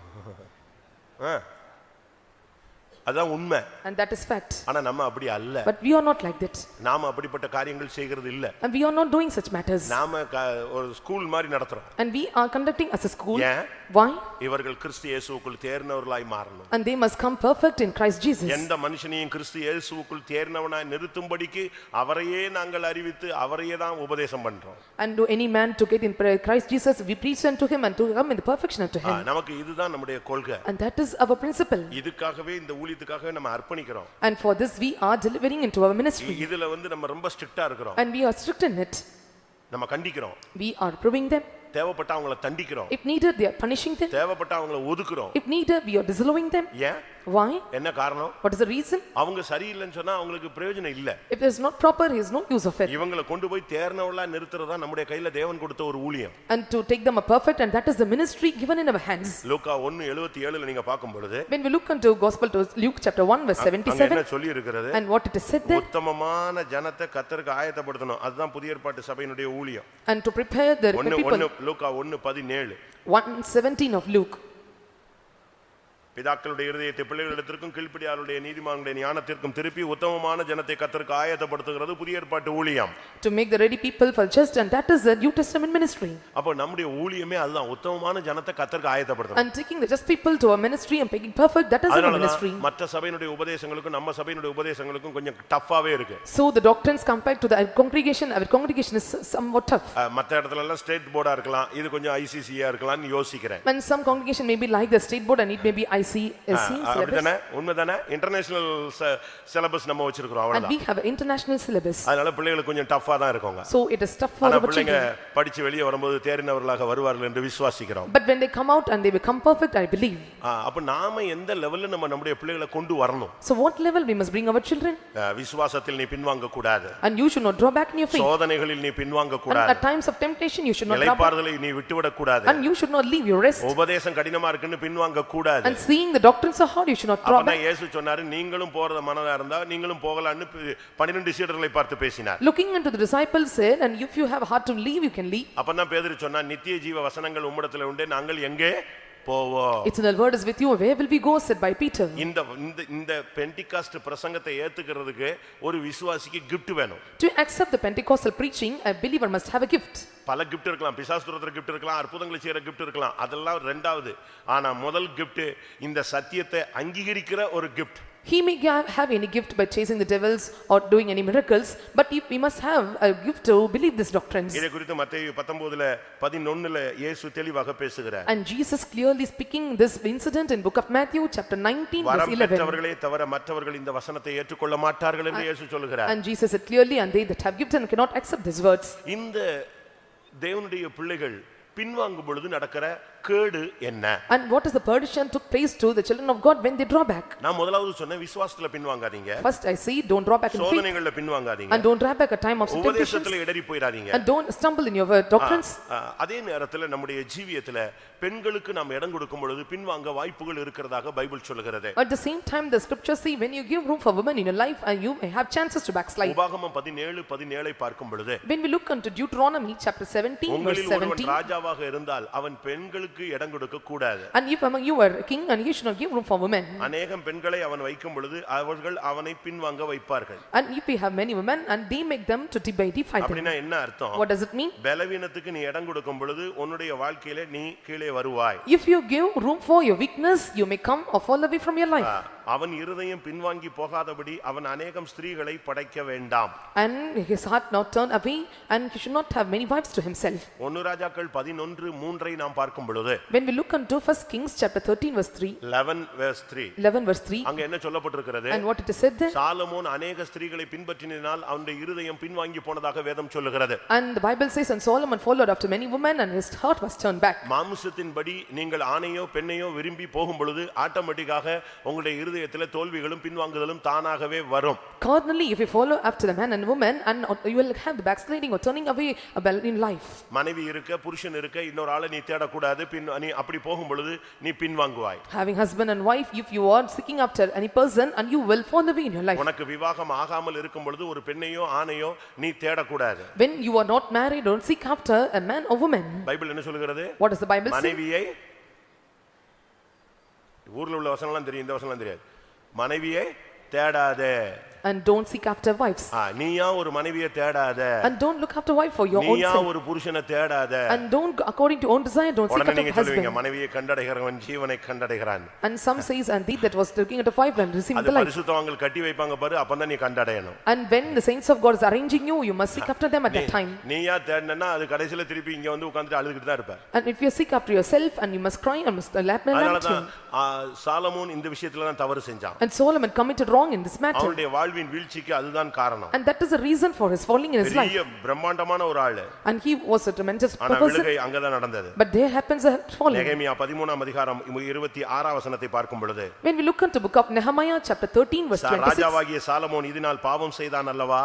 [SPEAKER 2] அதான் உண்மை.
[SPEAKER 1] And that is fact.
[SPEAKER 2] ஆனா நம்ம அப்படி அல்ல.
[SPEAKER 1] But we are not like that.
[SPEAKER 2] நாம அப்படிப்பட்ட காரியங்கள் செய்கிறது இல்ல.
[SPEAKER 1] And we are not doing such matters.
[SPEAKER 2] நாம ஒரு ஸ்கூல் மாதிரி நடத்துறோம்.
[SPEAKER 1] And we are conducting as a school.
[SPEAKER 2] ஏன்?
[SPEAKER 1] Why?
[SPEAKER 2] இவர்கள் கிறிஸ்து இயேசுவுக்குள் தேர்ந்தவர்களாய் மாறணும்.
[SPEAKER 1] And they must come perfect in Christ Jesus.
[SPEAKER 2] எந்த மனுஷனையும் கிறிஸ்து இயேசுவுக்குள் தேர்ந்தவனாய் நிறுத்தும்படிக்கு அவரையே நாங்கள் அறிவித்து அவரையே தான் உபதேசம் பண்றோம்.
[SPEAKER 1] And do any man to get in Christ Jesus, we preach unto him and to come in the perfection unto him.
[SPEAKER 2] நமக்கு இதுதான் நம்முடைய கொள்கை.
[SPEAKER 1] And that is our principle.
[SPEAKER 2] இதுக்காகவே இந்த ஊழியத்துக்காகவே நம்ம அர்ப்பணிக்கிறோம்.
[SPEAKER 1] And for this we are delivering into our ministry.
[SPEAKER 2] இதுல நம்ம ரொம்ப ஸ்ட்ரிக்ட்டா இருக்கிறோம்.
[SPEAKER 1] And we are strict in it.
[SPEAKER 2] நம்ம கண்டிக்கிறோம்.
[SPEAKER 1] We are proving them.
[SPEAKER 2] தேவைப்பட்ட அவங்களை தண்டிக்கிறோம்.
[SPEAKER 1] If needed, they are punishing them.
[SPEAKER 2] தேவைப்பட்ட அவங்களை ஒதுக்குறோம்.
[SPEAKER 1] If needed, we are disallowing them.
[SPEAKER 2] ஏன்?
[SPEAKER 1] Why?
[SPEAKER 2] என்ன காரணம்?
[SPEAKER 1] What is the reason?
[SPEAKER 2] அவங்க சரியில்லைன்னு சொன்னா அவங்களுக்கு பிரயோஜனம் இல்ல.
[SPEAKER 1] If it is not proper, he is no use of it.
[SPEAKER 2] இவங்களை கொண்டு போய் தேர்னவளா நிறுத்துறதா நம்முடைய கையில தேவன் கொடுத்த ஒரு ஊழியம்.
[SPEAKER 1] And to take them a perfect, and that is the ministry given in our hands.
[SPEAKER 2] லூக்கா 1:77 நீங்க பார்க்கும் பொழுது,
[SPEAKER 1] when we look into gospel to Luke chapter 1 verse 77,
[SPEAKER 2] என்ன சொல்லி இருக்கிறது?
[SPEAKER 1] and what it is said there,
[SPEAKER 2] உத்தமமான ஜனத்தை கர்த்தருக்கு ஆயத்தப்படுத்தணும். அதுதான் புதிய ஏற்பாட்டு சபையினுடைய ஊழியம்.
[SPEAKER 1] and to prepare the people.
[SPEAKER 2] Luca 1:17
[SPEAKER 1] 1:17 of Luke.
[SPEAKER 2] பிதாக்களுடைய இருதயத்தை பிள்ளைகளிடத்திற்கும் கீழ்ப்படியாருடைய நீதிமான்களுடைய ஞானத்திற்கும் திருப்பி உத்தமமான ஜனத்தை கர்த்தருக்கு ஆயத்தப்படுத்துகிறது புதிய ஏற்பாட்டு ஊழியம்.
[SPEAKER 1] To make the ready people for just, and that is the New Testament ministry.
[SPEAKER 2] அப்ப நம்முடைய ஊழியமே அதுதான், உத்தமமான ஜனத்தை கர்த்தருக்கு ஆயத்தப்படுத்துறது.
[SPEAKER 1] And taking the just people to our ministry and making perfect, that is our ministry.
[SPEAKER 2] மற்ற சபையினுடைய உபதேசங்களுக்கும் நம்ம சபையினுடைய உபதேசங்களுக்கும் கொஞ்சம் டஃப்பாவே இருக்கு.
[SPEAKER 1] So the doctrines compared to the congregation, our congregation is somewhat tough.
[SPEAKER 2] மற்ற இடத்துல எல்லாம் ஸ்டேட் போர்டா இருக்கலாம், இது கொஞ்சம் ஐசிசியா இருக்கலாம்னு யோசிக்கிறேன்.
[SPEAKER 1] And some congregation may be like the state board, and it may be
[SPEAKER 2] அப்படிதானே? உண்மைதானே? இன்டர்நேஷனல் சிலபஸ் நம்ம வச்சிருக்கோம் அவ்வளவுதான்.
[SPEAKER 1] And we have an international syllabus.
[SPEAKER 2] அதனால பிள்ளைகளுக்கு கொஞ்சம் டஃப்பா தான் இருக்குங்க.
[SPEAKER 1] So it is tough for our children.
[SPEAKER 2] படிச்சு வெளிய வரும்போது தேறினவர்களாக வருவார்கள் என்று விசுவாசிக்கிறோம்.
[SPEAKER 1] But when they come out and they become perfect, I believe.
[SPEAKER 2] அப்ப நாம எந்த லெவல்ல நம்முடைய பிள்ளைகளை கொண்டு வரணும்?
[SPEAKER 1] So what level we must bring our children?
[SPEAKER 2] விசுவாசத்தில் நீ பின்வாங்க கூடாது.
[SPEAKER 1] And you should not draw back in your faith.
[SPEAKER 2] சோதனைகளில் நீ பின்வாங்க கூடாது.
[SPEAKER 1] And at times of temptation you should not drop back.
[SPEAKER 2] இளைப்பாறுதலை நீ விட்டுவிட கூடாது.
[SPEAKER 1] And you should not leave your rest.
[SPEAKER 2] உபதேசம் கடினமா இருக்குன்னு பின்வாங்க கூடாது.
[SPEAKER 1] And seeing the doctrines are hard, you should not draw back.
[SPEAKER 2] அப்ப இயேசு சொன்னாரு, நீங்களும் போறத மனதா இருந்தா நீங்களும் போகலாம்னு 12 சீடர்களை பார்த்து பேசினார்.
[SPEAKER 1] Looking into the disciples said, and if you have a heart to leave, you can leave.
[SPEAKER 2] அப்பதான் பேதுரு சொன்னா, நித்திய ஜீவ வசனங்கள் உம்மிடத்தில் உண்டு, நாங்கள் எங்கே போவோம்?
[SPEAKER 1] Eternal word is with you, where will we go, said by Peter.
[SPEAKER 2] இந்த பெண்டிகாஸ்ட் பிரசங்கத்தை ஏத்துக்கிறதுக்கு ஒரு விசுவாசிக்கு gift வேணும்.
[SPEAKER 1] To accept the Pentecostal preaching, a believer must have a gift.
[SPEAKER 2] பல gift இருக்கலாம், பிசாசு துரத்துற gift இருக்கலாம், அற்புதங்களை செய்யற gift இருக்கலாம், அதெல்லாம் இரண்டாவது. ஆனா முதல் gift இந்த சத்தியத்தை அங்கீகரிக்கிற ஒரு gift.
[SPEAKER 1] He may have any gift by chasing the devils or doing any miracles, but we must have a gift to believe these doctrines.
[SPEAKER 2] இதை குறித்து மத்தேயு 19:11 இயேசு தெளிவாக பேசுகிறார்.
[SPEAKER 1] And Jesus clearly speaking this incident in book of Matthew chapter 19 verse 11.
[SPEAKER 2] வரப்பெற்றவர்களே தவிர மற்றவர்கள் இந்த வசனத்தை ஏற்றுக்கொள்ள மாட்டார்கள் என்று இயேசு சொல்கிறார்.
[SPEAKER 1] And Jesus said clearly, and they that have gifts and cannot accept these words.
[SPEAKER 2] இந்த தேவனுடைய பிள்ளைகள் பின்வாங்கும் பொழுது நடக்கிற கேடு என்ன?
[SPEAKER 1] And what is the perdition took place to the children of God when they draw back?
[SPEAKER 2] நான் முதலாவது சொன்ன விசுவாசத்துல பின்வாங்காதீங்க.
[SPEAKER 1] First I say, don't draw back in faith.
[SPEAKER 2] சோதனைகள்ல பின்வாங்காதீங்க.
[SPEAKER 1] And don't draw back at time of temptation.
[SPEAKER 2] உபதேசத்துல இடறி போயிடாதீங்க.
[SPEAKER 1] And don't stumble in your doctrines.
[SPEAKER 2] அதே நேரத்துல நம்முடைய ஜீவியத்துல பெண்களுக்கு நாம் இடம் கொடுக்கும் பொழுது பின்வாங்க வாய்ப்புகள் இருக்கிறதாக பைபிள் சொல்கிறது.
[SPEAKER 1] At the same time the scriptures say, when you give room for women in your life, and you may have chances to backslide.
[SPEAKER 2] உபாகமம் 17:17 பார்க்கும் பொழுது,
[SPEAKER 1] when we look into Deuteronomy chapter 17 verse 17,
[SPEAKER 2] உங்களில் ஒருவன் ராஜாவாக இருந்தால் அவன் பெண்களுக்கு இடம் கொடுக்க கூடாது.
[SPEAKER 1] And if among you are a king, and you should not give room for women.
[SPEAKER 2] அநேகம் பெண்களை அவன் வைக்கும் பொழுது அவர்கள் அவனை பின்வாங்க வைப்பார்கள்.
[SPEAKER 1] And if we have many women, and they make them to defy them.
[SPEAKER 2] அப்படினா என்ன அர்த்தம்?
[SPEAKER 1] What does it mean?
[SPEAKER 2] பலவீனத்துக்கு நீ இடம் கொடுக்கும் பொழுது உன்னுடைய வாழ்க்கையில நீ கீழே வருவாய்.
[SPEAKER 1] If you give room for your weakness, you may come or fall away from your life.
[SPEAKER 2] அவன் இருதயம் பின்வாங்கி போகாதபடி அவன் அநேகம் ஸ்திரீகளை படைக்க வேண்டாம்.
[SPEAKER 1] And his heart not turn away, and he should not have many wives to himself.
[SPEAKER 2] 1 ராஜாக்கள் 11:3 நாம் பார்க்கும் பொழுது,
[SPEAKER 1] When we look into 1 Kings chapter 13 verse 3,
[SPEAKER 2] 11 verse 3,
[SPEAKER 1] 11 verse 3,
[SPEAKER 2] அங்க என்ன சொல்லப்பட்டிருக்கிறது?
[SPEAKER 1] and what it is said there,
[SPEAKER 2] Solomon அநேக ஸ்திரீகளை பின்பற்றினால் அவனுடைய இருதயம் பின்வாங்கி போனதாக வேதம் சொல்லுகிறது.
[SPEAKER 1] and the Bible says, and Solomon followed after many women, and his heart was turned back.
[SPEAKER 2] மாம்சத்தின்படி நீங்கள் ஆணையோ பெண்ணையோ விரும்பி போகும் பொழுது ஆட்டோமேட்டிக்காக உங்களுடைய இருதயத்தில் தோல்விகளும் பின்வாங்குதலும் தானாகவே வரும்.
[SPEAKER 1] Carnally, if you follow after the man and woman, and you will have the backsliding or turning away in life.
[SPEAKER 2] மனைவி இருக்க புருஷன் இருக்க இன்னொரு ஆளை நீ தேடக்கூடாது. நீ அப்படி போகும் பொழுது நீ பின்வாங்குவாய்.
[SPEAKER 1] Having husband and wife, if you are seeking after any person, and you will fall away in your life.
[SPEAKER 2] உனக்கு விவாகம் ஆகாமல் இருக்கும் பொழுது ஒரு பெண்ணையோ ஆணையோ நீ தேடக்கூடாது.
[SPEAKER 1] When you are not married, don't seek after a man or woman.
[SPEAKER 2] Bible என்ன சொல்லுகிறது?
[SPEAKER 1] What does the Bible say?
[SPEAKER 2] மனைவியை, ஊர்ல உள்ள வசனம்லாம் தெரியும், இந்த வசனம்லாம் தெரியாது. மனைவியை தேடாதே.
[SPEAKER 1] And don't seek after wives.
[SPEAKER 2] நீயா ஒரு மனைவியை தேடாதே.
[SPEAKER 1] And don't look after wife for your own
[SPEAKER 2] நீயா
[SPEAKER 1] sake.
[SPEAKER 2] ஒரு புருஷனை தேடாதே.
[SPEAKER 1] And don't according to own desire, don't seek after husband.
[SPEAKER 2] மனைவியை கண்டடைகிறவன் ஜீவனை கண்டடைகிறான்.
[SPEAKER 1] And some says, and thee that was looking at a wife and receiving the life.
[SPEAKER 2] பரிசுத்தவான்கள் கட்டி வைப்பாங்க பாரு, அப்பதான் நீ கண்டடையணும்.
[SPEAKER 1] And when the saints of God is arranging you, you must seek after them at that time.
[SPEAKER 2] நீயா தேடனா அது கடைசில திருப்பி இங்க வந்து உட்கார்ந்துட்டு அழுதுகிட்டு தான் இருப்ப.
[SPEAKER 1] And if you seek after yourself, and you must cry and must lament.
[SPEAKER 2] அதனாலதான் சாலமோன் இந்த விஷயத்துல தான் தவறு செஞ்சான்.
[SPEAKER 1] And Solomon committed wrong in this matter.
[SPEAKER 2] அவனுடைய வாழ்வின் வீழ்ச்சிக்கு அதுதான் காரணம்.
[SPEAKER 1] And that is the reason for his falling in his life.
[SPEAKER 2] பெரிய பிரம்மாண்டமான ஒரு ஆளு.
[SPEAKER 1] And he was a tremendous person.
[SPEAKER 2] ஆனா விழுகை அங்க தான் நடந்தது.
[SPEAKER 1] But there happens a falling.
[SPEAKER 2] நெகேமியா 13ஆம் அதிகாரம் 26ஆம் வசனத்தை பார்க்கும் பொழுது,
[SPEAKER 1] When we look into book of Nehemiah chapter 13 verse 26,
[SPEAKER 2] ராஜாவாகிய சாலமோன் இதனால் பாவம் செய்தான் அல்லவா?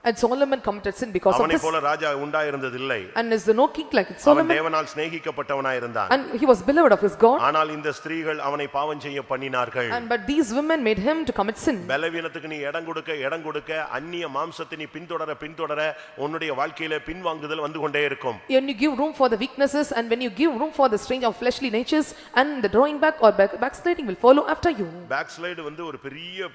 [SPEAKER 1] and Solomon committed sin because of
[SPEAKER 2] அவனை
[SPEAKER 1] this.
[SPEAKER 2] போல ராஜா உண்டாயிருந்ததில்லை.
[SPEAKER 1] And is the no king like
[SPEAKER 2] அவன்
[SPEAKER 1] Solomon.
[SPEAKER 2] தேவனால் சிநேகிக்கப்பட்டவனாய் இருந்தான்.
[SPEAKER 1] And he was beloved of his God.
[SPEAKER 2] ஆனால் இந்த ஸ்திரீகள் அவனை பாவம் செய்ய பண்ணினார்கள்.
[SPEAKER 1] And but these women made him to commit sin.
[SPEAKER 2] பலவீனத்துக்கு நீ இடம் கொடுக்க அந்நிய மாம்சத்தை நீ பின்தொடர உன்னுடைய வாழ்க்கையில பின்வாங்குதல் வந்து கொண்டே இருக்கும்.
[SPEAKER 1] When you give room for the weaknesses, and when you give room for the strength of fleshly natures, and the drawing back or backsliding will follow after you.
[SPEAKER 2] பேக்ஸ்லைடு வந்து ஒரு பெரிய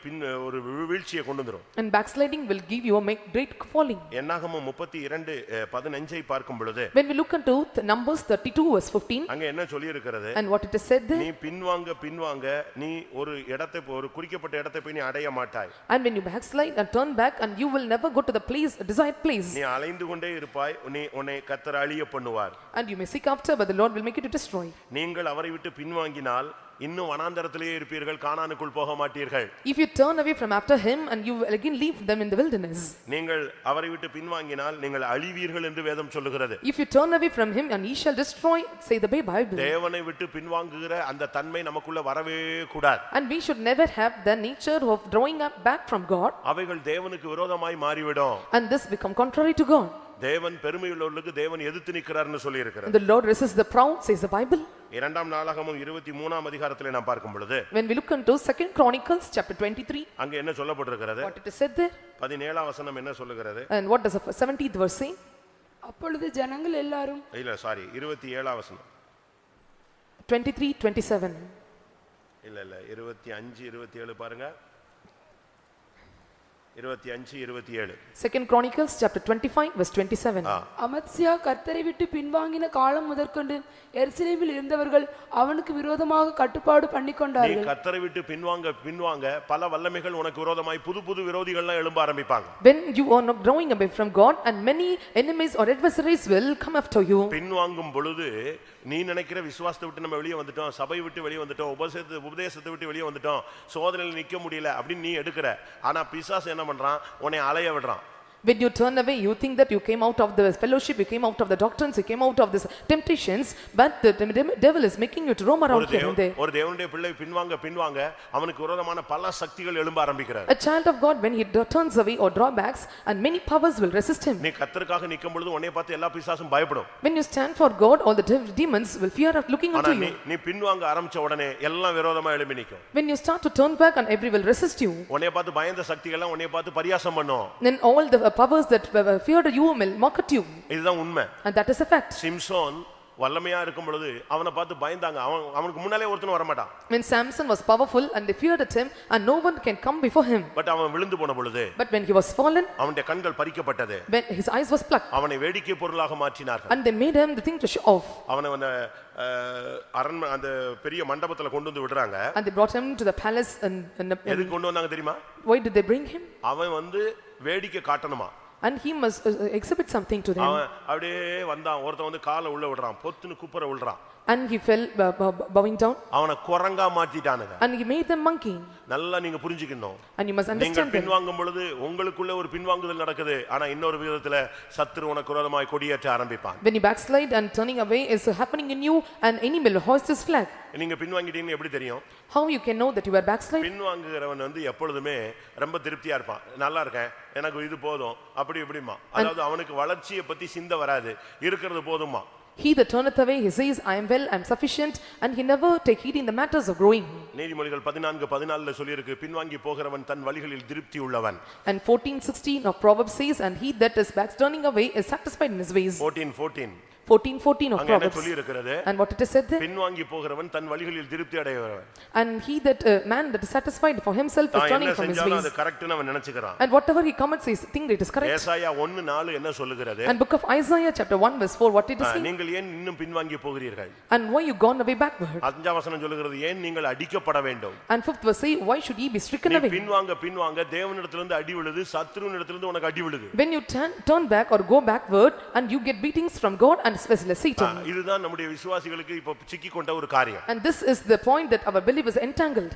[SPEAKER 2] ஒரு வீழ்ச்சியை கொண்டு வந்துரும்.
[SPEAKER 1] And backsliding will give you a great falling.
[SPEAKER 2] என்னாகமம் 32:15 பார்க்கும் பொழுது,
[SPEAKER 1] When we look into Numbers 32 verse 15,
[SPEAKER 2] அங்க என்ன சொல்லி இருக்கிறது?
[SPEAKER 1] and what it is said there,
[SPEAKER 2] நீ பின்வாங்க நீ ஒரு இடத்தை ஒரு குறிக்கப்பட்ட இடத்தை போய் நீ அடைய மாட்டாய்.
[SPEAKER 1] and when you backslide and turn back, and you will never go to the place, desired place.
[SPEAKER 2] நீ அலைந்து கொண்டே இருப்பாய், உன்னை கர்த்தர் அழிய பண்ணுவார்.
[SPEAKER 1] And you may seek after, but the Lord will make you to destroy.
[SPEAKER 2] நீங்கள் அவரை விட்டு பின்வாங்கினால் இன்னும் வனாந்தரத்திலேயே இருப்பீர்கள், கானானுக்குள் போக மாட்டீர்கள்.
[SPEAKER 1] If you turn away from after him, and you will again leave them in the wilderness.
[SPEAKER 2] நீங்கள் அவரை விட்டு பின்வாங்கினால் நீங்கள் அழிவீர்கள் என்று வேதம் சொல்லுகிறது.
[SPEAKER 1] If you turn away from him, and he shall destroy, say the Bible.
[SPEAKER 2] தேவனை விட்டு பின்வாங்குகிற அந்த தன்மை நமக்குள்ள வரவே கூடாது.
[SPEAKER 1] And we should never have the nature of drawing up back from God.
[SPEAKER 2] அவைகள் தேவனுக்கு விரோதமாய் மாறிவிடும்.
[SPEAKER 1] And this become contrary to God.
[SPEAKER 2] தேவன் பெருமையுள்ளவர்களுக்கு தேவன் எதிர்த்து நிற்கிறார்னு சொல்லி இருக்கிறார்.
[SPEAKER 1] And the Lord resists the proud, says the Bible.
[SPEAKER 2] 2ஆம் நாளாகமம் 23ஆம் அதிகாரத்திலே நாம் பார்க்கும் பொழுது,
[SPEAKER 1] When we look into 2 Chronicles chapter 23,
[SPEAKER 2] அங்க என்ன சொல்லப்பட்டிருக்கிறது?
[SPEAKER 1] what it is said there,
[SPEAKER 2] 17ஆம் வசனம் என்ன சொல்லுகிறது?
[SPEAKER 1] and what does the 17th verse say?
[SPEAKER 4] அப்பொழுது ஜனங்கள் எல்லாரும்,
[SPEAKER 2] இல்ல சாரி 27ஆம் வசனம்,
[SPEAKER 1] 23:27.
[SPEAKER 2] இல்ல 25 27 பாருங்க, 25 27.
[SPEAKER 1] 2 Chronicles chapter 25 verse 27.
[SPEAKER 4] அமத்சியா கர்த்தரை விட்டு பின்வாங்கின காலம் முதற்கொண்டு எருசலேமில் இருந்தவர்கள் அவனுக்கு விரோதமாக கட்டுப்பாடு
[SPEAKER 2] நீ
[SPEAKER 4] பண்ணிக்கொண்டார்கள்.
[SPEAKER 2] கர்த்தரை விட்டு பின்வாங்க பல வல்லமைகள் உனக்கு விரோதமாய் புது விரோதிகள்லாம் எழும்ப ஆரம்பிப்பாங்க.
[SPEAKER 1] When you are not growing away from God, and many enemies or adversaries will come after you.
[SPEAKER 2] பின்வாங்கும் பொழுது நீ நினைக்கிற விசுவாசத்தை விட்டு நம்ம வெளியே வந்துட்டோம், சபை விட்டு வெளியே வந்துட்டோம், உபதேசத்தை விட்டு வெளியே வந்துட்டோம், சோதனையில் நிக்க முடியல அப்படின்னு நீ எடுக்கிற. ஆனா பிசாசு என்ன பண்றான்? உன்னை அலைய விடுறான்.
[SPEAKER 1] When you turn away, you think that you came out of the fellowship, you came out of the doctrines, you came out of these temptations, but the devil is making you to roam around here and there.
[SPEAKER 2] ஒரு தேவனுடைய பிள்ளை பின்வாங்க அவனுக்கு விரோதமான பல சக்திகள் எழும்ப ஆரம்பிக்கிறார்.
[SPEAKER 1] A child of God, when he turns away or drawbacks, and many powers will resist him.
[SPEAKER 2] நீ கர்த்தருக்காக நிக்கும் பொழுது உன்னை பார்த்து எல்லா பிசாசும் பயப்படும்.
[SPEAKER 1] When you stand for God, all the demons will fear of looking unto you.
[SPEAKER 2] நீ பின்வாங்க ஆரம்பிச்ச உடனே எல்லாம் விரோதமா எழும்பி நிக்கும்.
[SPEAKER 1] When you start to turn back, and every will resist you.
[SPEAKER 2] உன்னை பார்த்து பயந்த சக்திகள் எல்லாம் உன்னை பார்த்து பரியாசம் பண்ணும்.
[SPEAKER 1] Then all the powers that feared you will mock at you.
[SPEAKER 2] இதுதான் உண்மை.
[SPEAKER 1] And that is a fact.
[SPEAKER 2] Samson வல்லமையா இருக்கும் பொழுது அவனை பார்த்து பயந்தாங்க. அவனுக்கு முன்னாலே ஒருத்தனும் வர மாட்டான்.
[SPEAKER 1] When Samson was powerful and they feared at him and no one can come before him.
[SPEAKER 2] But அவன் விழுந்து போன பொழுது,
[SPEAKER 1] But when he was fallen,
[SPEAKER 2] அவனுடைய கண்கள் பறிக்கப்பட்டது.
[SPEAKER 1] when his eyes was plucked,
[SPEAKER 2] அவனை வேடிக்கை பொருளாக மாற்றினார்கள்.
[SPEAKER 1] and they made him the thing to show off.
[SPEAKER 2] அவனை அரண்மனை அந்த பெரிய மண்டபத்துல கொண்டு வந்து விடுறாங்க.
[SPEAKER 1] And they brought him to the palace and
[SPEAKER 2] எதுக்கு கொண்டு வந்தாங்க தெரியுமா?
[SPEAKER 1] why did they bring him?
[SPEAKER 2] அவன் வந்து வேடிக்கை காட்டணுமா.
[SPEAKER 1] And he must exhibit something to them.
[SPEAKER 2] அவன் அப்படியே வந்தான். ஒருத்தன் வந்து காலை உள்ள விடுறான், பொத்துன்னு குப்புற விடுறான்.
[SPEAKER 1] And he fell bowing down.
[SPEAKER 2] அவனை குரங்கா மாத்திட்டானுங்க.
[SPEAKER 1] And he made them monkey.
[SPEAKER 2] நல்லா நீங்க புரிஞ்சுக்கணும்.
[SPEAKER 1] And you must understand
[SPEAKER 2] நீங்கள் பின்வாங்கும் பொழுது உங்களுக்குள்ள ஒரு பின்வாங்குதல் நடக்குது. ஆனா இன்னொரு விதத்துல சத்துரு உனக்கு விரோதமாய் கொடியேற்ற ஆரம்பிப்பான்.
[SPEAKER 1] When you backslide and turning away is happening in you, and enemy will hoist his flag.
[SPEAKER 2] நீங்க பின்வாங்கிட்டீங்கன்னு எப்படி தெரியும்?
[SPEAKER 1] How you can know that you are backslide?
[SPEAKER 2] பின்வாங்குகிறவன் வந்து எப்பொழுதுமே ரொம்ப திருப்தியா இருப்பான். நல்லா இருக்கேன், எனக்கு இது போதும், அப்படி இப்படிமா. அதாவது அவனுக்கு வளர்ச்சியை பத்தி சிந்தை வராது, இருக்கிறது போதுமா.
[SPEAKER 1] He that turneth away, he says, I am well, I am sufficient, and he never take heed in the matters of growing.
[SPEAKER 2] நீதிமொழிகள் 14:14 சொல்லி இருக்கு, பின்வாங்கி போகிறவன் தன் வழிகளில் திருப்தி உள்ளவன்.
[SPEAKER 1] And 14:16 of Proverbs says, and he that is back turning away is satisfied in his ways. 14:14 of
[SPEAKER 2] அங்க என்ன
[SPEAKER 1] Proverbs.
[SPEAKER 2] சொல்லி இருக்கிறது?
[SPEAKER 1] And what it is said there?
[SPEAKER 2] பின்வாங்கி போகிறவன் தன் வழிகளில் திருப்தி அடைகிறவன்.
[SPEAKER 1] And he that man that is satisfied for himself is turning from his ways.
[SPEAKER 2] அது கரெக்ட்னு அவன் நினைச்சுக்கிறான்.
[SPEAKER 1] And whatever he commits, he thinks it is correct.
[SPEAKER 2] ஏசாயா 1:4 என்ன சொல்லுகிறது?
[SPEAKER 1] And book of Isaiah chapter 1:4, what it is saying?
[SPEAKER 2] நீங்கள் ஏன் இன்னும் பின்வாங்கி போகிறீர்கள்?
[SPEAKER 1] And why you gone away backward?
[SPEAKER 2] 5ஆம் வசனம் சொல்லுகிறது, ஏன் நீங்கள் அடிக்கப்பட வேண்டும்?
[SPEAKER 1] And 5th verse say, why should ye be stricken
[SPEAKER 2] நீ
[SPEAKER 1] away?
[SPEAKER 2] பின்வாங்க தேவனிடத்திலிருந்து அடி விழுது, சத்துருவினிடத்திலிருந்து உனக்கு அடி விழுது.
[SPEAKER 1] When you turn back or go backward, and you get beatings from God and especially Satan.
[SPEAKER 2] இதுதான் நம்முடைய விசுவாசிகளுக்கு இப்ப சிக்கி கொண்ட ஒரு காரியம்.
[SPEAKER 1] And this is the point that our believers entangled.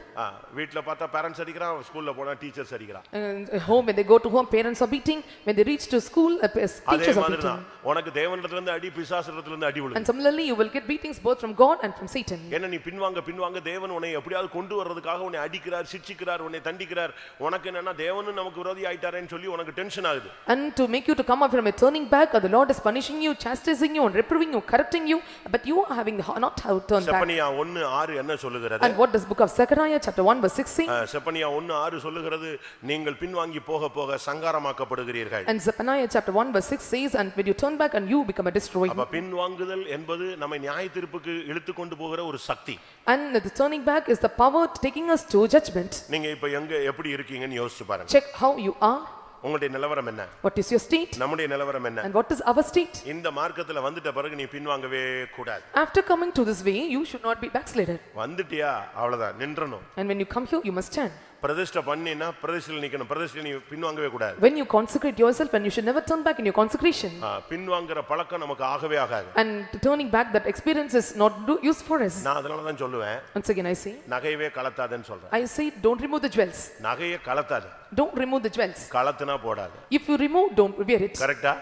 [SPEAKER 2] வீட்ல பார்த்தா பேரண்ட்ஸ் அடிக்கறான், ஸ்கூல்ல போனா teachers அடிக்கறான்.
[SPEAKER 1] And home, when they go to home, parents are beating. When they reach to school, teachers are beating.
[SPEAKER 2] உனக்கு தேவனிடத்திலிருந்து அடி, பிசாசிடத்திலிருந்து அடி விழுது.
[SPEAKER 1] And similarly, you will get beatings both from God and from Satan.
[SPEAKER 2] என்ன நீ பின்வாங்க தேவன் உன்னை எப்படியாவது கொண்டு வர்றதுக்காக உன்னை அடிக்கிறார், சிட்சிக்கிறார், உன்னை தண்டிக்கிறார். உனக்கு என்னன்னா தேவனும் நமக்கு விரோதி ஆயிட்டாரேன்னு சொல்லி உனக்கு டென்ஷன் ஆகுது.
[SPEAKER 1] And to make you to come up from a turning back, or the Lord is punishing you, chastising you, and reproving you, correcting you, but you are having not how to turn back.
[SPEAKER 2] Zephaniah 1:6 என்ன சொல்லுகிறது?
[SPEAKER 1] And what does book of Zechariah chapter 1:6 say?
[SPEAKER 2] Zephaniah 1:6 சொல்லுகிறது, நீங்கள் பின்வாங்கி போக போக சங்காரமாக்கப்படுகிறீர்கள்.
[SPEAKER 1] And Zephaniah chapter 1:6 says, and when you turn back and you become a destroyer.
[SPEAKER 2] அப்ப பின்வாங்குதல் என்பது நம்மை நியாயத்தீர்ப்புக்கு இழுத்து கொண்டு போகிற ஒரு சக்தி.
[SPEAKER 1] And the turning back is the power taking us to judgment.
[SPEAKER 2] நீங்க இப்ப எங்க எப்படி இருக்கீங்கன்னு யோசிச்சு பாருங்க.
[SPEAKER 1] Check how you are.
[SPEAKER 2] உங்களுடைய நிலவரம் என்ன?
[SPEAKER 1] What is your state?
[SPEAKER 2] நம்முடைய நிலவரம் என்ன?
[SPEAKER 1] And what is our state?
[SPEAKER 2] இந்த மார்க்கத்துல வந்துட்ட பிறகு நீ பின்வாங்கவே கூடாது.
[SPEAKER 1] After coming to this way, you should not be backslidden.
[SPEAKER 2] வந்துட்டியா அவ்வளவுதான், நின்றணும்.
[SPEAKER 1] And when you come here, you must stand.
[SPEAKER 2] பிரதிஷ்டை பண்ணினா பிரதிஷ்டையில் நிக்கணும். பிரதிஷ்டையில் நீ பின்வாங்கவே கூடாது.
[SPEAKER 1] When you consecrate yourself, and you should never turn back in your consecration.
[SPEAKER 2] பின்வாங்குற பழக்கம் நமக்கு ஆகவே ஆகாது.
[SPEAKER 1] And turning back, that experience is not used for us.
[SPEAKER 2] நான் அதனால தான் சொல்லுவேன்,
[SPEAKER 1] Once again I say,
[SPEAKER 2] நகையவே கலத்தாதன்னு சொல்றேன்.
[SPEAKER 1] I say, don't remove the jewels.
[SPEAKER 2] நகையை கலத்தாத.
[SPEAKER 1] Don't remove the jewels.
[SPEAKER 2] கலத்துனா போடாது.
[SPEAKER 1] If you remove, don't wear it.
[SPEAKER 2] கரெக்ட்டா?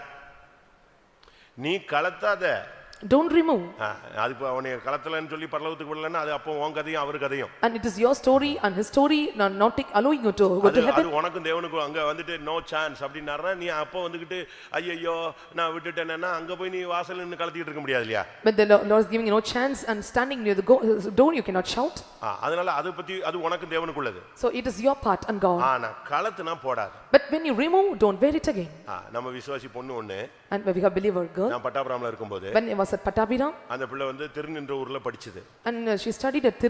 [SPEAKER 2] நீ கலத்தாத.
[SPEAKER 1] Don't remove.
[SPEAKER 2] அது இப்ப அவனை கலத்தலன்னு சொல்லி பரலோகத்துக்கு விடலன்னா அது அப்போ உன் கதையும் அவர் கதையும்.
[SPEAKER 1] And it is your story and his story, not allowing you to go to heaven.
[SPEAKER 2] அது உனக்கும் தேவனுக்கும் அங்க வந்துட்டு no chance அப்படினாரா நீ அப்போ வந்துகிட்டு ஐயோ நான் விட்டுட்டேன்னா அங்க போய் நீ வாசல்ல நின்னு கலத்திட்டு இருக்க முடியாது இல்லையா?
[SPEAKER 1] But the Lord is giving you no chance, and standing near the door you cannot shout.
[SPEAKER 2] அதனால அது பத்தி அது உனக்கும் தேவனுக்குள்ளது.
[SPEAKER 1] So it is your part and God.
[SPEAKER 2] ஆனா கலத்துனா போடாத.
[SPEAKER 1] But when you remove, don't wear it again.
[SPEAKER 2] நம்ம விசுவாசி பொண்ணு ஒண்ணு.
[SPEAKER 1] And when we have believer girl.
[SPEAKER 2] நான் பட்டாபுரம்ல இருக்கும்போது.
[SPEAKER 1] When I was at Pattabiram.
[SPEAKER 2] அந்த பிள்ளை வந்து திருநின்ற ஊர்ல படிச்சது.
[SPEAKER 1] And she studied at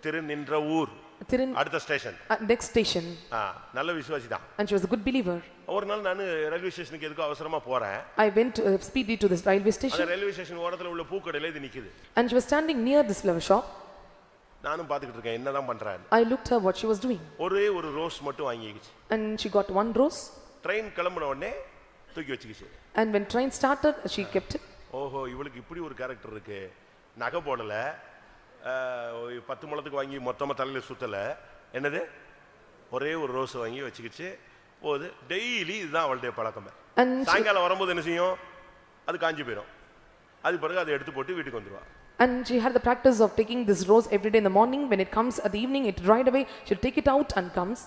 [SPEAKER 2] திருநின்ற ஊர். அடுத்த ஸ்டேஷன்.
[SPEAKER 1] Next station.
[SPEAKER 2] நல்ல விசுவாசி தான்.
[SPEAKER 1] And she was a good believer.
[SPEAKER 2] ஒரு நாள் நான் ரயில்வே ஸ்டேஷனுக்கு எதுக்கு அவசரமா போறேன்.
[SPEAKER 1] I went speedily to this railway station.
[SPEAKER 2] அந்த ரயில்வே ஸ்டேஷன் ஓரத்துல உள்ள பூக்கடையில இது நிக்குது.
[SPEAKER 1] And she was standing near this flower shop.
[SPEAKER 2] நானும் பாத்துக்கிட்டு இருக்கேன் என்னதான் பண்றான்னு.
[SPEAKER 1] I looked her what she was doing.
[SPEAKER 2] ஒரே ஒரு ரோஸ் மட்டும் வாங்கிக்கிச்சு.
[SPEAKER 1] And she got one rose.
[SPEAKER 2] Train கிளம்பின உடனே தூக்கி வச்சுக்கிச்சு.
[SPEAKER 1] And when train started, she kept it.
[SPEAKER 2] ஓஹோ இவளுக்கு இப்படி ஒரு கேரக்டர் இருக்கு. நகை போடல, 10 முழத்துக்கு வாங்கி மொத்தமா தலையில சுத்தல, என்னது ஒரே ஒரு ரோஸ் வாங்கி வச்சுக்கிச்சு. போது டெய்லி இதுதான் அவளுடைய பழக்கம். சாயங்காலம் வரும்போது என்ன செய்யும், அது காஞ்சி போயிடும். அது பிறகு அதை எடுத்து போட்டு வீட்டுக்கு வந்துருவா.
[SPEAKER 1] And she had the practice of taking this rose every day in the morning. When it comes at the evening, it dried away. She'll take it out and comes.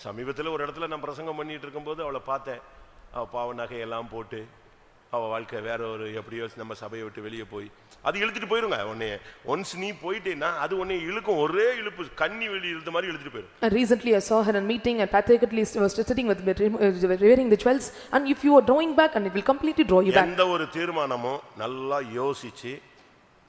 [SPEAKER 2] சமீபத்தில் ஒரு இடத்துல நான் பிரசங்கம் பண்ணிட்டு இருக்கும்போது அவளை பார்த்தேன். அவ பாவ நகையெல்லாம் போட்டு அவ வாழ்க்கை வேற ஒரு எப்படியோ நம்ம சபையை விட்டு வெளியே போய் அது இழுத்துட்டு போயிருங்க. உன்னை ஒன்ஸ் நீ போயிட்டேன்னா அது உன்னை இழுக்கும், ஒரே இழுப்பு, கண்ணி வெளி இழுத்த மாதிரி இழுத்துட்டு போயிடும்.
[SPEAKER 1] And recently I saw her in a meeting, and pathetically was sitting with wearing the jewels, and if you are drawing back, and it will completely draw you back.
[SPEAKER 2] எந்த ஒரு தீர்மானமும் நல்லா யோசிச்சு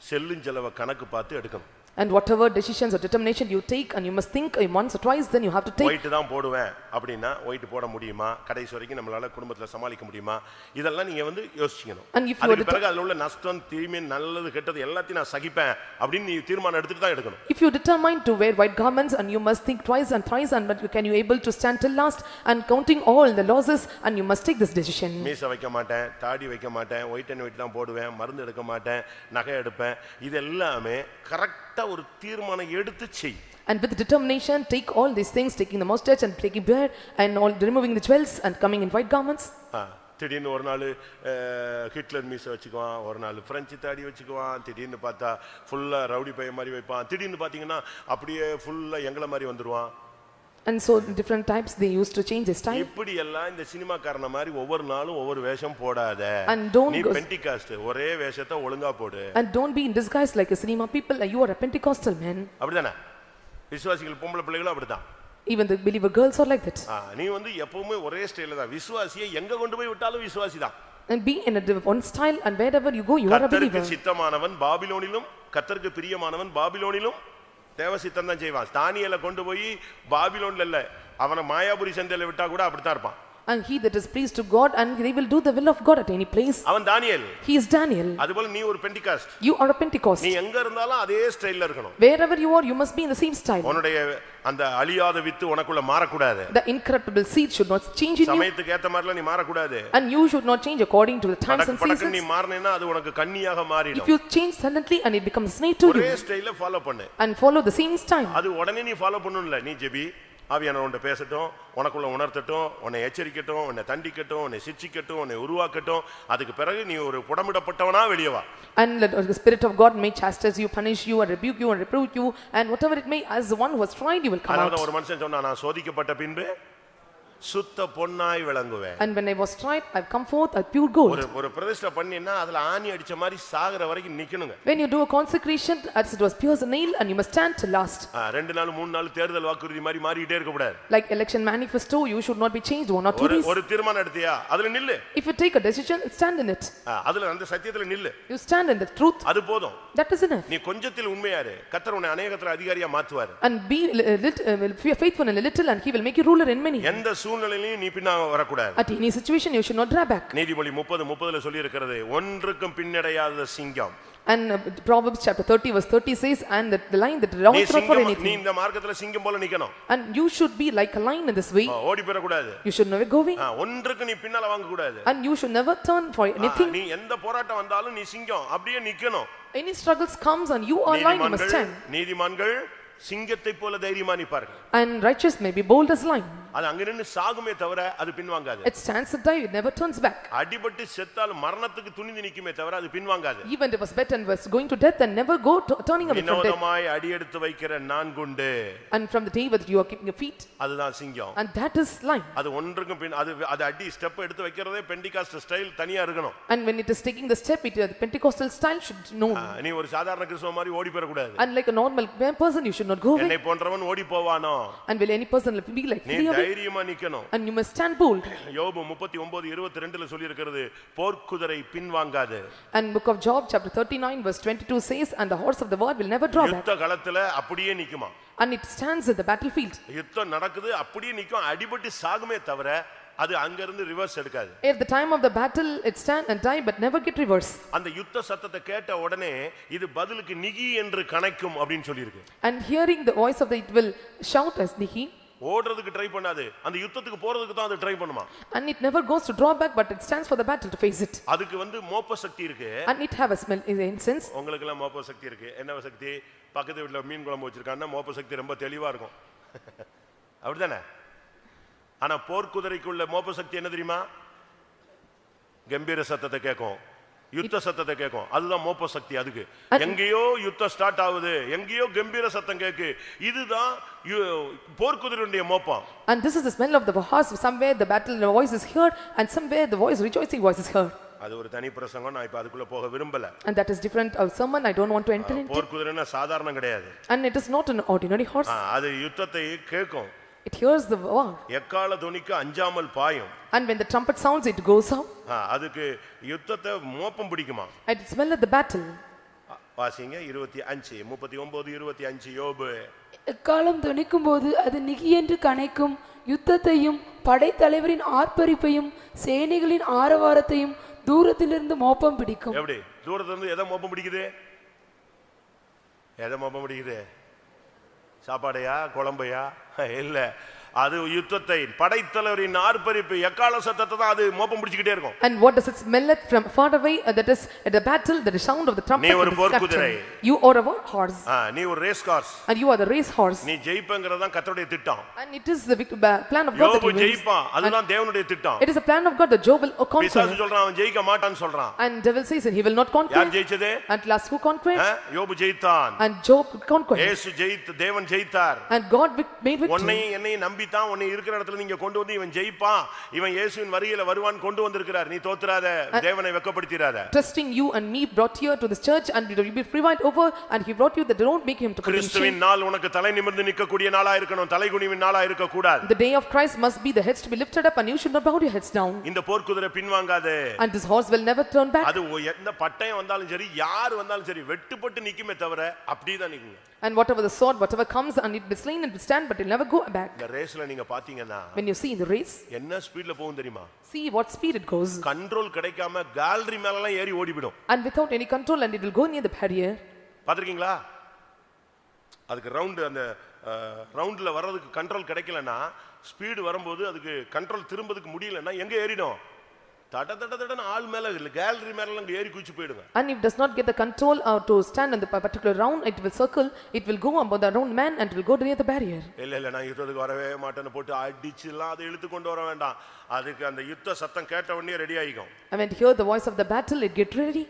[SPEAKER 2] செல்லும் செலவை கணக்கு பார்த்து எடுக்கணும்.
[SPEAKER 1] And whatever decisions or determination you take, and you must think once or twice, then you have to take.
[SPEAKER 2] White தான் போடுவேன் அப்படினா ஒயிட் போட முடியுமா, கடைசி வரைக்கும் நம்மளால குடும்பத்துல சமாளிக்க முடியுமா, இதெல்லாம் நீங்க வந்து யோசிக்கணும். அதுக்கு பிறகு அதுல உள்ள நஷ்டம் தீமை நல்லது கெட்டது எல்லாத்தையும் நான் சகிப்பேன் அப்படி நீ தீர்மானம் எடுத்துட்டு தான் எடுக்கணும்.
[SPEAKER 1] If you determine to wear white garments, and you must think twice and thrice, and but can you able to stand till last and counting all the losses, and you must take this decision.
[SPEAKER 2] மீசை வைக்க மாட்டேன், தாடி வைக்க மாட்டேன், white and white தான் போடுவேன், மருந்து எடுக்க மாட்டேன், நகை எடுப்பேன், இது எல்லாமே கரெக்ட்டா ஒரு தீர்மானம் எடுத்து செய்.
[SPEAKER 1] And with determination take all these things, taking the mustache and taking beard and all removing the jewels and coming in white garments.
[SPEAKER 2] திடீர்னு ஒரு நாள் ஹிட்லர் மீசை வச்சுக்குவான், ஒரு நாள் பிரெஞ்சு தாடி வச்சுக்குவான், திடீர்னு பார்த்தா ஃபுல்லா ரவுடி பையன் மாதிரி வைப்பான், திடீர்னு பார்த்தீங்கன்னா அப்படியே ஃபுல்லா எங்கள மாதிரி வந்துருவான்.
[SPEAKER 1] And so different types they used to change their style.
[SPEAKER 2] இப்படி எல்லாம் இந்த சினிமாக்காரன மாதிரி ஒவ்வொரு நாளும் ஒவ்வொரு வேஷம் போடாத. நீ பெண்டிகாஸ்ட் ஒரே வேஷத்தை ஒழுங்கா போடு.
[SPEAKER 1] And don't be in disguise like a cinema people, you are a Pentecostal man.
[SPEAKER 2] அப்படிதானே? விசுவாசிகள் பொம்பளை பிள்ளைகளும் அப்படிதான்.
[SPEAKER 1] Even the believer girls are like that.
[SPEAKER 2] நீ வந்து எப்பவுமே ஒரே ஸ்டைல்ல தான். விசுவாசியை எங்க கொண்டு போய் விட்டாலும் விசுவாசி தான்.
[SPEAKER 1] And be in a one style, and wherever you go you are a believer.
[SPEAKER 2] கர்த்தருக்கு சித்தமானவன் பாபிலோனிலும் கர்த்தருக்கு பிரியமானவன் பாபிலோனிலும் தேவசித்தம் தான் செய்வான். தானியேலை கொண்டு போய் பாபிலோன்ல இல்ல, அவனை மாயாபுரி சந்தையில விட்டா கூட அப்படித்தான் இருப்பான்.
[SPEAKER 1] And he that is pleased to God, and they will do the will of God at any place.
[SPEAKER 2] அவன் தானியேல்.
[SPEAKER 1] He is Daniel.
[SPEAKER 2] அதுபோல நீ ஒரு Pentecost.
[SPEAKER 1] You are a Pentecost.
[SPEAKER 2] நீ எங்க இருந்தாலும் அதே ஸ்டைல்ல இருக்கணும்.
[SPEAKER 1] Wherever you are you must be in the same style.
[SPEAKER 2] உன்னுடைய அந்த அழியாத வித்து உனக்குள்ள மாற கூடாது.
[SPEAKER 1] The incorruptible seed should not change in you.
[SPEAKER 2] சமயத்துக்கு ஏத்த மாதிரில நீ மாற கூடாது.
[SPEAKER 1] And you should not change according to the times and seasons.
[SPEAKER 2] நீ மாறனேனா அது உனக்கு கன்னியாக மாறிடும்.
[SPEAKER 1] If you change suddenly and it becomes snake to you.
[SPEAKER 2] ஒரே ஸ்டைல்ல ஃபாலோ பண்ணு.
[SPEAKER 1] And follow the same style.
[SPEAKER 2] அது உடனே நீ ஃபாலோ பண்ணனும்ல. நீ ஜெபி, ஆவியானவர் உன்னை பேசட்டும், உனக்குள்ள உணர்த்தட்டும், உன்னை எச்சரிக்கட்டும், உன்னை தண்டிக்கட்டும், உன்னை சிட்சிக்கட்டும், உன்னை உருவாக்கட்டும். அதுக்கு பிறகு நீ ஒரு புடமிடப்பட்டவனா வெளிய வா.
[SPEAKER 1] And let the Spirit of God may chastise you, punish you, and rebuke you, and reprove you, and whatever it may, as the one who has tried you will come out.
[SPEAKER 2] அதான் ஒரு மனுஷன் சொன்னா, நான் சோதிக்கப்பட்ட பின்பு சுத்த பொன்னாய் விளங்குவேன்.
[SPEAKER 1] And when I was tried, I have come forth as pure gold.
[SPEAKER 2] ஒரு பிரதிஷ்டை பண்ணினா அதுல ஆணி அடிச்ச மாதிரி சாகற வரைக்கும் நிக்கணுங்க.
[SPEAKER 1] When you do a consecration as it was pure as a nail, and you must stand till last.
[SPEAKER 2] ரெண்டு நாள் மூணு நாள் தேர்தல் வாக்குறுதி மாதிரி மாறிட்டே இருக்க கூடாது.
[SPEAKER 1] Like election manifesto, you should not be changed one or two days.
[SPEAKER 2] ஒரு தீர்மானம் எடுத்தியா அதுல நில்லு.
[SPEAKER 1] If you take a decision, stand in it.
[SPEAKER 2] அதுல அந்த சத்தியத்துல நில்லு.
[SPEAKER 1] You stand in the truth.
[SPEAKER 2] அது போதும்.
[SPEAKER 1] That is enough.
[SPEAKER 2] நீ கொஞ்சத்தில் உண்மையாரு, கர்த்தர் உன்னை அநேகத்துல அதிகாரியா மாத்துவார்.
[SPEAKER 1] And be faithful in a little, and he will make you ruler in many.
[SPEAKER 2] எந்த சூழ்நிலையிலும் நீ வரக்கூடாது.
[SPEAKER 1] At any situation you should not draw back.
[SPEAKER 2] நீதிமொழி 30:30ல சொல்லி இருக்கிறது, ஒன்றுக்கும் பின்னடையாத சிங்கம்.
[SPEAKER 1] And Proverbs chapter 30 verse 30 says, and the lion that runs not for anything.
[SPEAKER 2] நீ இந்த மார்க்கத்துல சிங்கம் போல நிக்கணும்.
[SPEAKER 1] And you should be like a lion in this way.
[SPEAKER 2] ஓடி போற கூடாது.
[SPEAKER 1] You should never go away.
[SPEAKER 2] ஒன்றுக்கு நீ பின்னால வாங்க கூடாது.
[SPEAKER 1] And you should never turn for anything.
[SPEAKER 2] நீ எந்த போராட்டம் வந்தாலும் நீ சிங்கம் அப்படியே நிக்கணும்.
[SPEAKER 1] Any struggles comes and you are lion, you must stand.
[SPEAKER 2] நீதிமான்கள் சிங்கத்தை போல தைரியமா நிப்பார்கள்.
[SPEAKER 1] And righteous may be bold as lion.
[SPEAKER 2] அது அங்க நின்னு சாகுமே தவிர அது பின்வாங்காது.
[SPEAKER 1] It stands and die, it never turns back.
[SPEAKER 2] அடிபட்டு செத்தால் மரணத்துக்கு துணிந்து நிக்குமே தவிர அது பின்வாங்காது.
[SPEAKER 1] Even if it was better and was going to death, and never go turning away from death.
[SPEAKER 2] வினோதமாய் அடி எடுத்து வைக்கிற நான்குண்டு.
[SPEAKER 1] And from the day that you are keeping your feet,
[SPEAKER 2] அதுதான் சிங்கம்.
[SPEAKER 1] and that is lion.
[SPEAKER 2] அது ஒன்றுக்கும் அது அடி step எடுத்து வைக்கிறதே பெண்டிகாஸ்ட் ஸ்டைல் தனியா இருக்கணும்.
[SPEAKER 1] And when it is taking the step, it the Pentecostal style should know.
[SPEAKER 2] நீ ஒரு சாதாரண கிறிஸ்தவ மாதிரி ஓடி போற கூடாது.
[SPEAKER 1] And like a normal person you should not go away.
[SPEAKER 2] என்னை போன்றவன் ஓடி போவானோ?
[SPEAKER 1] And will any person be like
[SPEAKER 2] நீ தைரியமா நிக்கணும்.
[SPEAKER 1] And you must stand bold.
[SPEAKER 2] யோபு 39:22ல சொல்லி இருக்கிறது, போர்க்குதிரை பின்வாங்காது.
[SPEAKER 1] And book of Job chapter 39 verse 22 says, and the horse of the war will never draw back.
[SPEAKER 2] யுத்த களத்துல அப்படியே நிக்குமா.
[SPEAKER 1] And it stands at the battlefield.
[SPEAKER 2] யுத்தம் நடக்குது அப்படியே நிக்கும், அடிபட்டு சாகுமே தவிர அது அங்க இருந்து ரிவர்ஸ் எடுக்காது.
[SPEAKER 1] At the time of the battle it stand and die but never get reverse.
[SPEAKER 2] அந்த யுத்த சத்தத்தை கேட்ட உடனே இது பதிலுக்கு நிகி என்று கணைக்கும் அப்படினு சொல்லி இருக்கு.
[SPEAKER 1] And hearing the voice of the it will shout as nihi.
[SPEAKER 2] ஓடுறதுக்கு ட்ரை பண்ணாது, அந்த யுத்தத்துக்கு போறதுக்கு தான் அது ட்ரை பண்ணுமா.
[SPEAKER 1] And it never goes to draw back but it stands for the battle to face it.
[SPEAKER 2] அதுக்கு வந்து மோப்ப சக்தி இருக்கு.
[SPEAKER 1] And it have a smell in sense.
[SPEAKER 2] உங்களுக்கு எல்லாம் மோப்ப சக்தி இருக்கு. என்ன சக்தி? பக்கத்து வீட்ல மீன் குழம்பு வச்சிருக்கான்னா மோப்ப சக்தி ரொம்ப தெளிவா இருக்கும். அப்படிதானே? ஆனா போர்க்குதிரைக்குள்ள மோப்ப சக்தி என்ன தெரியுமா? கம்பீர சத்தத்தை கேட்கும், யுத்த சத்தத்தை கேட்கும். அதுதான் மோப்ப சக்தி. அதுக்கு எங்கேயோ யுத்தம் ஸ்டார்ட் ஆகுது, எங்கேயோ கம்பீர சத்தம் கேக்கு. இதுதான் போர்க்குதிரையுடைய மோப்பம்.
[SPEAKER 1] And this is the smell of the horse. Somewhere the battle voice is heard, and somewhere the voice rejoicing voice is heard.
[SPEAKER 2] அது ஒரு தனி பிரசங்கம், நான் இப்ப அதுக்குள்ள போக விரும்பல.
[SPEAKER 1] And that is different sermon, I don't want to enter into.
[SPEAKER 2] போர்க்குதிரைனா சாதாரண கிடையாது.
[SPEAKER 1] And it is not an ordinary horse.
[SPEAKER 2] அது யுத்தத்தை கேட்கும்.
[SPEAKER 1] It hears the war.
[SPEAKER 2] எக்கால துணிக்கு அஞ்சாமல் பாயும்.
[SPEAKER 1] And when the trumpet sounds it goes out.
[SPEAKER 2] அதுக்கு யுத்தத்தை மோப்பம் பிடிக்குமா.
[SPEAKER 1] And it smell of the battle.
[SPEAKER 2] வாசிங்க 25 39 25 யோபு.
[SPEAKER 4] எக்காலம் தொனிக்கும் போது அது நிகியென்று கனைக்கும், யுத்தத்தையும் படைத்தலைவரின் ஆர்ப்பரிப்பையும் சேனைகளின் ஆரவாரத்தையும் தூரத்திலிருந்து மோப்பம் பிடிக்கும்.
[SPEAKER 2] எப்படி தூரத்துல இருந்து எதை மோப்பம் பிடிக்குது? எதை மோப்பம் பிடிக்குது? சாப்பாடையா குழம்பையா? இல்ல, அது யுத்தத்தை படைத்தலைவரின் ஆர்ப்பரிப்பு எக்கால சத்தத்தை தான் அது மோப்பம் பிடிச்சிட்டே இருக்கும்.
[SPEAKER 1] And what does it smell it from far away? That is at the battle, the sound of the trumpet.
[SPEAKER 2] நீ ஒரு போர்க்குதிரை.
[SPEAKER 1] You are a war horse.
[SPEAKER 2] நீ ஒரு race cars.
[SPEAKER 1] And you are the race horse.
[SPEAKER 2] நீ ஜெயிப்பங்கறது தான் கர்த்தருடைய திட்டம்.
[SPEAKER 1] And it is the plan of God that
[SPEAKER 2] யோபு ஜெயிப்பான், அதுதான் தேவனுடைய திட்டம்.
[SPEAKER 1] It is the plan of God that Job will conquer.
[SPEAKER 2] பிசாசு சொல்றான் அவன் ஜெயிக்க மாட்டான்னு சொல்றான்.
[SPEAKER 1] And devil says that he will not conquer.
[SPEAKER 2] யார் ஜெயிச்சது?
[SPEAKER 1] At last who conquered?
[SPEAKER 2] யோபு ஜெயித்தான்.
[SPEAKER 1] And Job conquered.
[SPEAKER 2] இயேசு ஜெயித்து தேவன் ஜெயித்தார்.
[SPEAKER 1] And God made victory.
[SPEAKER 2] உன்னை என்னை நம்பி தான் உன்னை இருக்கிற இடத்துல நீங்க கொண்டு வந்து இவன் ஜெயிப்பான், இவன் இயேசுவின் வருகையில வருவான் கொண்டு வந்திருக்கிறார். நீ தோத்துறாத, தேவனை வெட்கப்படுத்திராத.
[SPEAKER 1] Trusting you and me brought here to this church and you will be prevailed over, and he brought you that don't make him to put in shame.
[SPEAKER 2] கிறிஸ்துவின் நாள் உனக்கு தலை நிமிர்ந்து நிற்கக்கூடிய நாளா இருக்கணும், தலைகுனிவின் நாளா இருக்க கூடாது.
[SPEAKER 1] The day of Christ must be the heads to be lifted up and you should not bow your heads down.
[SPEAKER 2] இந்த போர்க்குதிரை பின்வாங்காதே.
[SPEAKER 1] And this horse will never turn back.
[SPEAKER 2] அது எந்த பட்டயம் வந்தாலும் சரி, யார் வந்தாலும் சரி, வெட்டுப்பட்டு நிக்குமே தவிர அப்படியே தான் நிக்குங்க.
[SPEAKER 1] And whatever the sword, whatever comes, and it will be slain and will stand, but it will never go back.
[SPEAKER 2] இந்த ரேஸ்ல நீங்க பாத்தீங்கன்னா
[SPEAKER 1] When you see in the race,
[SPEAKER 2] என்ன ஸ்பீட்ல போகும் தெரியுமா?
[SPEAKER 1] see what speed it goes.
[SPEAKER 2] Control கிடைக்காம gallery மேல எல்லாம் ஏறி ஓடிவிடும்.
[SPEAKER 1] And without any control, and it will go near the barrier.
[SPEAKER 2] பாத்திருக்கீங்களா? அதுக்கு ரவுண்ட் அந்த ரவுண்ட்ல வர்றதுக்கு கண்ட்ரோல் கிடைக்கலனா, ஸ்பீடு வரும்போது அதுக்கு கண்ட்ரோல் திரும்பதுக்கு முடியலன்னா எங்க ஏறிடும்? தட தட தடன ஆள் மேல கேலரி மேல எல்லாம் ஏறி குச்சி போய்டுங்க.
[SPEAKER 1] And if does not get the control to stand on the particular round, it will circle, it will go above the round man and it will go near the barrier.
[SPEAKER 2] இல்ல நான் யுத்தத்துக்கு வரவே மாட்டேன்னு போட்டு அடிச்சுலாம் அதை இழுத்து கொண்டு வர வேண்டாம். அதுக்கு அந்த யுத்த சத்தம் கேட்ட உடனே ready ஆயிக்கும்.
[SPEAKER 1] And when you hear the voice of the battle, it get ready.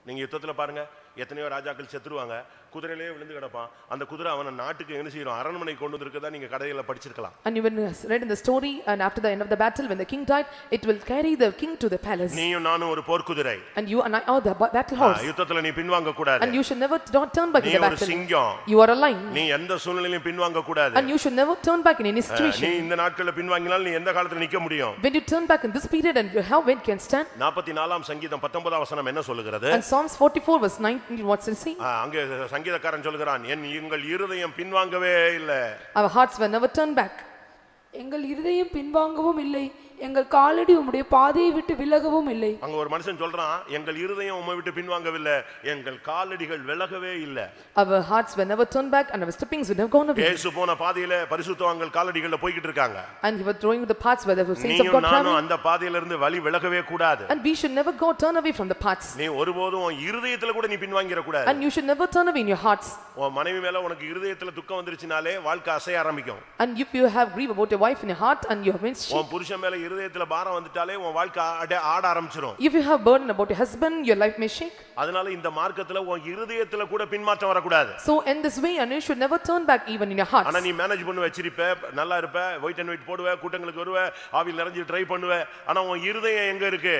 [SPEAKER 2] நீங்க யுத்தத்துல பாருங்க, எத்தனையோ ராஜாக்கள் செத்துருவாங்க, குதிரையிலே விழுந்து கிடப்பான். அந்த குதிரை அவன நாட்டுக்கு என்ன செய்யும்? அரண்மனை கொண்டு வந்திருக்கதா நீங்க கதையில படிச்சிருக்கலாம்.
[SPEAKER 1] And even read in the story, and after the end of the battle, when the king died, it will carry the king to the palace.
[SPEAKER 2] நீயும் நானும் ஒரு போர்க்குதிரை.
[SPEAKER 1] And you and I are the battle horse.
[SPEAKER 2] யுத்தத்துல நீ பின்வாங்க கூடாது.
[SPEAKER 1] And you should never not turn back in the
[SPEAKER 2] நீ ஒரு
[SPEAKER 1] battle.
[SPEAKER 2] சிங்கம்.
[SPEAKER 1] You are a lion.
[SPEAKER 2] நீ எந்த சூழ்நிலையிலும் பின்வாங்க கூடாது.
[SPEAKER 1] And you should never turn back in any situation.
[SPEAKER 2] நீ இந்த நாட்கள்ல பின்வாங்கினால் நீ எந்த காலத்துல நிக்க முடியும்?
[SPEAKER 1] When you turn back in this period, and how when can stand?
[SPEAKER 2] 44ஆம் சங்கீதம் 19ஆம் வசனம் என்ன சொல்லுகிறது?
[SPEAKER 1] And Psalms 44 verse 19, what's it say?
[SPEAKER 2] அங்கே சங்கீதக்காரன் சொல்கிறான், எங்கள் இருதயம் பின்வாங்கவே இல்ல.
[SPEAKER 1] Our hearts were never turned back.
[SPEAKER 4] எங்கள் இருதயம் பின்வாங்கவும் இல்லை, எங்கள் காலடி உம்முடைய பாதையை விட்டு விலகவும் இல்லை.
[SPEAKER 2] அங்க ஒரு மனுஷன் சொல்றான், எங்கள் இருதயம் உம்மை விட்டு பின்வாங்கவில்லை, எங்கள் காலடிகள் விலகவே இல்லை.
[SPEAKER 1] Our hearts were never turned back and our steppings were never gone away.
[SPEAKER 2] இயேசு போன பாதையில பரிசுத்தவான்கள் காலடிகள்ல போயிட்டு இருக்காங்க.
[SPEAKER 1] And he was throwing the paths where the saints of God travel.
[SPEAKER 2] நீயும் அந்த பாதையில இருந்து வழி விலகவே கூடாது.
[SPEAKER 1] And we should never go turn away from the paths.
[SPEAKER 2] நீ ஒருபோதும் இருதயத்துல கூட நீ பின்வாங்கிர கூடாது.
[SPEAKER 1] And you should never turn away in your hearts.
[SPEAKER 2] உன் மனைவி மேல உனக்கு இருதயத்துல துக்கம் வந்துருச்சுனாலே வாழ்க்கை அசைய ஆரம்பிக்கும்.
[SPEAKER 1] And if you have grief about your wife in your heart and you have been sick,
[SPEAKER 2] உன் புருஷன் மேல இருதயத்துல பாரம் வந்துட்டாலே உன் வாழ்க்கை ஆட ஆரம்பிச்சிரும்.
[SPEAKER 1] if you have burden about your husband, your life may shake.
[SPEAKER 2] அதனால இந்த மார்க்கத்துல உன் இருதயத்துல கூட பின்மாற்றம் வர கூடாது.
[SPEAKER 1] So in this way, and you should never turn back even in your hearts.
[SPEAKER 2] ஆனா நீ மேனேஜ் பண்ணி வச்சிருப்ப, நல்லா இருப்ப, வெயிட் அண்ட் வெயிட் போடுவ, கூட்டங்களுக்கு வருவ, ஆவியில் நிறைஞ்சு ட்ரை பண்ணுவ, ஆனா உன் இருதயம் எங்க இருக்கு?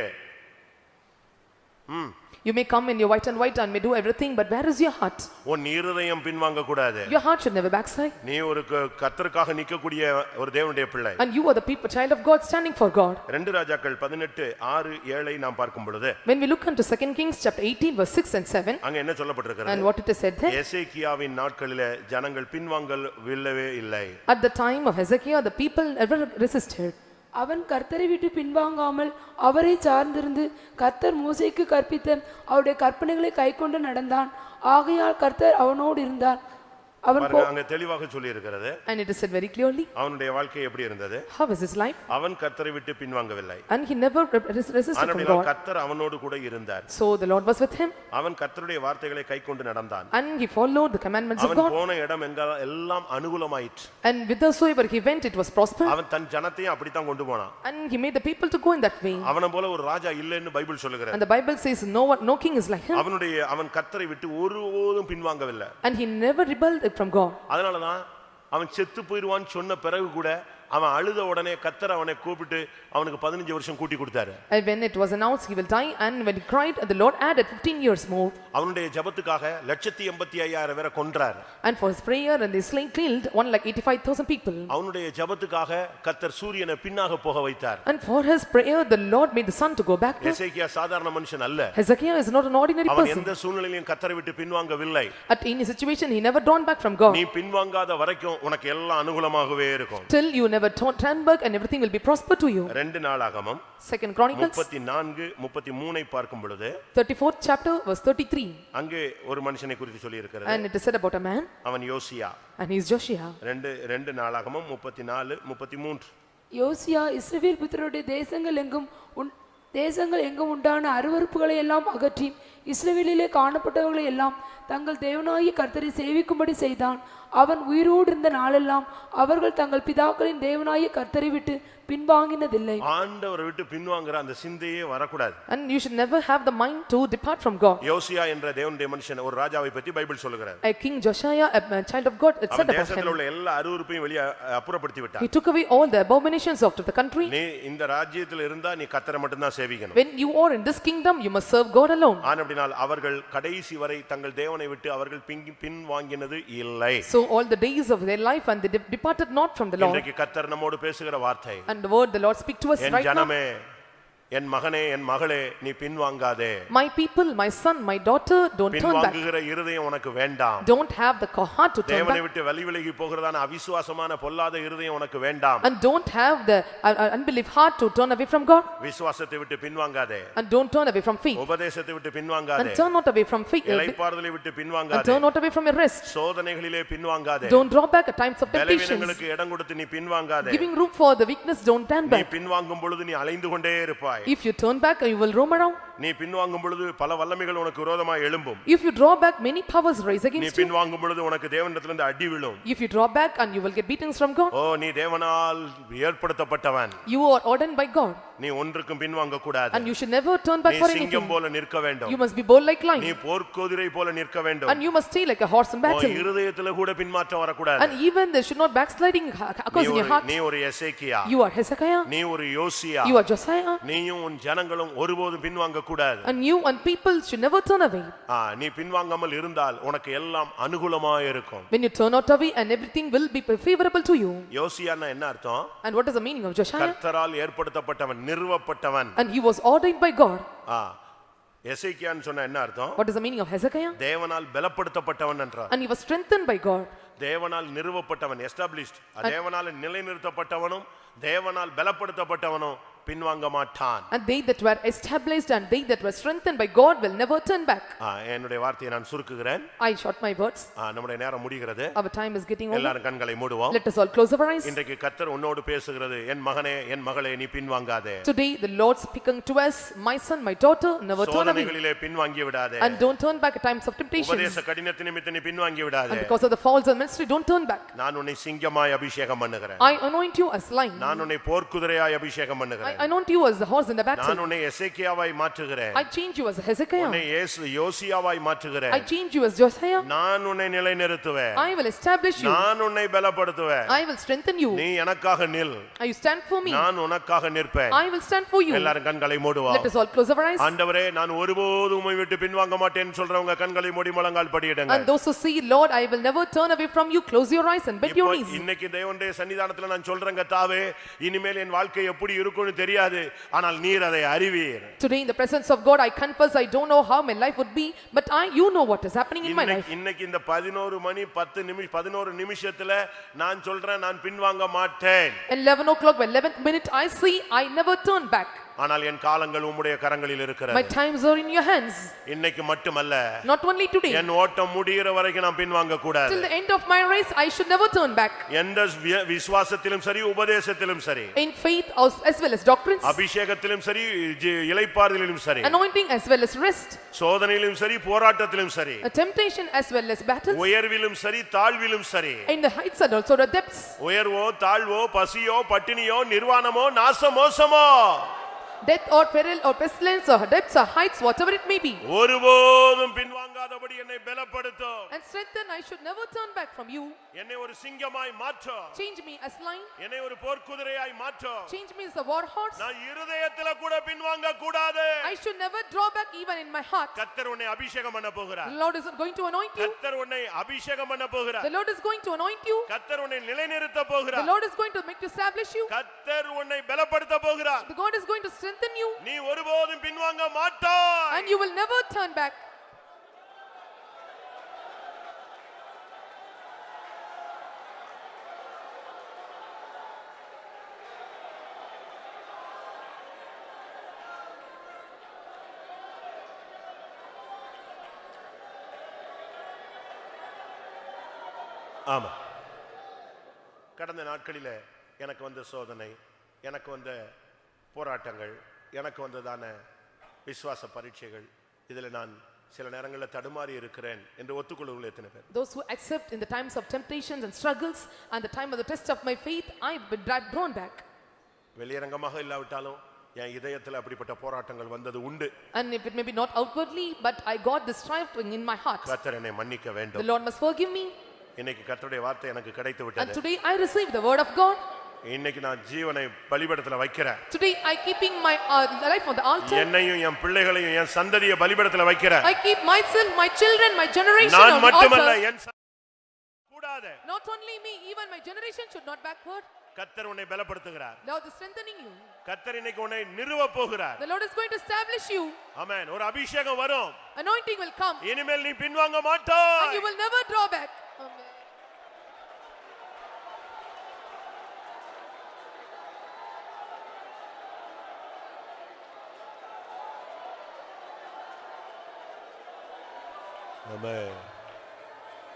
[SPEAKER 1] You may come in your white and white and may do everything, but where is your heart?
[SPEAKER 2] உன் இருதயம் பின்வாங்க கூடாது.
[SPEAKER 1] Your heart should never backslide.
[SPEAKER 2] நீ ஒரு கர்த்தருக்காக நிக்கக்கூடிய ஒரு தேவனுடைய பிள்ளை.
[SPEAKER 1] And you are the people, child of God, standing for God.
[SPEAKER 2] 2 ராஜாக்கள் 18:6-7 நாம் பார்க்கும் பொழுது,
[SPEAKER 1] When we look into 2 Kings chapter 18 verse 6 and 7,
[SPEAKER 2] அங்க என்ன சொல்லப்பட்டிருக்கிறது?
[SPEAKER 1] and what it is said there,
[SPEAKER 2] எசேக்கியாவின் நாட்களிலே ஜனங்கள் பின்வாங்கவில்லை இல்லை.
[SPEAKER 1] at the time of Hezekiah, the people never resisted.
[SPEAKER 4] அவன் கர்த்தரை விட்டு பின்வாங்காமல் அவரை சார்ந்திருந்து கர்த்தர் மோசேக்கு கற்பித்த அவருடைய கற்பனைகளை கைக்கொண்டு நடந்தான். ஆகையால் கர்த்தர் அவனோடு இருந்தார். அவன்
[SPEAKER 2] அங்க தெளிவாக சொல்லி இருக்கிறது.
[SPEAKER 1] And it is said very clearly.
[SPEAKER 2] அவனுடைய வாழ்க்கை எப்படி இருந்தது?
[SPEAKER 1] How was his life?
[SPEAKER 2] அவன் கர்த்தரை விட்டு பின்வாங்கவில்லை.
[SPEAKER 1] And he never resisted from God.
[SPEAKER 2] கர்த்தர் அவனோடு கூட இருந்தார்.
[SPEAKER 1] So the Lord was with him.
[SPEAKER 2] அவன் கர்த்தருடைய வார்த்தைகளை கைக்கொண்டு நடந்தான்.
[SPEAKER 1] And he followed the commandments of God.
[SPEAKER 2] அவன் போன இடம் எல்லாம் அனுகூலமாயிற்று.
[SPEAKER 1] And whithersoever he went, it was prosperous.
[SPEAKER 2] அவன் தன் ஜனத்தையும் அப்படி தான் கொண்டு போனான்.
[SPEAKER 1] And he made the people to go in that way.
[SPEAKER 2] அவன போல ஒரு ராஜா இல்லன்னு பைபிள் சொல்லுகிறது.
[SPEAKER 1] And the Bible says no king is like him.
[SPEAKER 2] அவன் கர்த்தரை விட்டு ஒருபோதும் பின்வாங்கவில்லை.
[SPEAKER 1] And he never rebelled from God.
[SPEAKER 2] அதனாலதான் அவன் செத்து போயிடுவான்னு சொன்ன பிறகு கூட அவன் அழுத உடனே கர்த்தர் அவனை கூப்பிட்டு அவனுக்கு 15 வருஷம் கூட்டி கொடுத்தாரு.
[SPEAKER 1] And when it was announced he will die, and when he cried, the Lord added 15 years more.
[SPEAKER 2] அவனுடைய ஜெபத்துக்காக 185,000 பேரை கொன்றார்.
[SPEAKER 1] And for his prayer and they killed 1,85,000 people.
[SPEAKER 2] அவனுடைய ஜெபத்துக்காக கர்த்தர் சூரியனை பின்னாக போக வைத்தார்.
[SPEAKER 1] And for his prayer the Lord made the sun to go back.
[SPEAKER 2] எசேக்கியா சாதாரண மனுஷன் அல்ல.
[SPEAKER 1] Hezekiah is not an ordinary
[SPEAKER 2] அவன்
[SPEAKER 1] person.
[SPEAKER 2] எந்த சூழ்நிலையிலும் கர்த்தரை விட்டு பின்வாங்கவில்லை.
[SPEAKER 1] At any situation he never drawn back from God.
[SPEAKER 2] நீ பின்வாங்காத வரைக்கும் உனக்கு எல்லாம் அனுகூலமாகவே இருக்கும்.
[SPEAKER 1] Till you never turn back and everything will be prosper to you.
[SPEAKER 2] 2 நாளாகமம்
[SPEAKER 1] Second Chronicles
[SPEAKER 2] 34:33 பார்க்கும் பொழுது
[SPEAKER 1] 34th chapter verse 33.
[SPEAKER 2] அங்கே ஒரு மனுஷனை குறித்து சொல்லி இருக்கிறது.
[SPEAKER 1] And it is said about a man,
[SPEAKER 2] அவன் யோசியா.
[SPEAKER 1] and he is Joshua.
[SPEAKER 2] 2 நாளாகமம் 34:33.
[SPEAKER 4] யோசியா இஸ்ரவேல் புத்திரருடைய தேசங்கள் எங்கும் உண்டான அருவருப்புகளை எல்லாம் அகற்றி இஸ்ரவேலிலே காணப்பட்டவர்களை எல்லாம் தங்கள் தேவனாகிய கர்த்தரை சேவிக்கும்படி செய்தான். அவன் உயிரோடு இருந்த நாளெல்லாம் அவர்கள் தங்கள் பிதாக்களின் தேவனாகிய கர்த்தரை விட்டு பின்வாங்கினதில்லை.
[SPEAKER 2] ஆண்டவரை விட்டு பின்வாங்குற அந்த சிந்தையே வரக்கூடாது.
[SPEAKER 1] And you should never have the mind to depart from God.
[SPEAKER 2] யோசியா என்ற தேவனுடைய மனுஷன் ஒரு ராஜாவை பற்றி பைபிள் சொல்லுகிறது.
[SPEAKER 1] A king Josiah, a child of God, it said about him.
[SPEAKER 2] தேசத்தில் உள்ள எல்லா அருவருப்பையும் வெளியே அப்புறப்படுத்தி விட்டார்.
[SPEAKER 1] He took away all the abominations of the country.
[SPEAKER 2] நீ இந்த ராஜ்யத்தில் இருந்தா நீ கர்த்தரை மட்டும் தான் சேவிக்கணும்.
[SPEAKER 1] When you are in this kingdom you must serve God alone.
[SPEAKER 2] ஆனபடியால் அவர்கள் கடைசி வரை தங்கள் தேவனை விட்டு அவர்கள் பின்வாங்கினது இல்லை.
[SPEAKER 1] So all the days of their life and they departed not from the Lord.
[SPEAKER 2] இன்றைக்கு கர்த்தர் நம்மோடு பேசுகிற வார்த்தை.
[SPEAKER 1] And the word the Lord speak to us right now.
[SPEAKER 2] என் ஜனமே, என் மகனே, என் மகளே, நீ பின்வாங்காதே.
[SPEAKER 1] My people, my son, my daughter, don't turn back.
[SPEAKER 2] பின்வாங்குகிற இருதயம் உனக்கு வேண்டாம்.
[SPEAKER 1] Don't have the heart to turn back.
[SPEAKER 2] தேவனை விட்டு விலகி போகிறதான அவிசுவாசமான பொல்லாத இருதயம் உனக்கு வேண்டாம்.
[SPEAKER 1] And don't have the unbelief heart to turn away from God.
[SPEAKER 2] விசுவாசத்தை விட்டு பின்வாங்காதே.
[SPEAKER 1] And don't turn away from faith.
[SPEAKER 2] உபதேசத்தை விட்டு பின்வாங்காதே.
[SPEAKER 1] And turn not away from faith.
[SPEAKER 2] இளைப்பாறுதலை விட்டு பின்வாங்காதே.
[SPEAKER 1] And turn not away from your rest.
[SPEAKER 2] சோதனைகளிலே பின்வாங்காதே.
[SPEAKER 1] Don't draw back at times of temptations.
[SPEAKER 2] பலவீனங்களுக்கு இடம் கொடுத்து நீ பின்வாங்காதே.
[SPEAKER 1] Giving room for the weakness, don't turn
[SPEAKER 2] நீ
[SPEAKER 1] back.
[SPEAKER 2] பின்வாங்கும் பொழுது நீ அலைந்து கொண்டே இருப்பாய்.
[SPEAKER 1] If you turn back you will roam around.
[SPEAKER 2] நீ பின்வாங்கும் பொழுது பல வல்லமைகள் உனக்கு விரோதமாய் எழும்பும்.
[SPEAKER 1] If you draw back many powers rise against you.
[SPEAKER 2] நீ பின்வாங்கும் பொழுது உனக்கு தேவனிடத்திலிருந்து அடி விழும்.
[SPEAKER 1] If you draw back and you will get beatings from God.
[SPEAKER 2] ஓ நீ தேவனால் ஏற்படுத்தப்பட்டவன்.
[SPEAKER 1] You are ordained by God.
[SPEAKER 2] நீ ஒன்றுக்கும் பின்வாங்க கூடாது.
[SPEAKER 1] And you should never turn back for anything.
[SPEAKER 2] நீ சிங்கம் போல நிற்க வேண்டும்.
[SPEAKER 1] You must be bold like lion.
[SPEAKER 2] நீ போர்க்குதிரை போல நிற்க வேண்டும்.
[SPEAKER 1] And you must stay like a horse in battle.
[SPEAKER 2] உன் இருதயத்திலே கூட பின்மாற்றம் வர கூடாது.
[SPEAKER 1] And even there should not backsliding occurs in your heart.
[SPEAKER 2] நீ ஒரு எசேக்கியா.
[SPEAKER 1] You are Hezekiah.
[SPEAKER 2] நீ ஒரு யோசியா.
[SPEAKER 1] You are Josiah.
[SPEAKER 2] நீயும் உன் ஜனங்களும் ஒருபோதும் பின்வாங்க கூடாது.
[SPEAKER 1] And you and people should never turn away.
[SPEAKER 2] நீ பின்வாங்காமல் இருந்தால் உனக்கு எல்லாம் அனுகூலமாய் இருக்கும்.
[SPEAKER 1] When you turn out away and everything will be favorable to you.
[SPEAKER 2] யோசியான்னா என்ன அர்த்தம்?
[SPEAKER 1] And what is the meaning of Josiah?
[SPEAKER 2] கர்த்தரால் ஏற்படுத்தப்பட்டவன், நிறுவப்பட்டவன்.
[SPEAKER 1] And he was ordained by God.
[SPEAKER 2] எசேக்கியான்னு சொன்னா என்ன அர்த்தம்?
[SPEAKER 1] What is the meaning of Hezekiah?
[SPEAKER 2] தேவனால் பலப்படுத்தப்பட்டவன் என்றார்.
[SPEAKER 1] And he was strengthened by God.
[SPEAKER 2] தேவனால் நிறுவப்பட்டவன், established. தேவனால் நிலைநிறுத்தப்பட்டவனும் தேவனால் பலப்படுத்தப்பட்டவனும் பின்வாங்க மாட்டான்.
[SPEAKER 1] And they that were established and they that were strengthened by God will never turn back.
[SPEAKER 2] என்னுடைய வார்த்தையை நான் சுருக்குகிறேன்.
[SPEAKER 1] I short my words.
[SPEAKER 2] நம்முடைய நேரம் முடிகிறது.
[SPEAKER 1] Our time is getting over.
[SPEAKER 2] எல்லாரும் கண்களை மூடுவோம்.
[SPEAKER 1] Let us all close our eyes.
[SPEAKER 2] இன்றைக்கு கர்த்தர் உன்னோடு பேசுகிறது, என் மகனே, என் மகளே, நீ பின்வாங்காதே.
[SPEAKER 1] Today the Lord speaking to us, my son, my daughter, never turn away.
[SPEAKER 2] சோதனைகளிலே பின்வாங்கி விடாதே.
[SPEAKER 1] And don't turn back at times of temptations.
[SPEAKER 2] உபதேச கடினத்தின் நிமித்தம் நீ பின்வாங்கி விடாதே.
[SPEAKER 1] And because of the faults of ministry, don't turn back.
[SPEAKER 2] நான் உன்னை சிங்கமாய் அபிஷேகம் பண்ணுகிறேன்.
[SPEAKER 1] I anoint you as lion.
[SPEAKER 2] நான் உன்னை போர்க்குதிரையாய் அபிஷேகம் பண்ணுகிறேன்.
[SPEAKER 1] I anoint you as the horse in the battle.
[SPEAKER 2] நான் உன்னை எசேக்கியாவாய் மாற்றுகிறேன்.
[SPEAKER 1] I change you as a Hezekiah.
[SPEAKER 2] உன்னை யோசியாவாய் மாற்றுகிறேன்.
[SPEAKER 1] I change you as Josiah.
[SPEAKER 2] நான் உன்னை நிலைநிறுத்துவேன்.
[SPEAKER 1] I will establish you.
[SPEAKER 2] நான் உன்னை பலப்படுத்துவேன்.
[SPEAKER 1] I will strengthen you.
[SPEAKER 2] நீ எனக்காக நில்.
[SPEAKER 1] You stand for me.
[SPEAKER 2] நான் உனக்காக நிற்பேன்.
[SPEAKER 1] I will stand for you.
[SPEAKER 2] எல்லாரும் கண்களை மூடுவோம்.
[SPEAKER 1] Let us all close our eyes.
[SPEAKER 2] ஆண்டவரே, நான் ஒருபோதும் உம்மை விட்டு பின்வாங்க மாட்டேன்னு சொல்றவங்க கண்களை மூடி முழங்கால் படியிடுங்க.
[SPEAKER 1] And those who see, Lord, I will never turn away from you, close your eyes and bend your knees.
[SPEAKER 2] இன்னைக்கு தேவனுடைய சன்னிதானத்துல நான் சொல்றேங்க, தாவே, இனிமேல் என் வாழ்க்கை எப்படி இருக்கும்னு தெரியாது, ஆனால் நீர் அதை அறிவீர்.
[SPEAKER 1] Today in the presence of God I confess I don't know how my life would be, but you know what is happening in my life.
[SPEAKER 2] இன்னைக்கு இந்த 11 நிமிஷத்துல நான் சொல்றேன், நான் பின்வாங்க மாட்டேன்.
[SPEAKER 1] 11 o'clock, 11th minute I see I never turn back.
[SPEAKER 2] ஆனால் என் காலங்கள் உம்முடைய கரங்களில் இருக்கிறது.
[SPEAKER 1] My times are in your hands.
[SPEAKER 2] இன்னைக்கு மட்டுமல்ல,
[SPEAKER 1] not only today.
[SPEAKER 2] என் ஓட்டம் முடிகிற வரைக்கும் நான் பின்வாங்க கூடாது.
[SPEAKER 1] Till the end of my race I should never turn back.
[SPEAKER 2] எந்த விசுவாசத்திலும் சரி, உபதேசத்திலும் சரி,
[SPEAKER 1] in faith as well as doctrines,
[SPEAKER 2] அபிஷேகத்திலும் சரி, இளைப்பாறுதலிலும் சரி,
[SPEAKER 1] anointing as well as rest,
[SPEAKER 2] சோதனையிலும் சரி, போராட்டத்திலும் சரி,
[SPEAKER 1] a temptation as well as battles,
[SPEAKER 2] உயர்விலும் சரி, தாழ்விலும் சரி,
[SPEAKER 1] in the heights and also the depths,
[SPEAKER 2] உயர்வோ தாழ்வோ, பசியோ பட்டினியோ, நிர்வாணமோ நாசமோசமோ,
[SPEAKER 1] death or peril or pestilence or depths or heights, whatever it may be.
[SPEAKER 2] ஒருபோதும் பின்வாங்காதபடி என்னை பலப்படுத்தும்.
[SPEAKER 1] And strengthen, I should never turn back from you.
[SPEAKER 2] என்னை ஒரு சிங்கமாய் மாற்றும்.
[SPEAKER 1] Change me as lion.
[SPEAKER 2] என்னை ஒரு போர்க்குதிரையாய் மாற்றும்.
[SPEAKER 1] Change me as a war horse.
[SPEAKER 2] நான் இருதயத்தில கூட பின்வாங்க கூடாது.
[SPEAKER 1] I should never draw back even in my heart.
[SPEAKER 2] கர்த்தர் உன்னை அபிஷேகம் பண்ண போகிறார்.
[SPEAKER 1] The Lord is going to anoint you.
[SPEAKER 2] கர்த்தர் உன்னை அபிஷேகம் பண்ண போகிறார்.
[SPEAKER 1] The Lord is going to anoint you.
[SPEAKER 2] கர்த்தர் உன்னை நிலைநிறுத்த போகிறார்.
[SPEAKER 1] The Lord is going to make to establish you.
[SPEAKER 2] கர்த்தர் உன்னை பலப்படுத்த போகிறார்.
[SPEAKER 1] The God is going to strengthen you.
[SPEAKER 2] நீ ஒருபோதும் பின்வாங்க மாட்டாய்.
[SPEAKER 1] And you will never turn back.
[SPEAKER 2] ஆமா. கடந்த நாட்களிலே எனக்கு வந்த சோதனை, எனக்கு வந்த போராட்டங்கள், எனக்கு வந்ததான விசுவாச பரீட்சைகள், இதில் நான் சில நேரங்களில் தடுமாறி இருக்கிறேன் என்று ஒத்துக்கொள்ளுங்கள் எத்தனை பேர்?
[SPEAKER 1] Those who accept in the times of temptations and struggles and the time of the test of my faith, I have been drawn back.
[SPEAKER 2] வெளியரங்கமாக இல்லாவிட்டாலும் என் இதயத்தில் அப்படிப்பட்ட போராட்டங்கள் வந்தது உண்டு.
[SPEAKER 1] And if it may be not outwardly, but I got this triumph in my heart.
[SPEAKER 2] கர்த்தர் என்னை மன்னிக்க வேண்டும்.
[SPEAKER 1] The Lord must forgive me.
[SPEAKER 2] இன்னைக்கு கர்த்தருடைய வார்த்தை எனக்கு கிடைத்து
[SPEAKER 1] And
[SPEAKER 2] விட்டது.
[SPEAKER 1] today I received the word of God.
[SPEAKER 2] இன்னைக்கு நான் ஜீவனை பலிபீடத்துல வைக்கிறேன்.
[SPEAKER 1] Today I keeping my life on the altar.
[SPEAKER 2] என்னையும் என் பிள்ளைகளையும் என் சந்ததியை பலிபீடத்துல வைக்கிறேன்.
[SPEAKER 1] I keep myself, my children, my generation
[SPEAKER 2] நான்
[SPEAKER 1] on the
[SPEAKER 2] மட்டுமல்ல
[SPEAKER 1] altar.
[SPEAKER 2] என் கூடாதே.
[SPEAKER 1] Not only me, even my generation should not backward.
[SPEAKER 2] கர்த்தர் உன்னை பலப்படுத்துகிறார்.
[SPEAKER 1] Lord is strengthening you.
[SPEAKER 2] கர்த்தர் இன்னைக்கு உன்னை நிறுவ போகிறார்.
[SPEAKER 1] The Lord is going to establish you.
[SPEAKER 2] ஆமென். ஒரு அபிஷேகம் வரும்.
[SPEAKER 1] Anointing will come.
[SPEAKER 2] இனிமேல் நீ பின்வாங்க மாட்டாய்.
[SPEAKER 1] And you will never draw back. Amen.
[SPEAKER 2] Amen.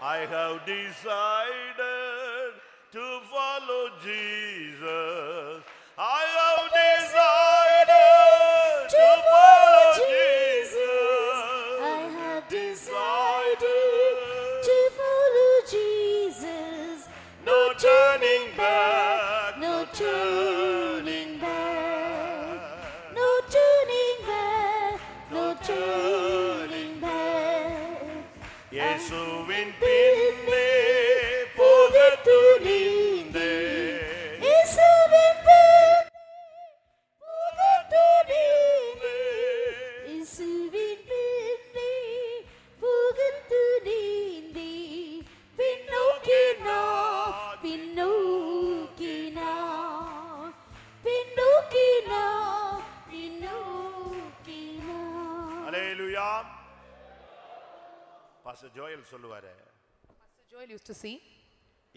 [SPEAKER 2] I have decided to follow Jesus. I have decided to follow Jesus.
[SPEAKER 3] I have decided to follow Jesus.
[SPEAKER 2] No turning back.
[SPEAKER 3] No turning back. No turning back. No turning back.
[SPEAKER 2] இயேசுவின் பின்னே போகத் துணிந்தேன்.
[SPEAKER 3] இயேசுவின் பின்னே போகத் துணிந்தேன். இயேசுவின் பின்னே போகத் துணிந்தேன். பின்னோக்கி நான், பின்னோக்கி நான், பின்னோக்கி நான், பின்னோக்கி நான்.
[SPEAKER 2] அல்லேலூயா. பாஸ்டர் ஜோயல் சொல்லுவாரு,
[SPEAKER 1] Pastor Joel used to see,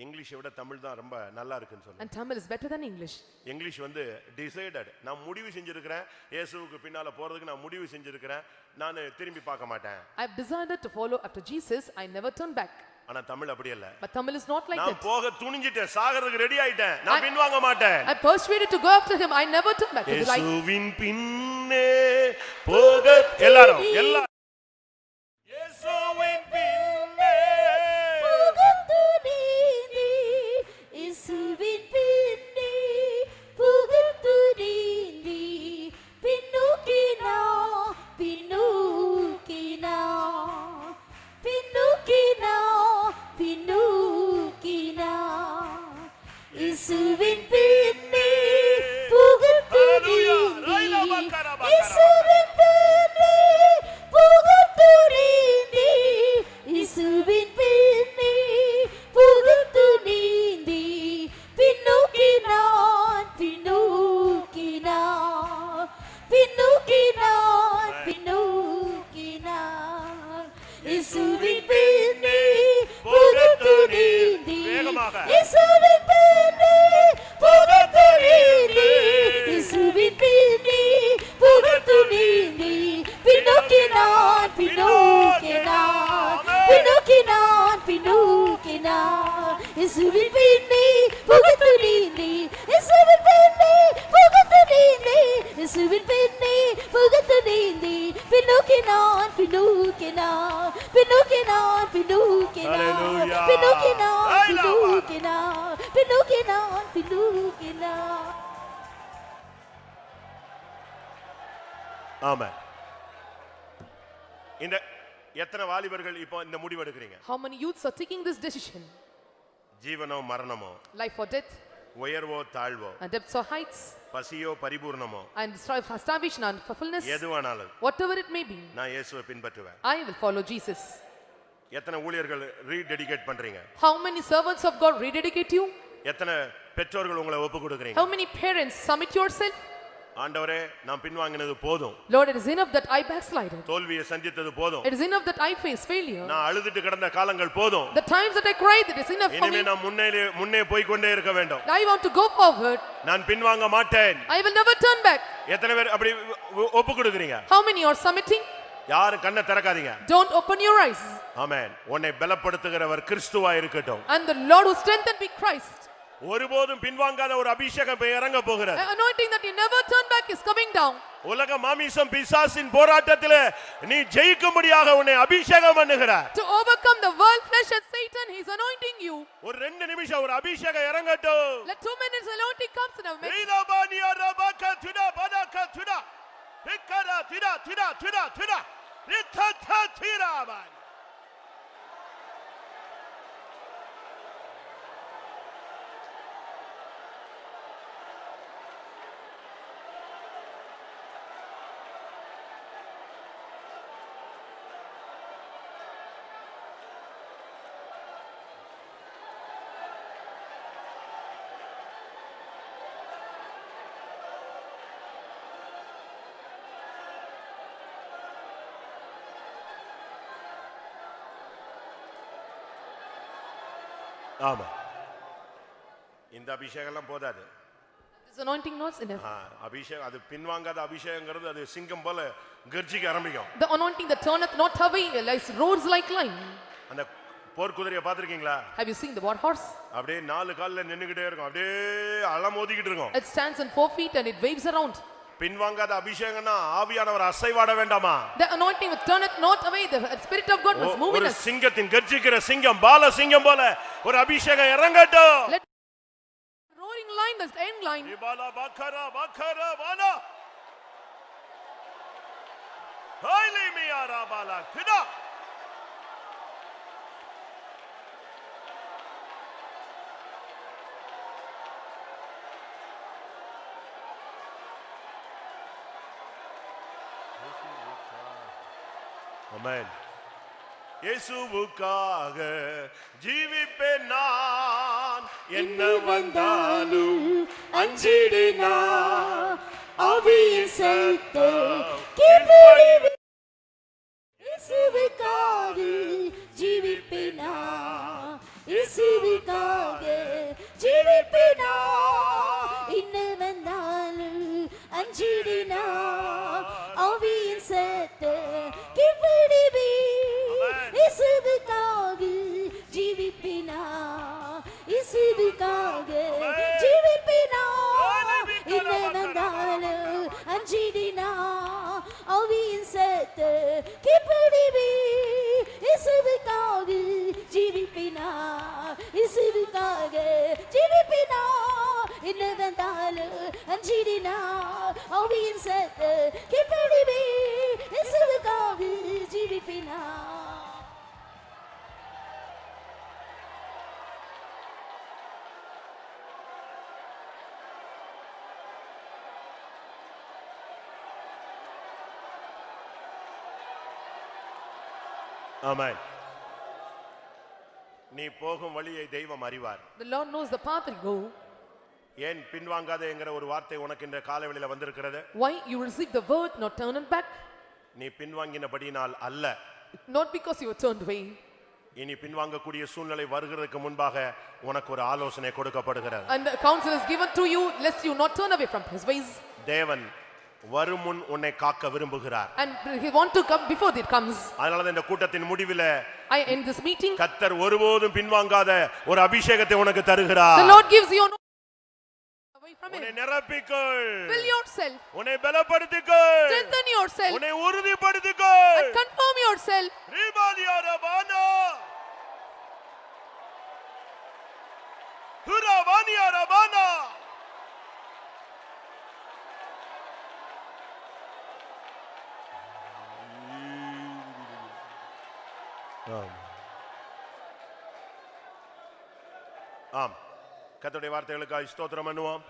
[SPEAKER 2] இங்கிலீஷை விட தமிழ் தான் ரொம்ப நல்லா இருக்குன்னு சொல்லுவாரு.
[SPEAKER 1] and Tamil is better than English.
[SPEAKER 2] English வந்து டிசைடட், நான் முடிவு செஞ்சிருக்கிறேன், இயேசுவுக்கு பின்னால போறதுக்கு நான் முடிவு செஞ்சிருக்கிறேன், நான் திரும்பி பார்க்க மாட்டேன்.
[SPEAKER 1] I have decided to follow after Jesus. I never turn back.
[SPEAKER 2] ஆனா தமிழ் அப்படி இல்ல.
[SPEAKER 1] But Tamil is not like
[SPEAKER 2] நான்
[SPEAKER 1] that.
[SPEAKER 2] போக துணிஞ்சிட்டேன், சாகறதுக்கு ரெடி ஆயிட்டேன், நான் பின்வாங்க மாட்டேன்.
[SPEAKER 1] I persuaded to go after him. I never turn back.
[SPEAKER 2] இயேசுவின் பின்னே போக எல்லாரும் இயேசுவின் பின்னே
[SPEAKER 3] போகத் துணிந்தேன். இயேசுவின் பின்னே போகத் துணிந்தேன். பின்னோக்கி நான், பின்னோக்கி நான், பின்னோக்கி நான், பின்னோக்கி நான். இயேசுவின் பின்னே போகத் துணிந்தேன். இயேசுவின் பின்னே போகத் துணிந்தேன். இயேசுவின் பின்னே போகத் துணிந்தேன். பின்னோக்கி நான், பின்னோக்கி நான், பின்னோக்கி நான், பின்னோக்கி நான். இயேசுவின் பின்னே போகத் துணிந்தேன். இயேசுவின் பின்னே போகத் துணிந்தேன். இயேசுவின் பின்னே போகத் துணிந்தேன். பின்னோக்கி நான், பின்னோக்கி நான், பின்னோக்கி நான், பின்னோக்கி நான். இயேசுவின் பின்னே போகத் துணிந்தேன். இயேசுவின் பின்னே போகத் துணிந்தேன். இயேசுவின் பின்னே போகத் துணிந்தேன். பின்னோக்கி நான், பின்னோக்கி நான், பின்னோக்கி நான், பின்னோக்கி நான்,
[SPEAKER 2] Hallelujah.
[SPEAKER 3] பின்னோக்கி நான், பின்னோக்கி நான், பின்னோக்கி நான், பின்னோக்கி நான்.
[SPEAKER 2] ஆமென். இந்த எத்தனை வாலிபர்கள் இப்போ இந்த முடிவு எடுக்கிறீங்க?
[SPEAKER 1] How many youths are taking this decision?
[SPEAKER 2] ஜீவனோ மரணமோ,
[SPEAKER 1] Life or death,
[SPEAKER 2] உயர்வோ தாழ்வோ,
[SPEAKER 1] and depths or heights,
[SPEAKER 2] பசியோ பரிபூர்ணமோ,
[SPEAKER 1] and starvation and fulfillness,
[SPEAKER 2] எதுவானாலும்
[SPEAKER 1] whatever it may be,
[SPEAKER 2] நான் இயேசுவை பின்பற்றுவேன்.
[SPEAKER 1] I will follow Jesus.
[SPEAKER 2] எத்தனை ஊழியர்கள் ரீடெடிகேட் பண்றீங்க?
[SPEAKER 1] How many servants of God rededicate you?
[SPEAKER 2] எத்தனை பெற்றோர்கள் உங்களை ஒப்பு கொடுக்கிறீங்க?
[SPEAKER 1] How many parents submit yourself?
[SPEAKER 2] ஆண்டவரே நான் பின்வாங்கினது போதும்,
[SPEAKER 1] Lord, it is enough that I backslided.
[SPEAKER 2] தோல்வியை சந்தித்தது போதும்,
[SPEAKER 1] It is enough that I face failure.
[SPEAKER 2] நான் அழுதுட்டு கிடந்த காலங்கள் போதும்,
[SPEAKER 1] The times that I cried, it is enough for
[SPEAKER 2] இனிமே
[SPEAKER 1] me.
[SPEAKER 2] நான் முன்னே போய் கொண்டே இருக்க வேண்டும்.
[SPEAKER 1] I want to go forward.
[SPEAKER 2] நான் பின்வாங்க மாட்டேன்.
[SPEAKER 1] I will never turn back.
[SPEAKER 2] எத்தனை பேர் அப்படி ஒப்பு கொடுக்கிறீங்க?
[SPEAKER 1] How many are submitting?
[SPEAKER 2] யாரும் கண்ணை திறக்காதீங்க.
[SPEAKER 1] Don't open your eyes.
[SPEAKER 2] ஆமென். உன்னை பலப்படுத்துகிறவர் கிறிஸ்துவா இருக்கட்டும்.
[SPEAKER 1] And the Lord who strengthened be Christ.
[SPEAKER 2] ஒருபோதும் பின்வாங்காத ஒரு அபிஷேகம் இறங்க போகிறது.
[SPEAKER 1] An anointing that you never turn back is coming down.
[SPEAKER 2] உலக மாமிசம் பிசாசின் போராட்டத்திலே நீ ஜெயிக்கும்படியாக உன்னை அபிஷேகம் பண்ணுகிறார்.
[SPEAKER 1] To overcome the world, flesh and Satan, he is anointing you.
[SPEAKER 2] ஒரு 2 நிமிஷம் ஒரு அபிஷேகம் இறங்கட்டும்.
[SPEAKER 1] Let 2 minutes anointing comes in our midst.
[SPEAKER 2] ரீலபானியா ரபக துனா பனக துனா. இக்கரா துனா துனா துனா துனா. ரித்தத திராபான். ஆமா. இந்த அபிஷேகம் எல்லாம் போதாது.
[SPEAKER 1] This anointing not enough.
[SPEAKER 2] அபிஷேகம் அது பின்வாங்காத அபிஷேகம்ங்கிறது அது சிங்கம் போல கர்ஜிக்க ஆரம்பிக்கும்.
[SPEAKER 1] The anointing that turneth not away roars like lion.
[SPEAKER 2] அந்த போர் குதிரையை பாத்திருக்கீங்களா?
[SPEAKER 1] Have you seen the war horse?
[SPEAKER 2] அப்படியே 4 கால்ல நின்னுகிட்டே இருக்கும், அப்படியே அலமோதிக்கிட்டு இருக்கும்.
[SPEAKER 1] It stands on 4 feet and it waves around.
[SPEAKER 2] பின்வாங்காத அபிஷேகம்னா ஆவியானவர் அசைவாட வேண்டாமா?
[SPEAKER 1] The anointing which turneth not away, the spirit of God must move in
[SPEAKER 2] ஒரு
[SPEAKER 1] us.
[SPEAKER 2] சிங்கத்தின் கர்ஜிக்கிற சிங்கம் பால சிங்கம் போல ஒரு அபிஷேகம் இறங்கட்டும்.
[SPEAKER 1] Let roaring lion, the end lion.
[SPEAKER 2] இபாலா Baqarah Baqarah வானா. ஹைலி மியாரா பாலா கிடா. ஆமென். இயேசுவுக்காக ஜீவிப்பேன் நான், என்ன வந்தாலும் அஞ்சிடேன் நான். ஆவியின் சத்தம் கீழ்ப்படிவேன்.
[SPEAKER 3] இயேசுவுக்காக ஜீவிப்பேன் நான், இயேசுவுக்காக ஜீவிப்பேன் நான். என்ன வந்தாலும் அஞ்சிடேன் நான். ஆவியின் சத்தம் கீழ்ப்படிவேன். இயேசுவுக்காக ஜீவிப்பேன் நான், இயேசுவுக்காக ஜீவிப்பேன் நான். என்ன வந்தாலும் அஞ்சிடேன் நான். ஆவியின் சத்தம் கீழ்ப்படிவேன். இயேசுவுக்காக ஜீவிப்பேன் நான், இயேசுவுக்காக ஜீவிப்பேன் நான். என்ன வந்தாலும் அஞ்சிடேன் நான். ஆவியின் சத்தம் கீழ்ப்படிவேன். இயேசுவுக்காக ஜீவிப்பேன் நான்.
[SPEAKER 2] ஆமென். நீ போகும் வழியை தெய்வம் அறிவார்.
[SPEAKER 1] The Lord knows the path you go.
[SPEAKER 2] ஏன் பின்வாங்காதேங்கிற ஒரு வார்த்தை உனக்கு இந்த காலவெளியில வந்திருக்கிறது?
[SPEAKER 1] Why you receive the word, not turn it back?
[SPEAKER 2] நீ பின்வாங்கினபடியினால் அல்ல.
[SPEAKER 1] Not because you were turned away.
[SPEAKER 2] இனி பின்வாங்கக்கூடிய சூழ்நிலை வருகிறதுக்கு முன்பாக உனக்கு ஒரு ஆலோசனை கொடுக்கப்படுகிறது.
[SPEAKER 1] And the counsel is given to you lest you not turn away from his ways.
[SPEAKER 2] தேவன் வருமுன் உன்னை காக்க விரும்புகிறார்.
[SPEAKER 1] And he want to come before it comes.
[SPEAKER 2] அதனால தான் இந்த கூட்டத்தின் முடிவிலே
[SPEAKER 1] I end this meeting.
[SPEAKER 2] கர்த்தர் ஒருபோதும் பின்வாங்காத ஒரு அபிஷேகத்தை உனக்கு தருகிறார்.
[SPEAKER 1] The Lord gives you away from
[SPEAKER 2] உன்னை
[SPEAKER 1] him.
[SPEAKER 2] நிரப்பிக்கொள்.
[SPEAKER 1] Fill yourself.
[SPEAKER 2] உன்னை பலப்படுத்திக்கொள்.
[SPEAKER 1] Strengthen yourself.
[SPEAKER 2] உன்னை உறுதிப்படுத்திக்கொள்.
[SPEAKER 1] And confirm yourself.
[SPEAKER 2] ரீபாலியாரபானா ஹுராவானியாரபானா. ஆம், கர்த்தருடைய வார்த்தைகளுக்காக ஸ்தோத்திரம் பண்ணுவோம்.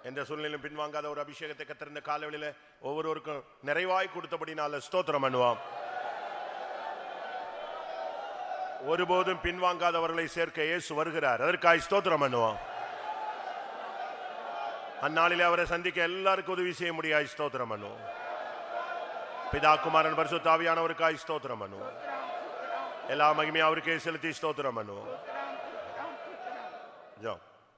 [SPEAKER 2] எந்த சூழ்நிலையிலும் பின்வாங்காத ஒரு அபிஷேகத்தை கர்த்தர் இந்த காலவெளியில ஒவ்வொருவருக்கும் நிறைவாய் கொடுத்தபடினால ஸ்தோத்திரம் பண்ணுவோம். ஒருபோதும் பின்வாங்காதவர்களை சேர்க்க இயேசு வருகிறார். அதற்காக ஸ்தோத்திரம் பண்ணுவோம். அந்நாளிலே அவரை சந்திக்க எல்லாருக்கும் உதவி செய்ய முடியாது. ஸ்தோத்திரம் பண்ணுவோம். பிதா குமாரன் பரிசுத்த ஆவியானவருக்காக ஸ்தோத்திரம் பண்ணுவோம். எல்லா மகிமையும் அவருக்கே செலுத்தி ஸ்தோத்திரம் பண்ணுவோம்.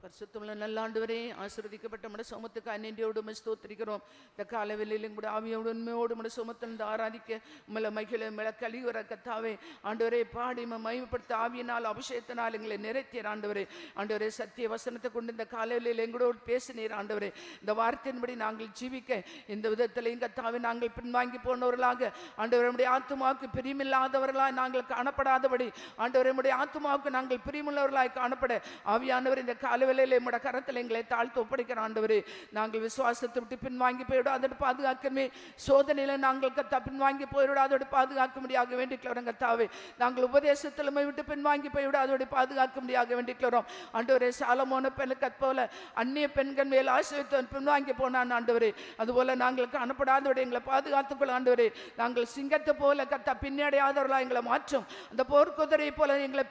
[SPEAKER 5] பரிசுத்தமுள்ள நல்ல ஆண்டவரே, ஆசீர்வதிக்கப்பட்ட நம்முடைய சமத்துக்கு அன்னியோடு ஸ்தோத்திரிக்கிறோம். இந்த காலவெளியிலும் கூட ஆவியோடு உண்மையோடு நம்முடைய சமத்திலிருந்து ஆராதிக்க உங்களை மகிழ மிள கழிவுற கத்தாவே ஆண்டவரே பாடி மகிமைப்படுத்த ஆவியினால் அபிஷேகத்தினால் எங்களை நிறைத்தீர் ஆண்டவரே. ஆண்டவரே சத்திய வசனத்தை கொண்டு இந்த காலவெளியில் எங்களோடு பேசினீர் ஆண்டவரே. இந்த வார்த்தையின்படி நாங்கள் ஜீவிக்க இந்த விதத்திலையும் கத்தாவே நாங்கள் பின்வாங்கி போனவர்களாக ஆண்டவரே நம்முடைய ஆத்துமாவுக்கு பிரியமில்லாதவர்களாய் நாங்கள் காணப்படாதபடி ஆண்டவரே நம்முடைய ஆத்துமாவுக்கு நாங்கள் பிரியமுள்ளவர்களாய் காணப்பட ஆவியானவர் இந்த காலவெளியில் உம்முடைய கரத்தில் எங்களை தாழ்த்து ஒப்படைக்கிற ஆண்டவரே. நாங்கள் விசுவாசத்தை விட்டு பின்வாங்கி போய்விடாதோடு பாதுகாக்கவே, சோதனையில நாங்கள் கத்தா பின்வாங்கி போய்விடாதோடு பாதுகாக்க முடியாக வேண்டிக்கிறோம் கத்தாவே. நாங்கள் உபதேசத்திலுமே விட்டு பின்வாங்கி போய்விடாதோடு பாதுகாக்க முடியாக வேண்டிக்கிறோம் ஆண்டவரே. சாலமோன பெண்ணுக்கு போல அந்நிய பெண்கள் மேல் ஆசைத்தவன் பின்வாங்கி போனான் ஆண்டவரே. அதுபோல நாங்கள் காணப்படாதோடு எங்களை பாதுகாத்துக்கொள்ள ஆண்டவரே. நாங்கள் சிங்கத்தை போல கத்தா பின்னடையாதவர்களா எங்களை மாற்றும். அந்த போர்க்குதிரை போல எங்களை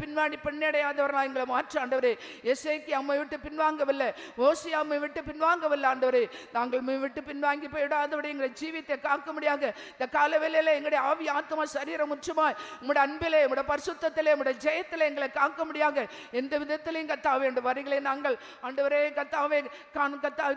[SPEAKER 5] பின்னடையாதவர்களா எங்களை மாற்றும் ஆண்டவரே. எசேக்கியா அம்மை விட்டு பின்வாங்கவில்லை, ஓசியா அம்மை விட்டு பின்வாங்கவில்லை ஆண்டவரே. நாங்கள் விட்டு பின்வாங்கி போய்விடாதபடி எங்களை ஜீவித்தை காக்க முடியாத இந்த காலவேளையில எங்களுடைய ஆவி ஆத்மா சரீரம் முற்றுமாய் உம்முடைய அன்பிலே, உம்முடைய பரிசுத்தத்திலே, உம்முடைய ஜெயத்திலே எங்களை காக்க முடியாத எந்த விதத்திலையும் கத்தாவே என்ற வரிகளை நாங்கள் ஆண்டவரே கத்தாவே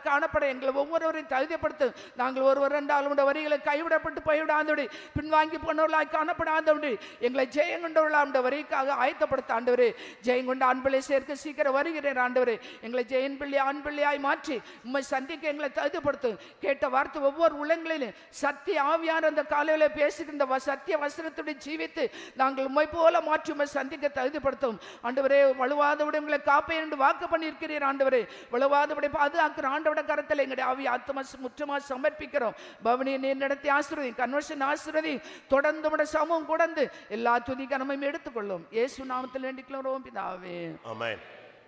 [SPEAKER 5] காணப்பட எங்களை ஒவ்வொருவரையும் தகுதிப்படுத்தும். நாங்கள் ஒருவர் என்றால் உடைய வரிகளை கைவிடப்பட்டு போய்விடாதபடி பின்வாங்கி போனவர்களாய் காணப்படாதபடி எங்களை ஜெயம் கொண்டவர்களா அந்த வரிக்காக ஆயத்தப்படுத்த ஆண்டவரே. ஜெயம் கொண்ட அன்பிலை சேர்க்க சீக்கிரம் வருகிறேன் ஆண்டவரே. எங்களை ஜெயன் பிள்ளை ஆண் பிள்ளையாய் மாற்றி உம்மை சந்திக்க எங்களை தகுதிப்படுத்தும். கேட்ட வார்த்தை ஒவ்வொரு உள்ளங்களிலும் சத்திய ஆவியான அந்த காலையில பேசுகின்ற சத்திய வசனத்துடைய ஜீவித்து நாங்கள் உம்மை போல மாற்றி உம்மை சந்திக்க தகுதிப்படுத்தும் ஆண்டவரே. வலுவாதபடி உங்களை காப்பேன் என்று வாக்கு பண்ணியிருக்கிறீர் ஆண்டவரே. வலுவாதபடி பாதுகாக்கிற ஆண்டவட கரத்தில் எங்களுடைய ஆவி ஆத்மா முற்றமாக சமர்ப்பிக்கிறோம். பவனியை நீர் நடத்தி ஆசீர்வதி, கன்வர்ஷன் ஆசீர்வதி, தொடர்ந்து உடைய சமூகம் கூடந்து எல்லா துதி கனமையும் எடுத்துக்கொள்ளும். இயேசு நாமத்தில் வேண்டிக்கிறோம் பிதாவே.
[SPEAKER 2] ஆமென்.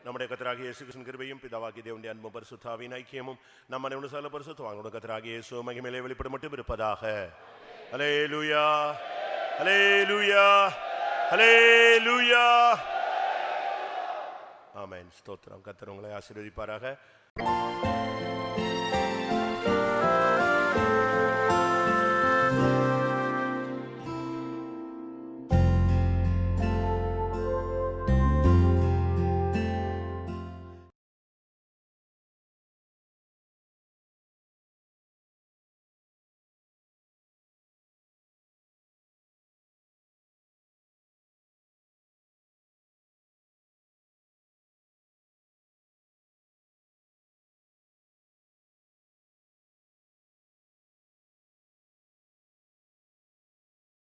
[SPEAKER 2] நம்முடைய கர்த்தராகிய இயேசு கிறிஸ்துவின் கிருபையும் பிதாவாகிய தேவனுடைய அன்பும் பரிசுத்த ஆவியின் ஐக்கியமும் நம்ம அனைவரும் சகல பரிசுத்தவான்களுடைய கர்த்தராகிய இயேசு மகிமையிலே வெளிப்பட மட்டும் இருப்பதாக. ஹல்லேலூயா, ஹல்லேலூயா, ஹல்லேலூயா. ஆமென். ஸ்தோத்திரம். கர்த்தர் உங்களை ஆசீர்வதிப்பாராக.